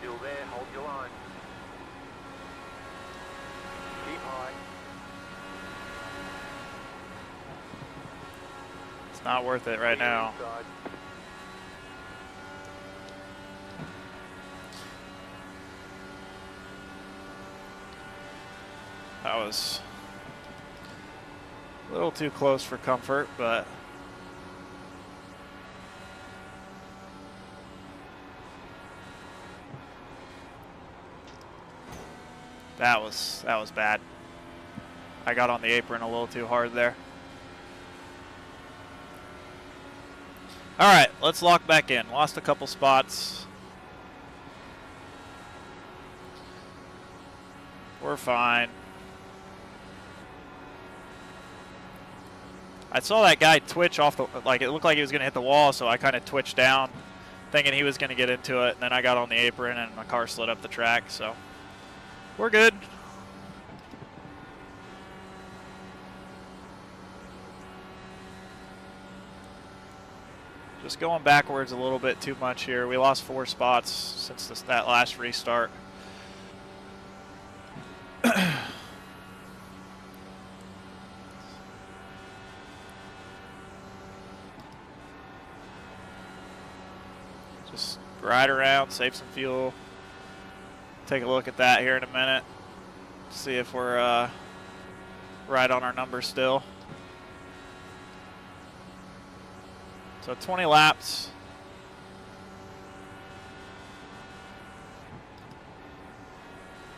Still there, hold your line. Keep high. It's not worth it right Clear now. inside. That was a little too close for comfort, but that was bad. I got on the apron a little too hard there. All right, let's lock back in. Lost a couple spots. We're fine. I saw that guy twitch off the, like it looked like he was going to hit the wall, so I kind of twitched down thinking he was going to get into it, and then I got on the apron and my car slid up the track, so we're good. Just going backwards a little bit too much here. We lost 4 spots since that last restart. Just ride around, save some fuel. Take a look at that here in a minute. See if we're right on our numbers still. So 20 laps.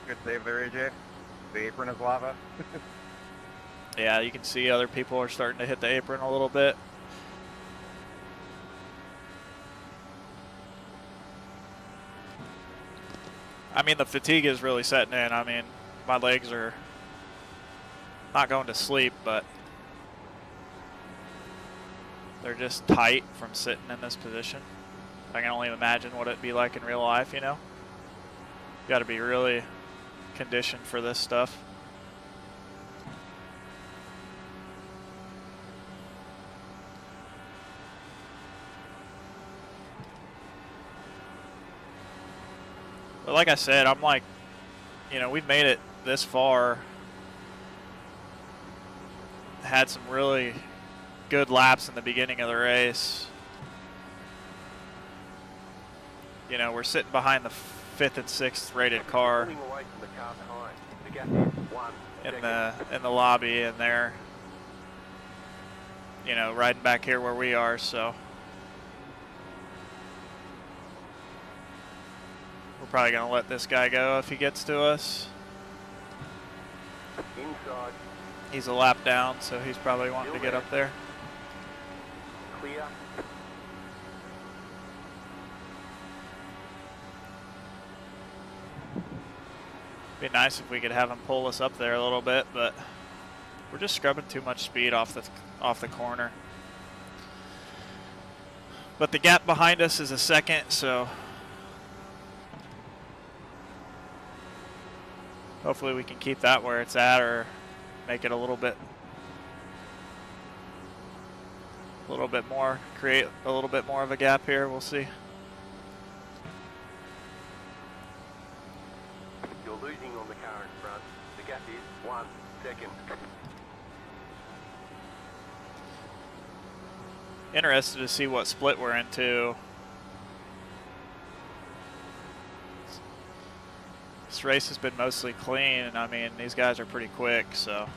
Good save there, AJ. The apron is lava. Yeah, you can see other people are starting to hit the apron a little bit. I mean, the fatigue is really setting in. I mean, my legs are not going to sleep, but they're just tight from sitting in this position. I can only imagine what it'd be like in real life, you know? You got to be really conditioned for this stuff. But like I said, I'm like, you know, we've made it this far. Had some really good laps in the beginning of the race. You know, we're sitting behind the 5th and 6th rated car Pulling away from the car behind. The gap is 1 second. in the lobby, and they're, you know, riding back here where we are, so we're probably gonna let this guy go if he gets to us. Inside. He's a lap down, so he's probably wanting to get up there. Clear. Be nice if we could have him pull us up there a little bit, but we're just scrubbing too much speed off the corner. But the gap behind us is a second, so hopefully we can keep that where it's at or make it a little bit more, create a little bit more of a gap here. We'll see. You're losing on the car in front. The gap is 1 second. Interested to see what split we're into. This race has been mostly clean, and I mean, these guys are pretty quick, so.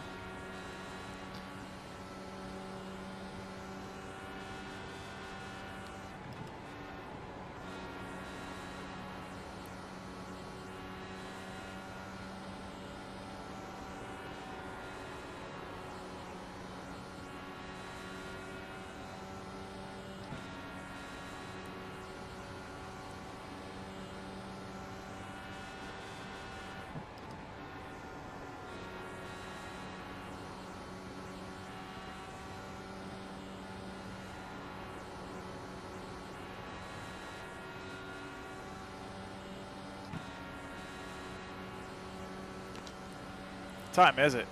What time is it?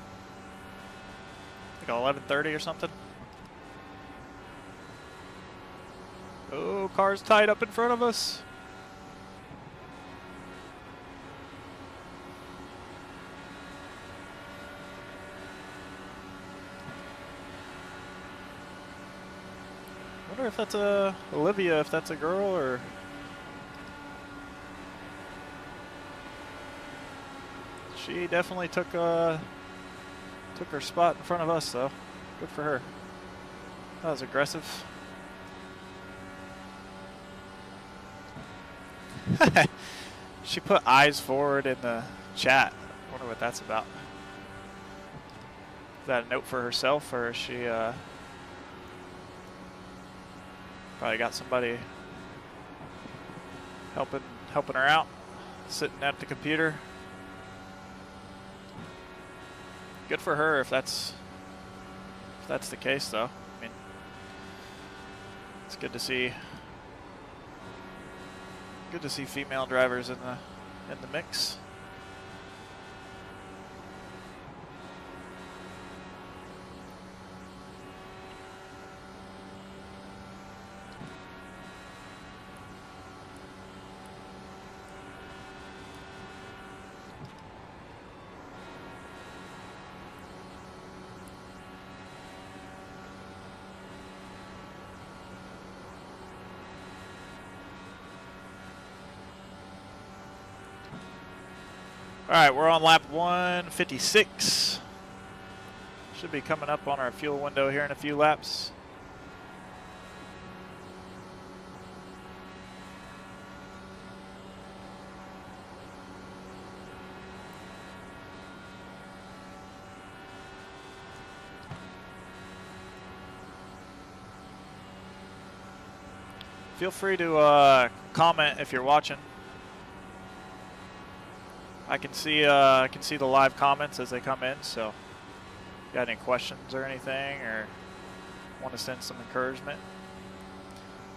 Like 11:30 or something? Oh, car's tied up in front of us. if that's a Olivia, if that's a girl, or she definitely took her spot in front of us, though. Good for her. That was aggressive. She put eyes forward in the chat. I wonder what that's about. Is that a note for herself, or is she probably got somebody helping her out, sitting at the computer? Good for her if that's the case, though. I mean, it's good to see. Good to see female drivers in the mix. All right, we're on lap 156. Should be coming up on our fuel window here in a few laps. Feel free to comment if you're watching. I can see the live comments as they come in, so if you got any questions or anything, or want to send some encouragement,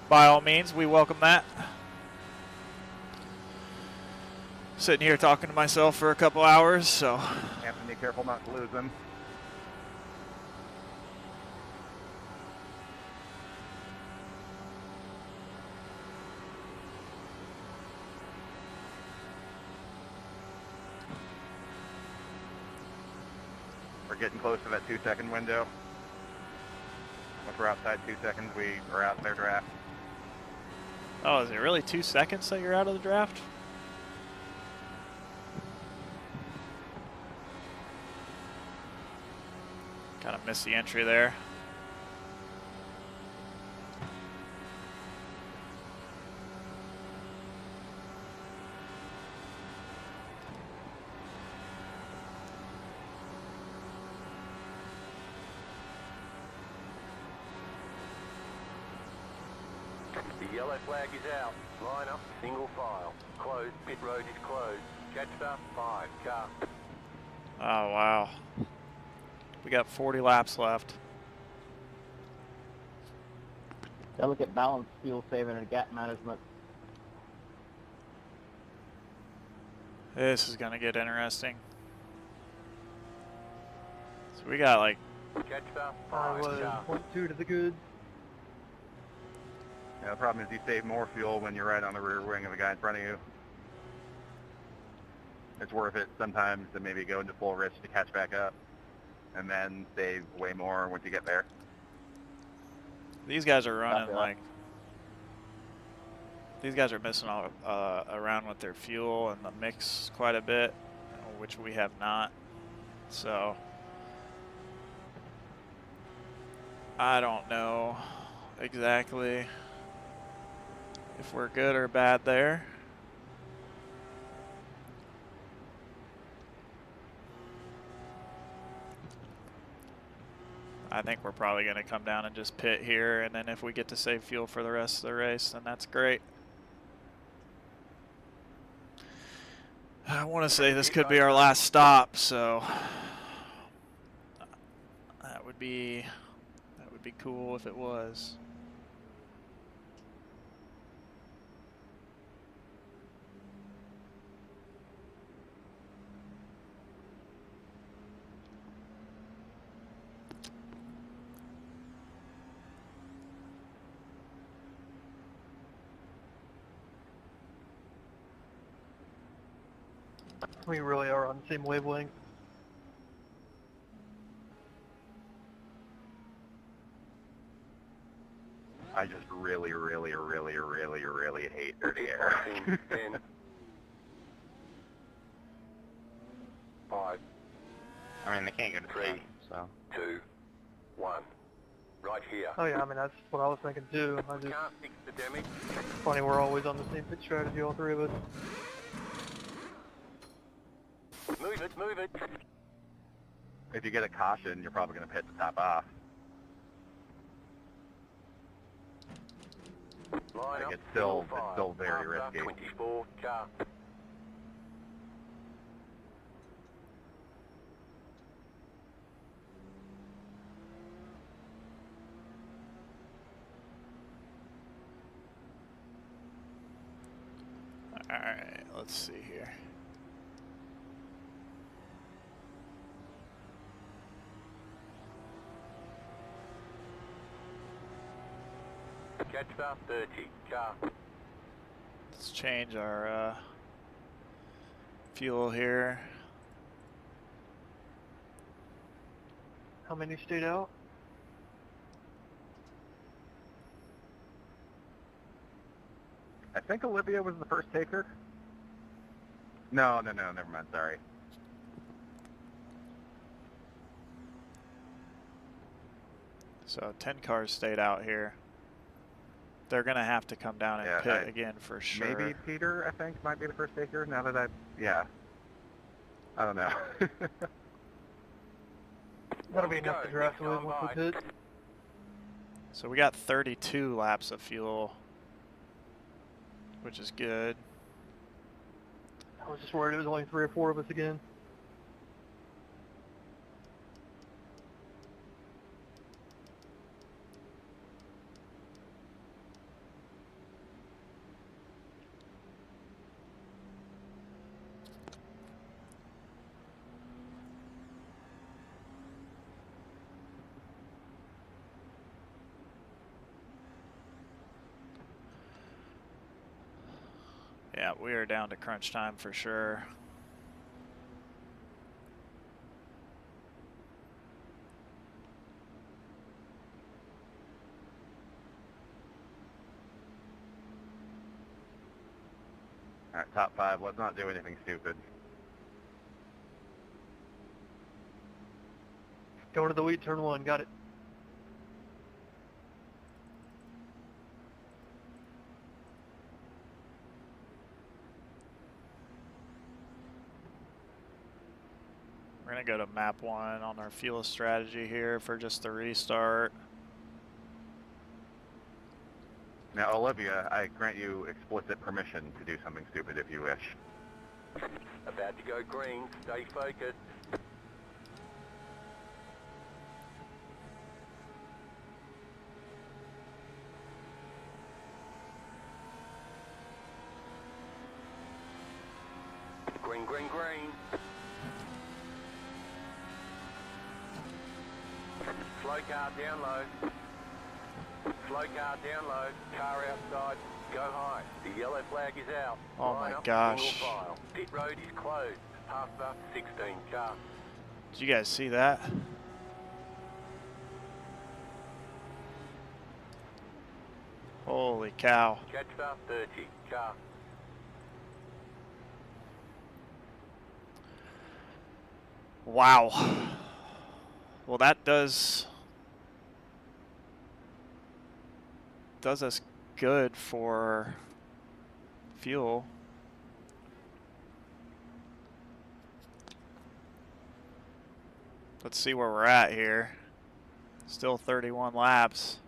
by all means, we welcome that. Sitting here talking to myself for a couple hours, so Have to be careful not to lose them. We're getting close to that 2-second window. Once we're outside 2 seconds, we are out of their draft. oh, is it really 2 seconds that you're out of the draft? Kind of missed the entry there. The yellow flag is out. Line up, single file. Closed, pit road is closed. Catch start 5, car. Oh, wow. We got 40 laps left. Delicate balance, fuel saving, and gap management. This is going to get interesting. So we got like, Catch start I 5, was car. 0.2 to the good. Yeah, the problem is you save more fuel when you're right on the rear wing of the guy in front of you. It's worth it sometimes to maybe go into full risk to catch back up, and then save way more once you get there. these guys are running Copy that. like, these guys are messing all, around with their fuel and the mix quite a bit, which we have not. So I don't know exactly if we're good or bad there. I think we're probably going to come down and just pit here, and then if we get to save fuel for the rest of the race, then that's great. I want to say this could be our last stop, so that would be cool if it was. We really are on the same wavelength. I just really hate dirty air. 10, 5, I mean, they can't go to 3, 10, so. 2, 1. Right here. Oh yeah, I mean that's what I was thinking too. I just Can't fix the damage. funny we're always on the same pit strategy, all three of us. Move it, move it. If you get a caution, you're probably going to pit the top off. Line Like, up. it's still very risky. 24 car. Alright, let's see here. Catch start 30 car. Let's change our fuel here. How many stayed out? I think Olivia was the first taker. No, never mind, sorry. So 10 cars stayed out here. They're going to have to come down and Yeah, pit again for sure. Maybe Peter, I think, might be the first taker, now that yeah. I don't know. That'll be enough to draft with once we pit. So we got 32 laps of fuel, which is good. I was just worried it was only 3 or 4 of us again. Yeah, we are down to crunch time for sure. All right, top 5, let's not do anything stupid. Going to the wheat, turn 1, got it. We're going to go to map 1 on our fuel strategy here for just the restart. Now, Olivia, I grant you explicit permission to do something stupid if you wish. About to go green. Stay focused. Green, green, green. Slow car down low. Slow car down low. Car outside. Go high. The yellow flag is out. Oh Line my up, gosh. single file. Pit road is closed. Half up 16 car. Did you guys see that? Holy cow. Catch up 30 car. Wow. Well, that does us good for fuel. Let's see where we're at here. Still 31 laps.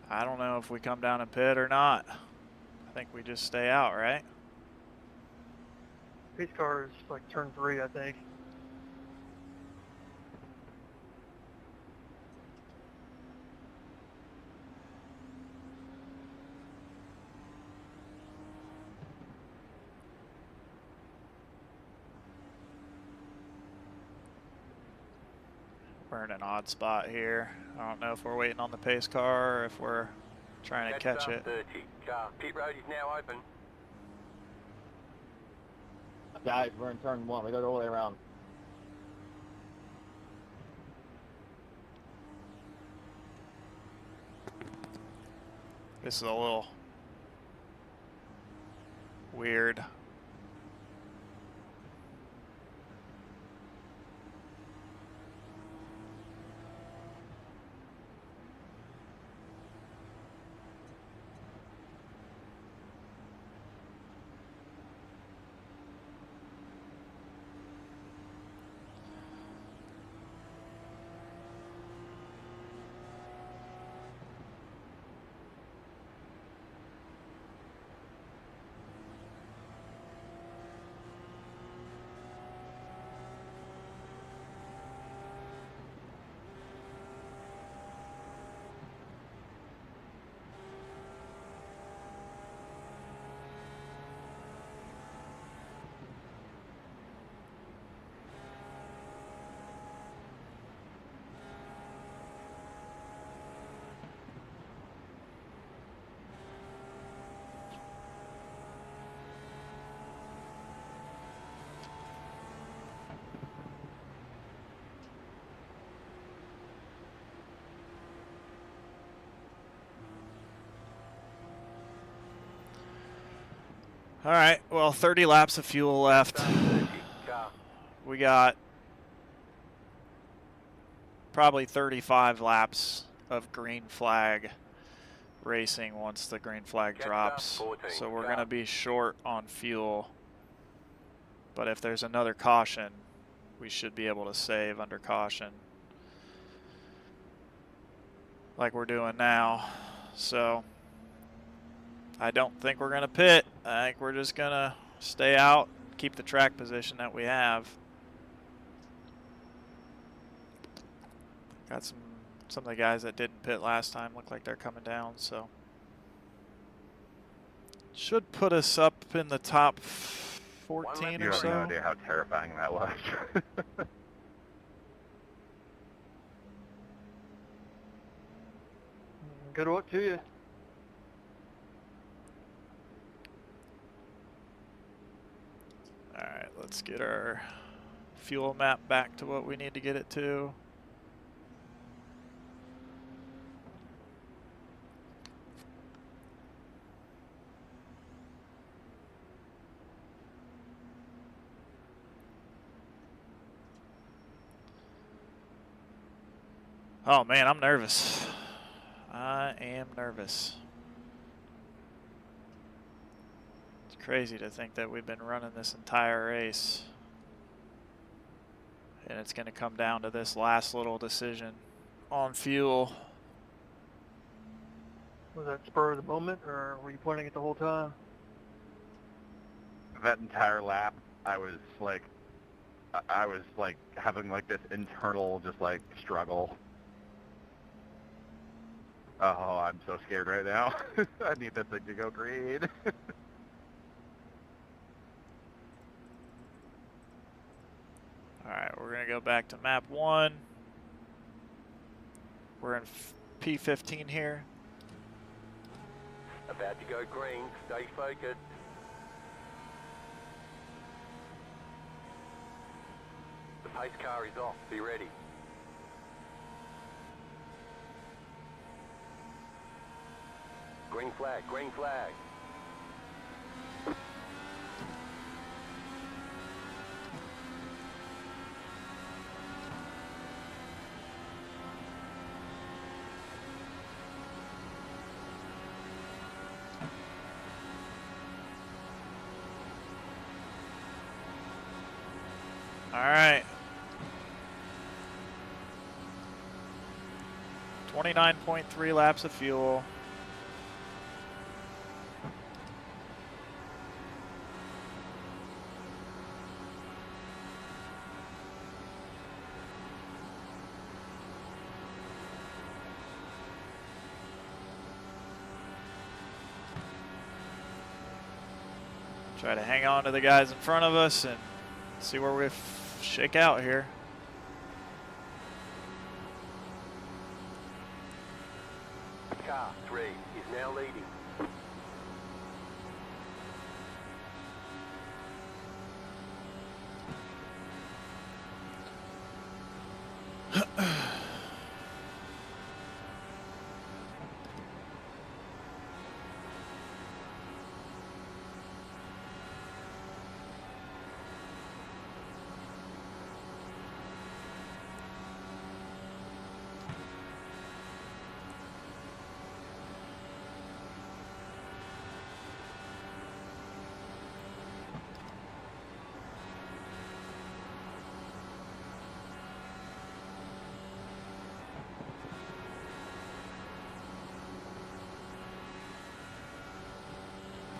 I don't know if we come down and pit or not. I think we just stay out, right? Pace car is like turn 3, I think. We're in an odd spot here. I don't know if we're waiting on the pace car or if we're trying to catch it. 30 car. Pit road is now open. Guys, we're in turn 1. We go all the way around. This is a little weird. All right, well, 30 laps of fuel left. We got probably 35 laps of green flag racing once the green flag drops. So we're going to be short on fuel. But if there's another caution, we should be able to save under caution like we're doing now. So I don't think we're going to pit. I think we're just going to stay out, keep the track position that we have. Got some of the guys that didn't pit last time look like they're coming down, so should put us up in the top 14 You or have no so. idea how terrifying that was. Good luck to you. Alright, let's get our fuel map back to what we need to get it to. Oh man, I'm nervous. I am nervous. It's crazy to think that we've been running this entire race and it's going to come down to this last little decision on fuel. Was that spur of the moment, or were you planning it the whole time? That entire lap, I was like having like this internal just like struggle. Oh, I'm so scared right now. I need this thing to go green. Alright, we're going to go back to map 1. We're in P15 here. About to go green, stay focused. The pace car is off, be ready. Green flag, green flag. All right. 29.3 laps of fuel. Try to hang on to the guys in front of us and see where we shake out here. Car 3 is now leading.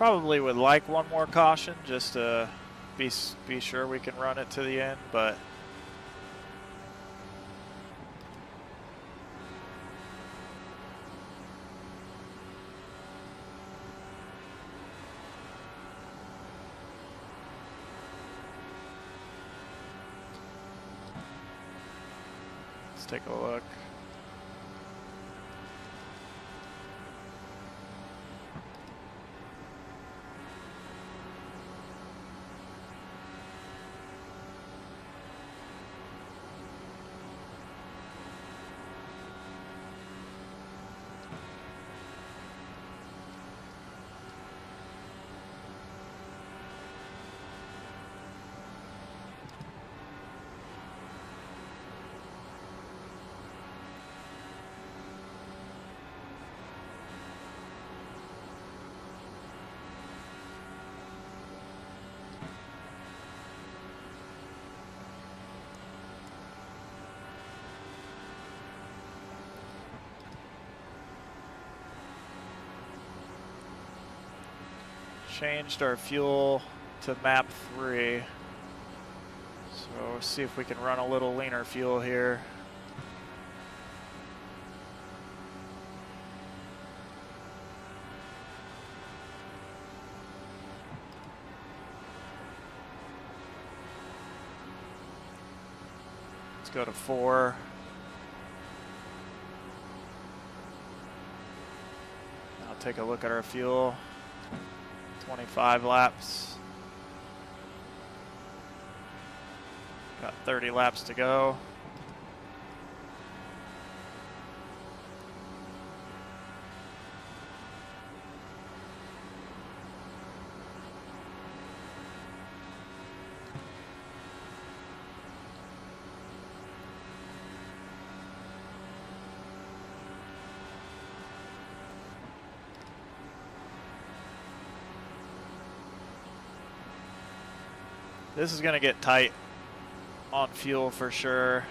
Probably would like one more caution just to be sure we can run it to the end, but let's take a look. Changed our fuel to map 3. So we'll see if we can run a little leaner fuel here. Let's go to 4. Now take a look at our fuel. 25 laps. Got 30 laps to go. This is going to get tight on fuel for sure.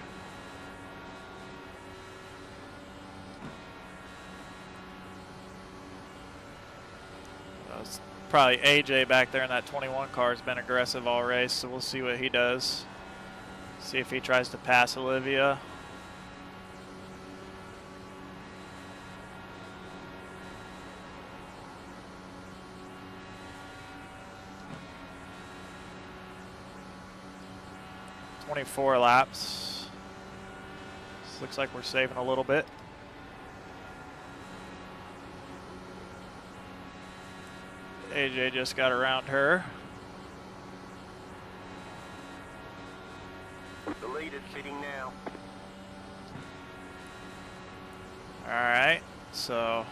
Probably AJ back there in that 21 car has been aggressive all race, so we'll see what he does. See if he tries to pass Olivia. Four laps. This looks like we're saving a little bit. AJ just got around her. The lead is pitting now. All right, so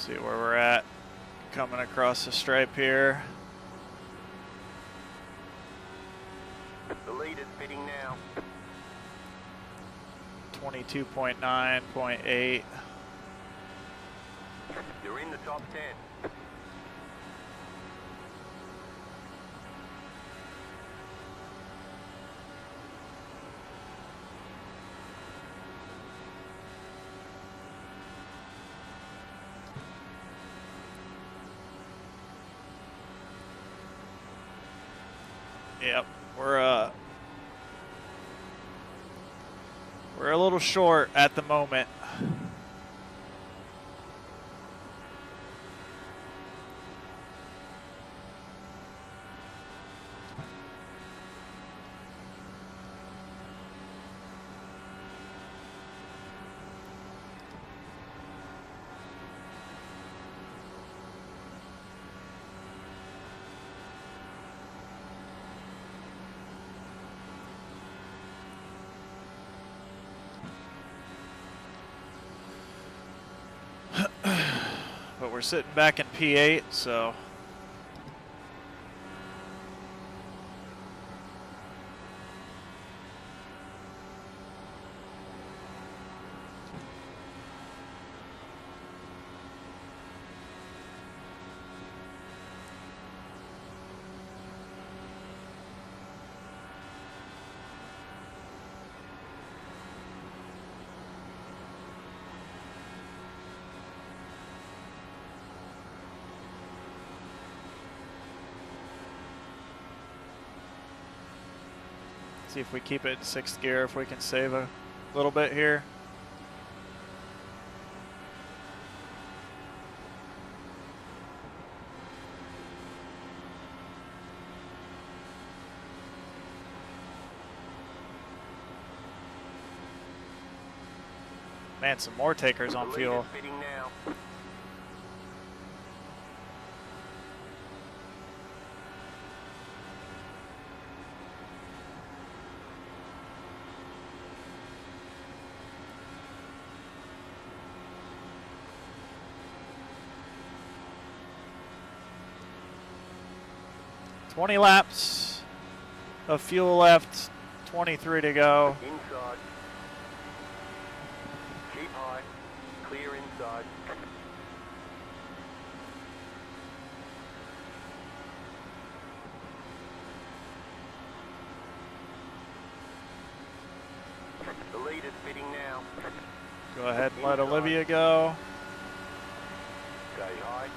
see where we're at coming across the stripe here. The lead is pitting now. 22.9.8. You're in the top 10. Yep, we're a little short at the moment. But we're sitting back in P8, so See if we keep it in 6th gear, if we can save a little bit here. Man, some more takers on fuel. Now. $20 laps of fuel left, 23 to go. Inside. Keep high. Clear inside. The lead is fitting now. Go ahead and let Olivia go. Stay high.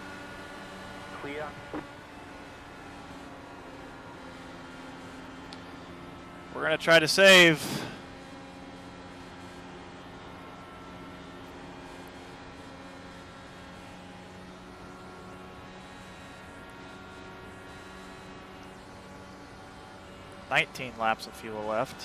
Clear. We're going to try to save. $19 laps of fuel left.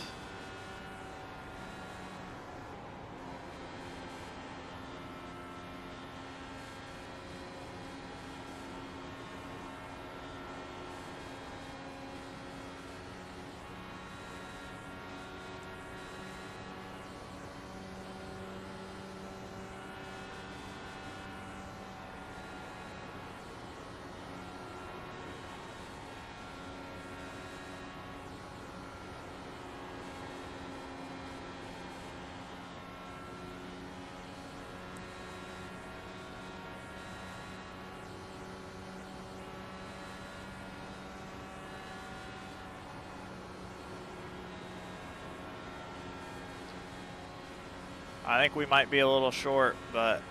I think we might be a little short, but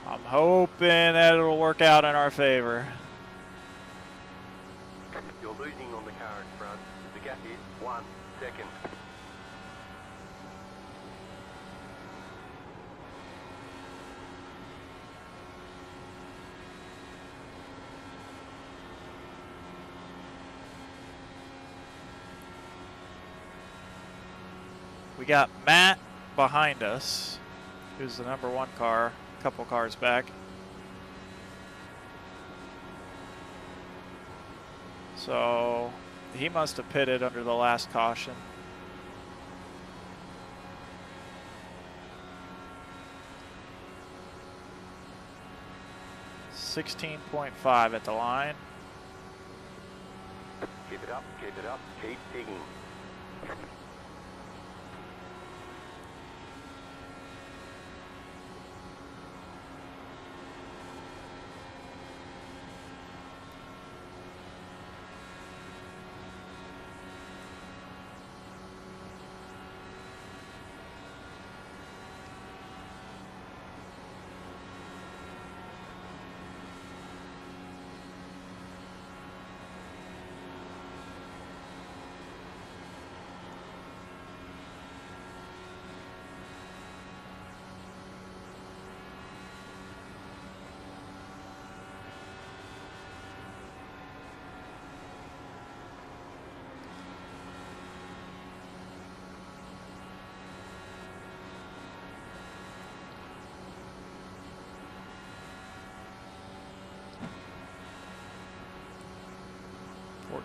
I'm hoping that it'll work out in our favor. You're losing on the car in front. The gap is 1 second. We got Matt behind us, who's the #1 car, a couple cars back. So he must have pitted under the last caution. $16.5 at the line. Keep it up, keep digging.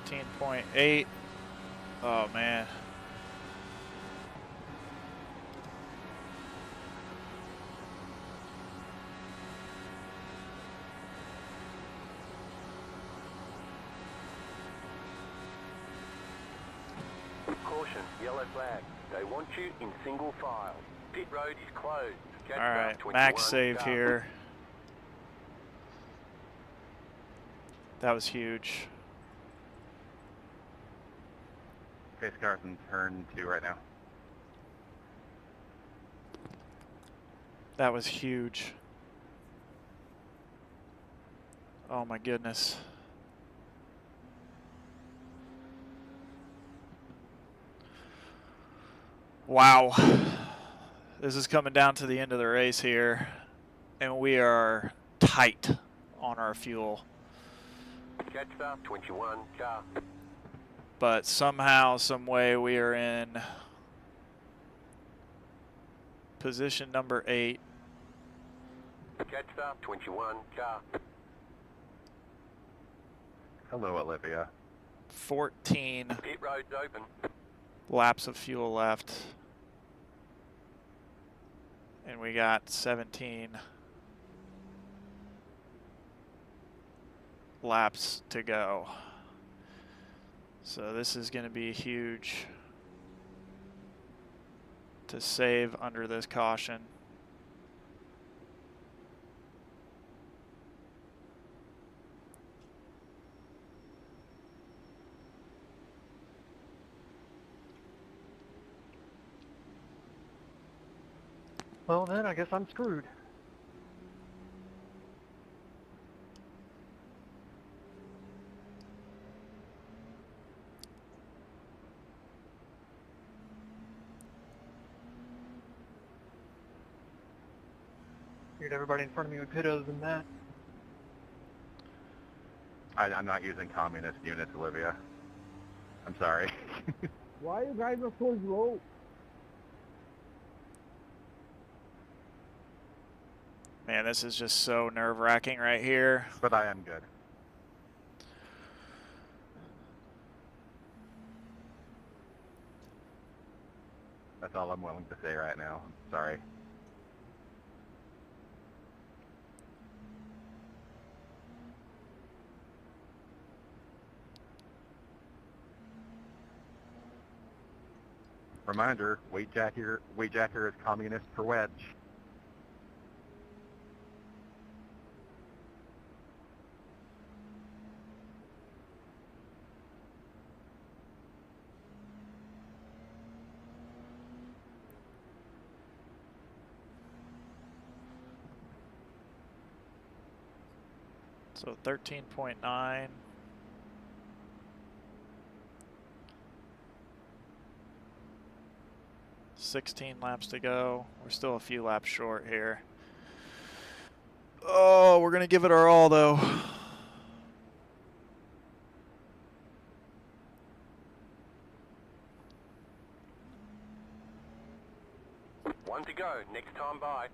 $14.8. Oh man. Caution, yellow flag. They want you in single file. Pit road is closed. All right, max save here. That was huge. Pace car's in turn 2 right now. That was huge. Oh my goodness. Wow. This is coming down to the end of the race here, and we are tight on our fuel. Catch up, 21 car. But somehow, some way, we are in position number 8. Catch up, 21 car. Hello, Olivia. 14 Pit road's open. laps of fuel left. And we got 17 laps to go. So this is going to be huge to save under this caution. Well, then I guess I'm screwed. Figured everybody in front of me would pit other than that. I'm not using communist units, Olivia. I'm sorry. Why you guys are so slow? Man, this is just so nerve-wracking right here. But I am good. That's all I'm willing to say right now. Sorry. Reminder, weight jacker is communist for wedge. So 13.9. $16 laps to go. We're still a few laps short here. Oh, we're going to give it our all, though. One to go, next time by.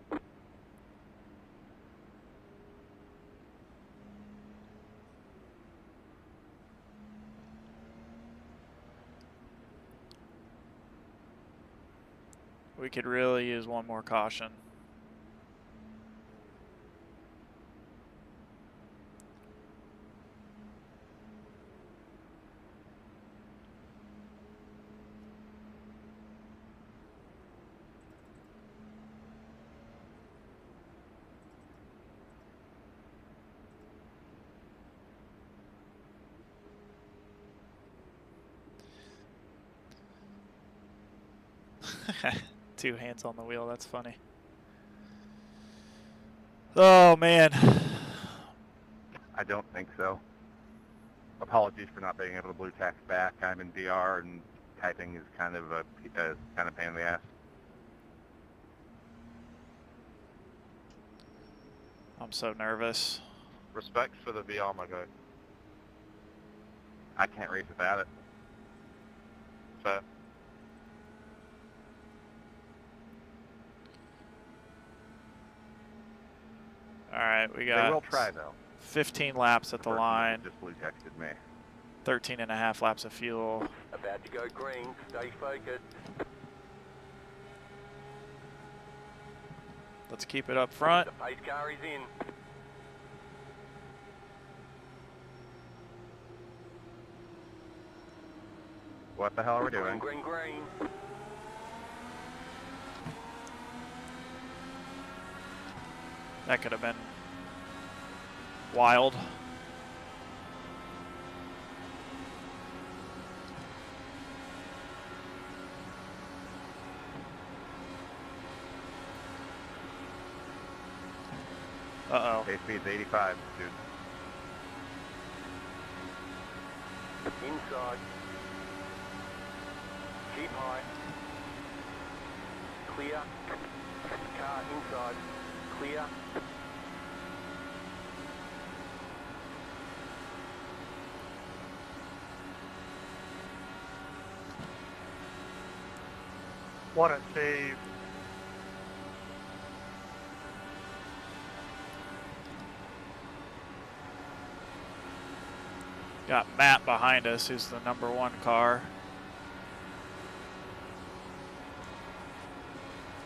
We could really use one more caution. Two hands on the wheel, that's funny. Oh man. I don't think so. Apologies for not being able to blue tack back. I'm in DR and typing is kind of a pain in the ass. I'm so nervous. Respect for the VR, my guy. I can't race without it. So. All right, we They got will try though. 15 laps at the person line, Just blue texted me. 13 and a half laps of fuel. About to go green, stay focused. Let's keep it up front. The pace car is in. What the hell are we Green, doing? green, green. That could have been wild. Uh-oh. Pace speed's 85, dude. Inside. Keep high. clear. Car inside, clear. What a save. Got Matt behind us, who's the #1 car.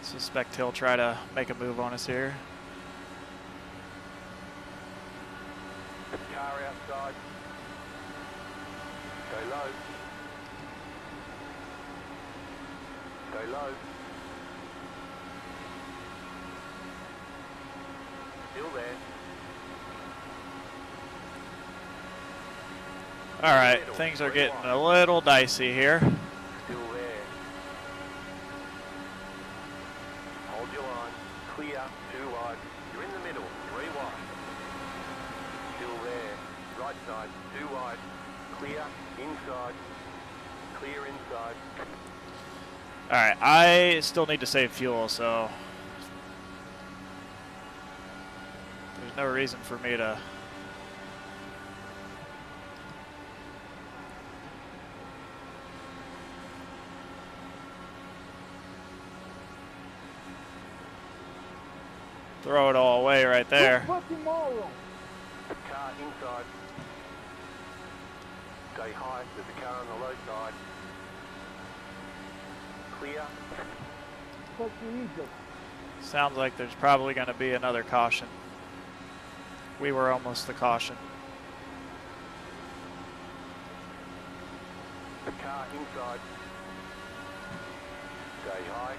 Suspect he'll try to make a move on us here. Car outside. Go low. Go low. Still there. All right, things are getting a little dicey here. Still there. Hold your line. Clear. 2 wide. You're in the middle. 3 wide. Still there. Right side. 2 wide. Clear. Inside. Clear inside. All right, I still need to save fuel, so there's no reason for me to throw it all away right there. Car inside. Stay high. There's a car on the low side. Clear. Sounds like there's probably going to be another caution. We were almost the caution. The car inside. Stay high.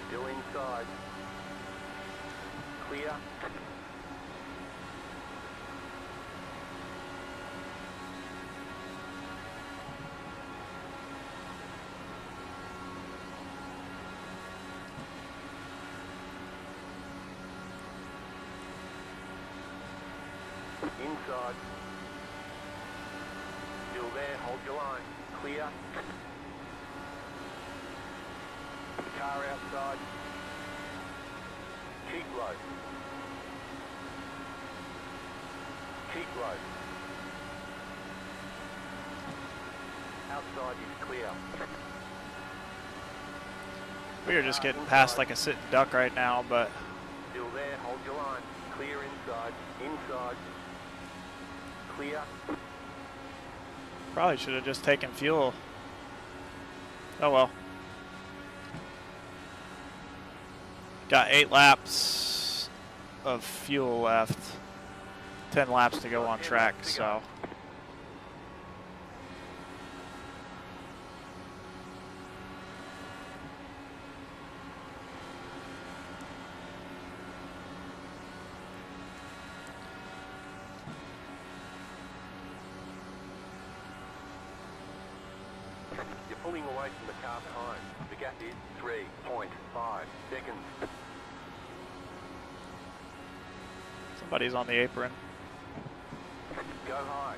Still inside. Clear. Inside. Still there, hold your line. Clear. Car outside. Keep low. Keep low. Outside is clear. We are just getting past like a sitting duck right now, but Still there, hold your line. Clear inside. Inside. Clear. probably should have just taken fuel. Oh well. Got 8 laps of fuel left. 10 laps to go on track, so. You're pulling away from the car behind. The gap is 3.5 seconds. Somebody's on the apron. Go high.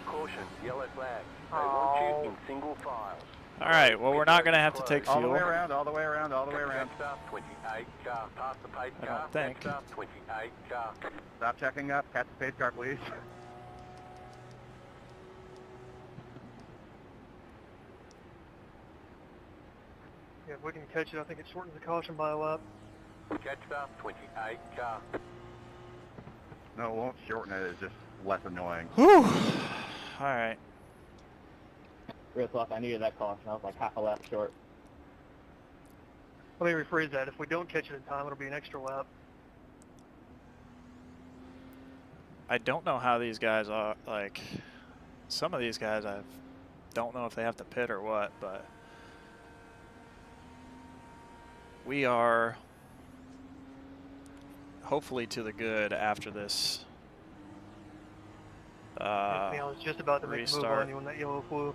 Caution, yellow flag. They want you in single file. All right, well, we're not going to have to take All the fuel. way around, all the way around, all the way around. Next up, 28 car. Pass the pace I car. don't think. Next up, 28 car. Stop checking up. Catch the pace car, please. Yeah, if we can catch it, I think it shortens the caution by a lap. Catch up, 28 car. No, it won't shorten it. It's just less annoying. Whew. All right. Real talk, I needed that caution. I was like half a lap short. Let me rephrase that. If we don't catch it in time, it'll be an extra lap. I don't know how these guys are, like, some of these guys I don't know if they have to pit or what, but we are hopefully to the good after this Anthony, I was just about to make a move restart. on you when that yellow flew.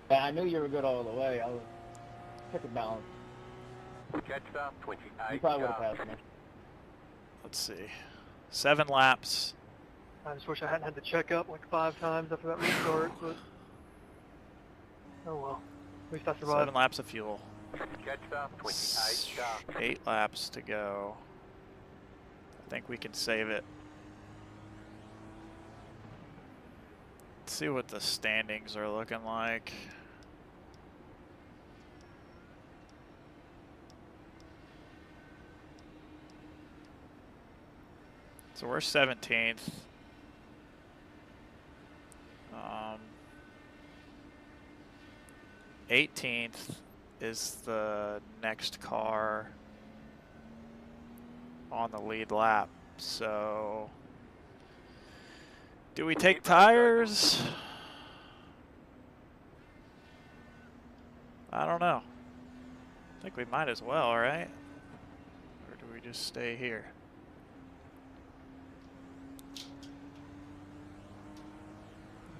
Yeah, I knew you were good all the way. I was checkered balance. Catch up, 28 You probably would car. have passed me. Let's see, 7 laps, I just wish I hadn't had to check up like 5 times after that restart, but oh well. At least I survived. 7 laps of fuel. Catch up, 28 car. 8 laps to go. I think we can save it. Let's see what the standings are looking like. So we're 17th. 18th is the next car on the lead lap. So do we take tires? I don't know. I think we might as well, right? Or do we just stay here?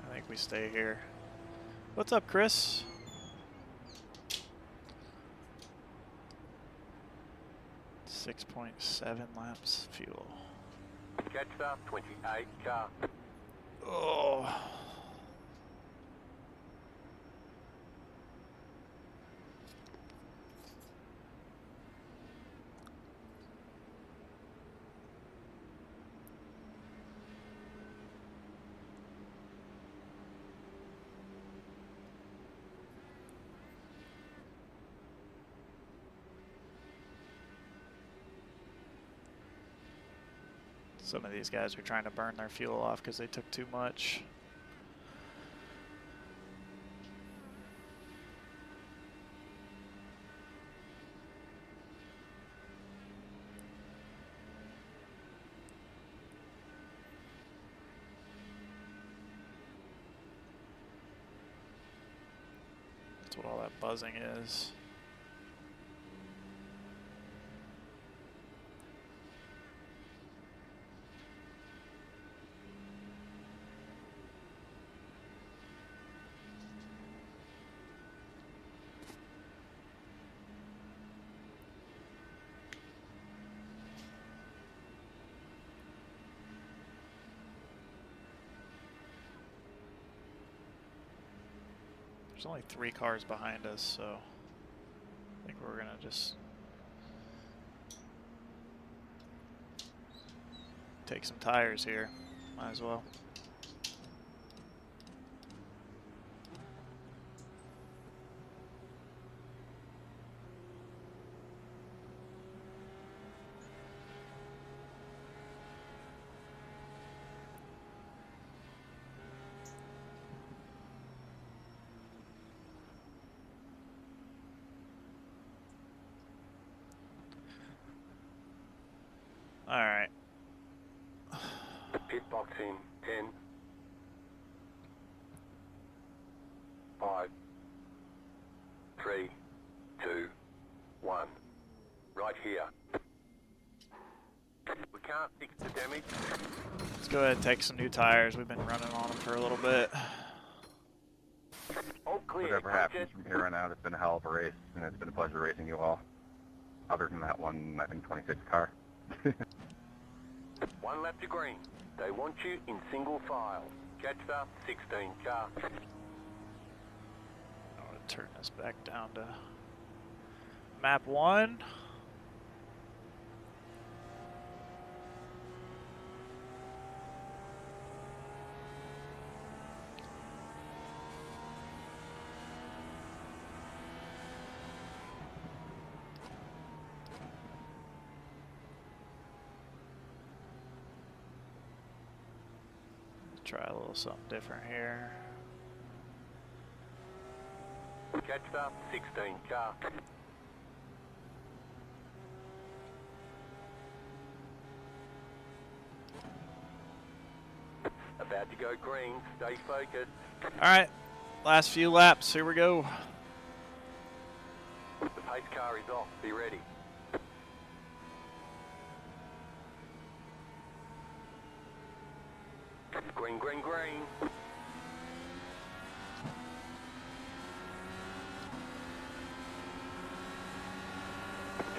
I think we stay here. What's up, Chris? .7 laps fuel. Catch up, 28 car. Oh. Some of these guys are trying to burn their fuel off because they took too much. That's what all that buzzing is. There's only 3 cars behind us, so I think we're gonna just take some tires here. Might as well. All right. Pit box in 10, 5, 3, 2, 1. Right here. We can't fix the damage. Let's go ahead and take some new tires. We've been running on them for a little bit. All clear. Whatever happens from here on out, it's been a hell of a race, and it's been a pleasure racing you all. Other than that one, I think 26 car. 1 lap to green. They want you in single file. Catch up, 16 car. I'm gonna turn this back down to map 1. Try a little something different here. Catch up, 16 car. About to go green, stay focused. Alright, last few laps, here we go. The pace car is off, be ready. Green, green, green.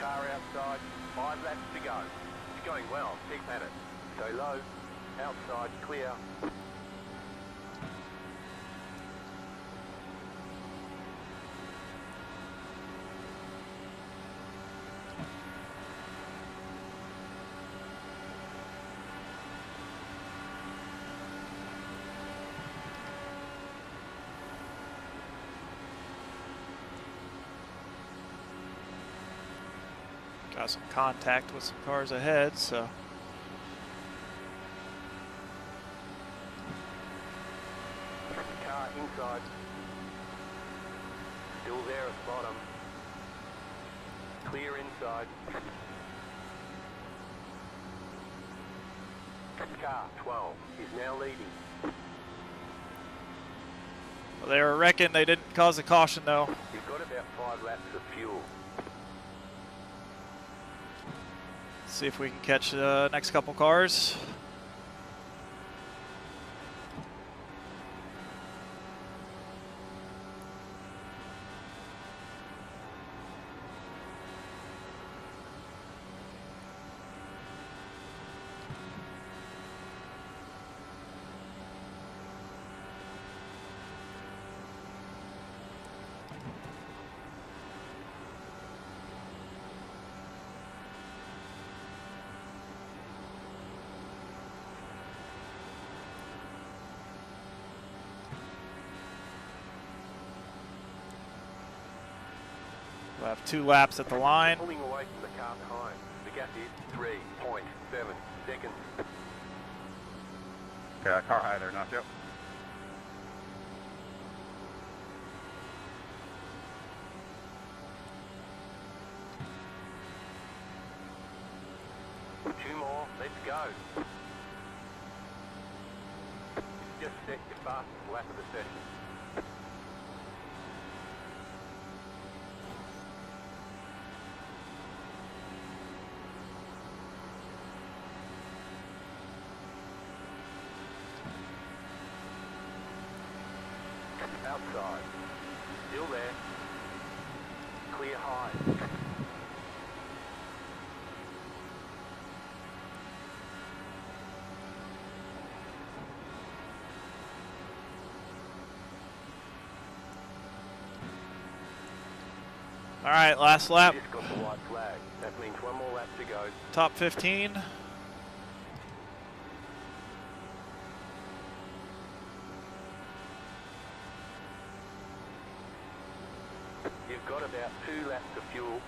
Car outside, 5 laps to go. It's going well, keep at it. Stay low. Outside, clear. Got some contact with some cars ahead, so. Car inside. Still there at the bottom. Clear inside. Car 12 is now leading. Well, they were wrecking. They didn't cause a caution, though. You've got about 5 laps of fuel. See if we can catch the next couple cars. We'll have 2 laps at the line. Pulling away from the car behind. The gap is 3.7 seconds. Car high there, Nacho. Two more, let's go. Just set your fastest lap of the session. Outside. Still there. Clear high. All right, last lap. Just got the white flag. That means 1 more lap to go. Top 15. You've got about 2 laps of fuel.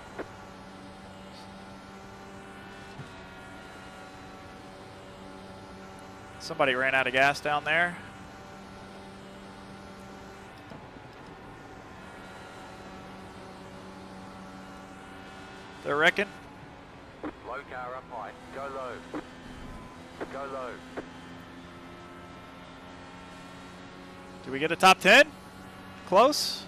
Somebody ran out of gas down there. They're wrecking. Low car up high. Go low. Go low. Do we get a top 10? Close.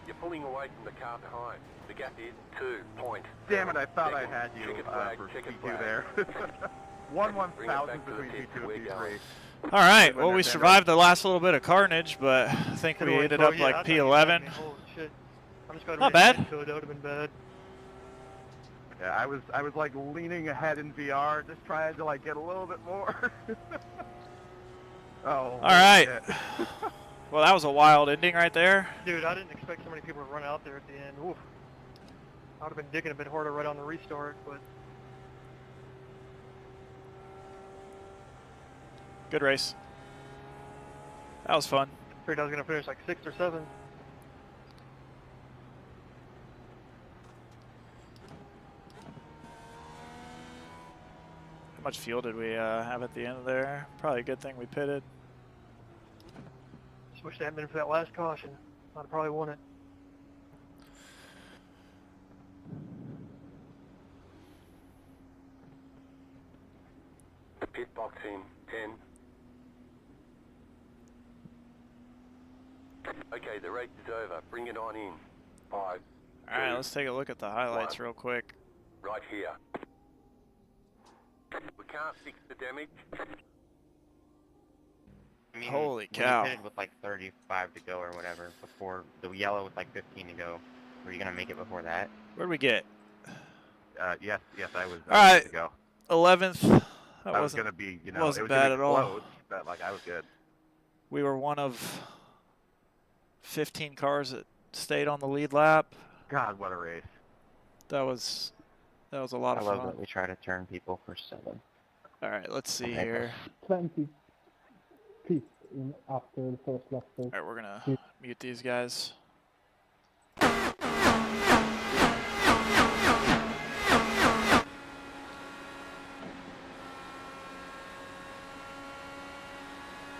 You're pulling away from the car behind. The gap is 2.7. Damn it, I thought I had you Checkered flag, for checkered P2 flag. there. Bring it 1/1000 back to the between tip. P2 We're and going. P3. All right. Well, we survived the last little bit of carnage, but I think we ended up like P11. Holy shit. I'm just glad Not we didn't bad. get into it. That would have been bad. Yeah, I was like leaning ahead in VR, just trying to like get a little bit more. Oh. All right. Well, that was a wild ending right there. Dude, I didn't expect so many people to run out there at the end. Oof. I would have been digging a bit harder right on the restart, but Good race. That was fun. figured I was going to finish like 6th or 7th. How much fuel did we have at the end of there? Probably a good thing we pitted. Just wish they hadn't been for that last caution. I'd have probably won it. Pit box in 10. Okay, the race is over. Bring it on in. 5. All right, let's take a look at the highlights real quick. Right here. We can't fix the damage. I mean, Holy when cow. you pitted with like 35 to go or whatever, before the yellow with like 15 to go, were you gonna make it before that? Where'd we get? Yes, I was. All right. Good to go. 11th. That was wasn't going to be, it wasn't was bad gonna be at all. close, but like I was good. We were one of 15 cars that stayed on the lead lap. God, what a race! That was a lot I of love fun. that we try to turn people for 7. All right, let's see Okay, here. 20 feet in after the first lap. All right, we're gonna mute these guys.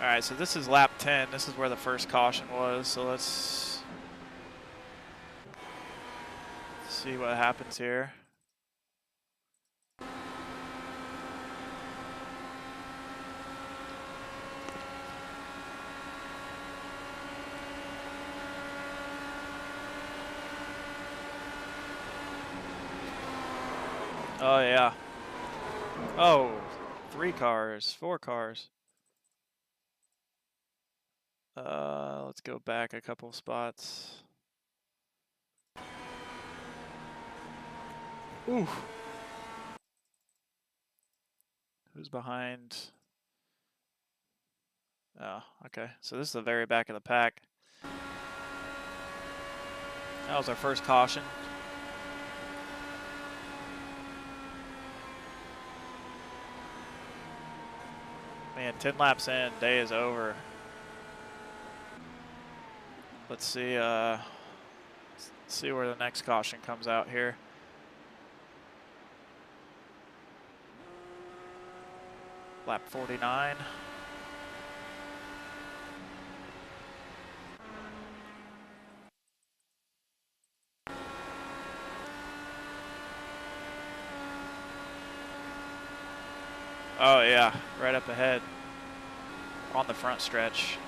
All right, so this is lap 10. This is where the first caution was. So let's see what happens here. Oh, yeah. Oh, 3 cars, 4 cars. Let's go back a couple spots. Ooh. Who's behind? Oh, okay. So this is the very back of the pack. That was our first caution. Man, 10 laps in, day is over. Let's see where the next caution comes out here. Lap 49. Oh yeah, right up ahead on the front stretch.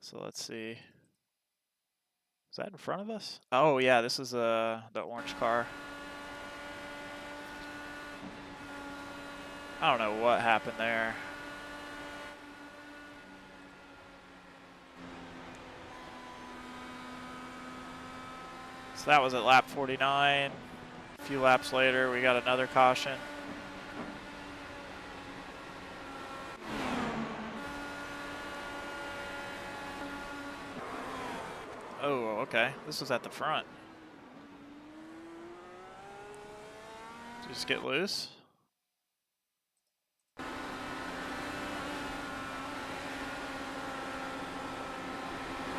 So let's see. Is that in front of us? Oh yeah, this is the orange car. I don't know what happened there. So that was at lap 49. A few laps later, we got another caution. Oh, okay. This was at the front. Did you just get loose?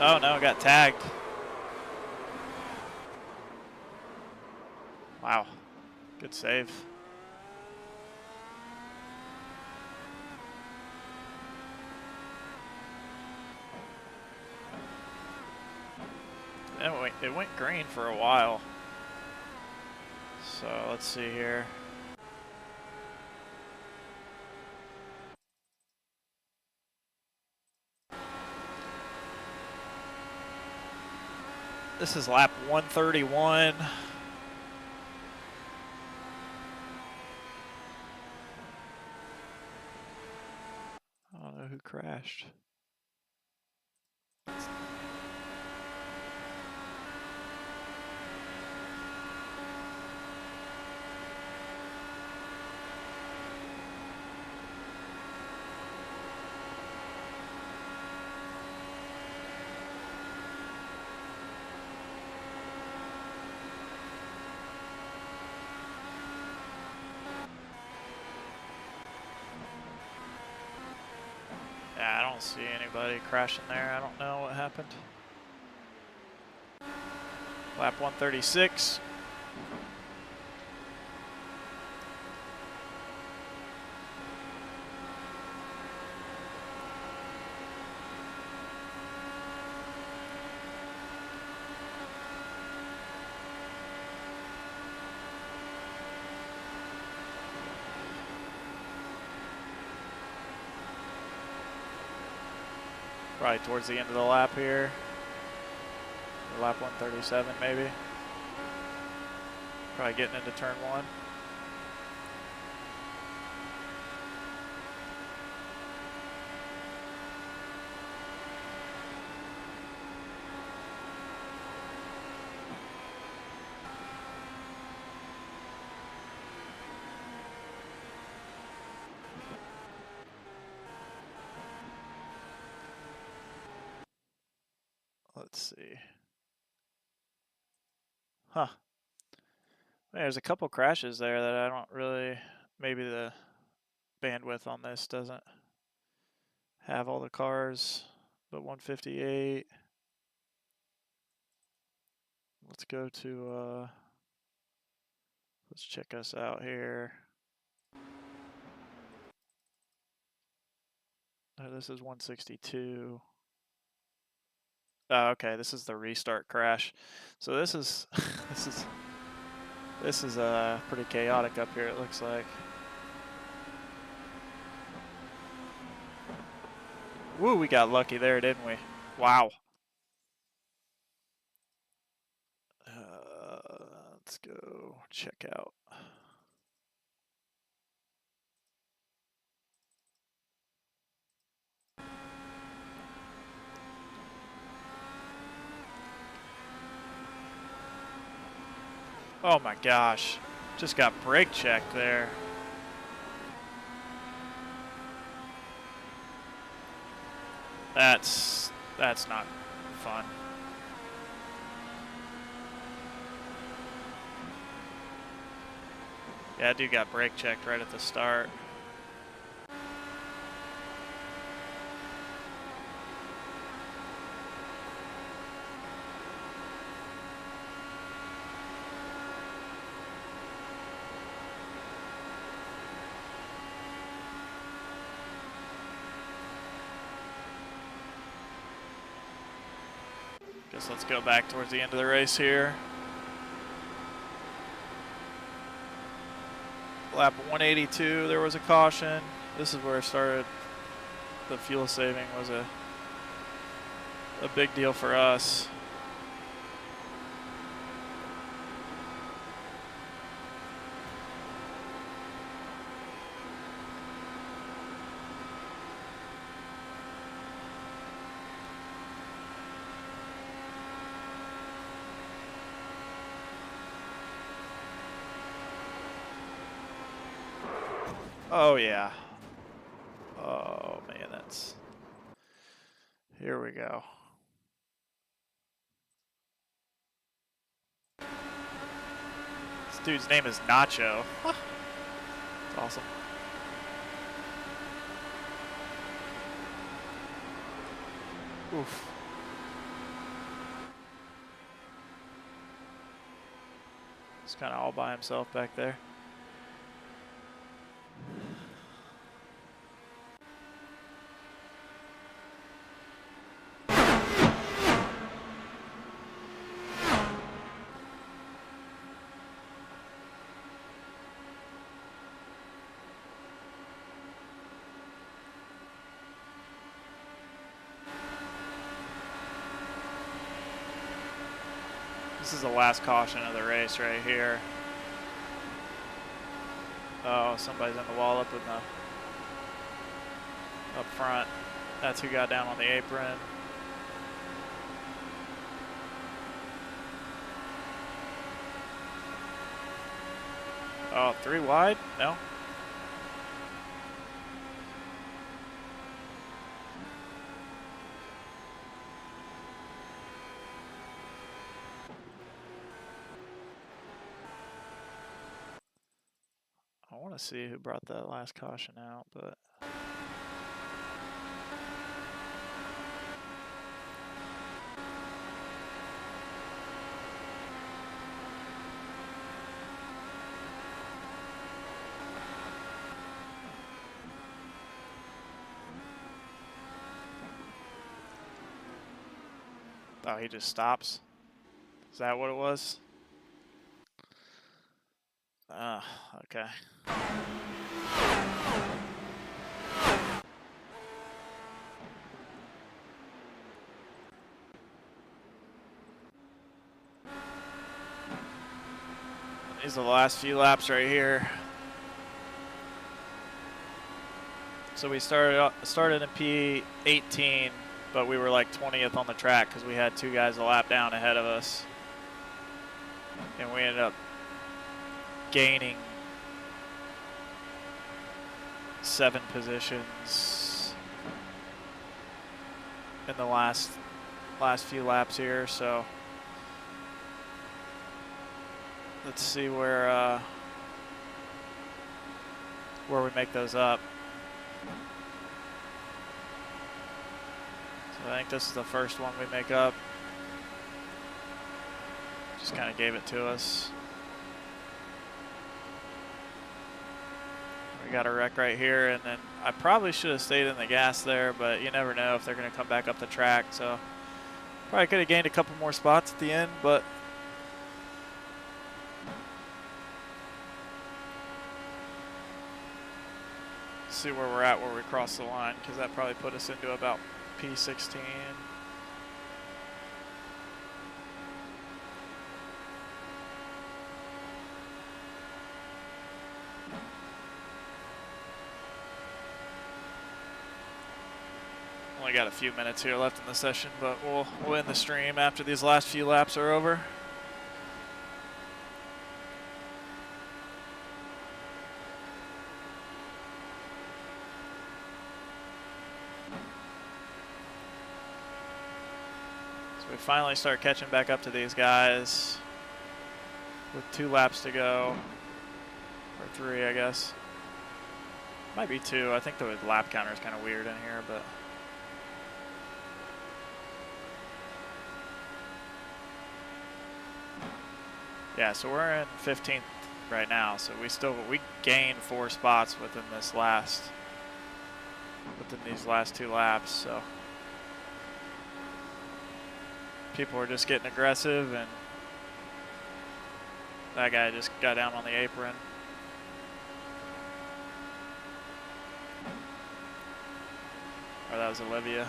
Oh no, got tagged. Wow, good save. It went green for a while. So let's see here. This is lap 131. I don't know who crashed. Yeah, I don't see anybody crashing there. I don't know what happened. Lap 136. Probably towards the end of the lap here. Or lap 137 maybe. Probably getting into turn 1. Let's see. Huh. There's a couple crashes there that I don't really, maybe the bandwidth on this doesn't have all the cars, but 158. Let's go to, let's check us out here. Oh, this is 162. Oh, okay, this is the restart crash. So this is this is pretty chaotic up here, it looks like. Woo, we got lucky there, didn't we? Wow. Let's go check out. Oh my gosh, just got brake checked there. That's not fun. Yeah, that dude got brake checked right at the start. Guess let's go back towards the end of the race here. Lap 182, there was a caution. This is where it started. The fuel saving was a big deal for us. Oh yeah. Oh man, that's... Here we go. This dude's name is Nacho. That's awesome. Oof. He's kind of all by himself back there. This is the last caution of the race right here. Oh, somebody's in the wall up front. That's who got down on the apron. Oh, 3 wide? No. I want to see who brought that last caution out, but oh, he just stops. Is that what it was? Okay. These are the last few laps right here. So we started in P18, but we were like 20th on the track because we had 2 guys a lap down ahead of us. And we ended up gaining 7 positions in the last last few laps here, so let's see where we make those up. So I think this is the first one we make up. Just kind of gave it to us. We got a wreck right here, and then I probably should have stayed in the gas there, but you never know if they're going to come back up the track, so probably could have gained a couple more spots at the end, but see where we're at where we cross the line, because that probably put us into about P16. Only got a few minutes here left in the session, but we'll end the stream after these last few laps are over. So we finally start catching back up to these guys with 2 laps to go, or 3, I guess. Might be 2. I think the lap counter is kind of weird in here, but. Yeah, so we're in 15th right now, so we gained 4 spots within these last 2 laps, so people are just getting aggressive, and that guy just got down on the apron. Or that was Olivia.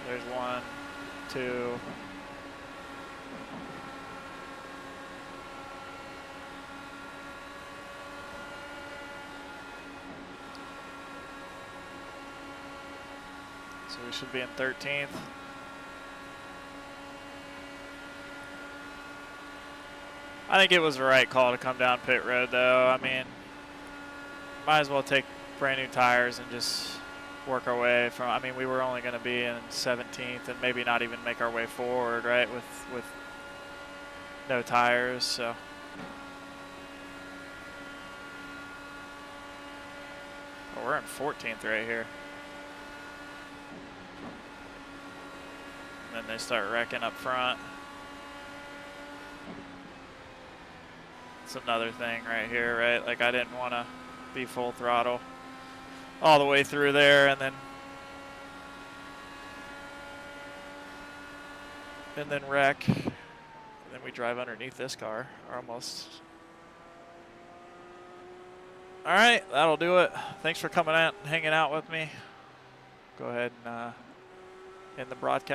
There's 1, 2. So we should be in 13th. I think it was the right call to come down pit road, though. I mean, might as well take brand new tires and just work our way from. I mean, we were only going to be in 17th and maybe not even make our way forward, right, with no tires. So oh, we're in 14th right here. And then they start wrecking up front. It's another thing right here, right? Like, I didn't want to be full throttle all the way through there and then wreck. And then we drive underneath this car, almost. All right, that'll do it. Thanks for coming out and hanging out with me. Go ahead and end the broadcast.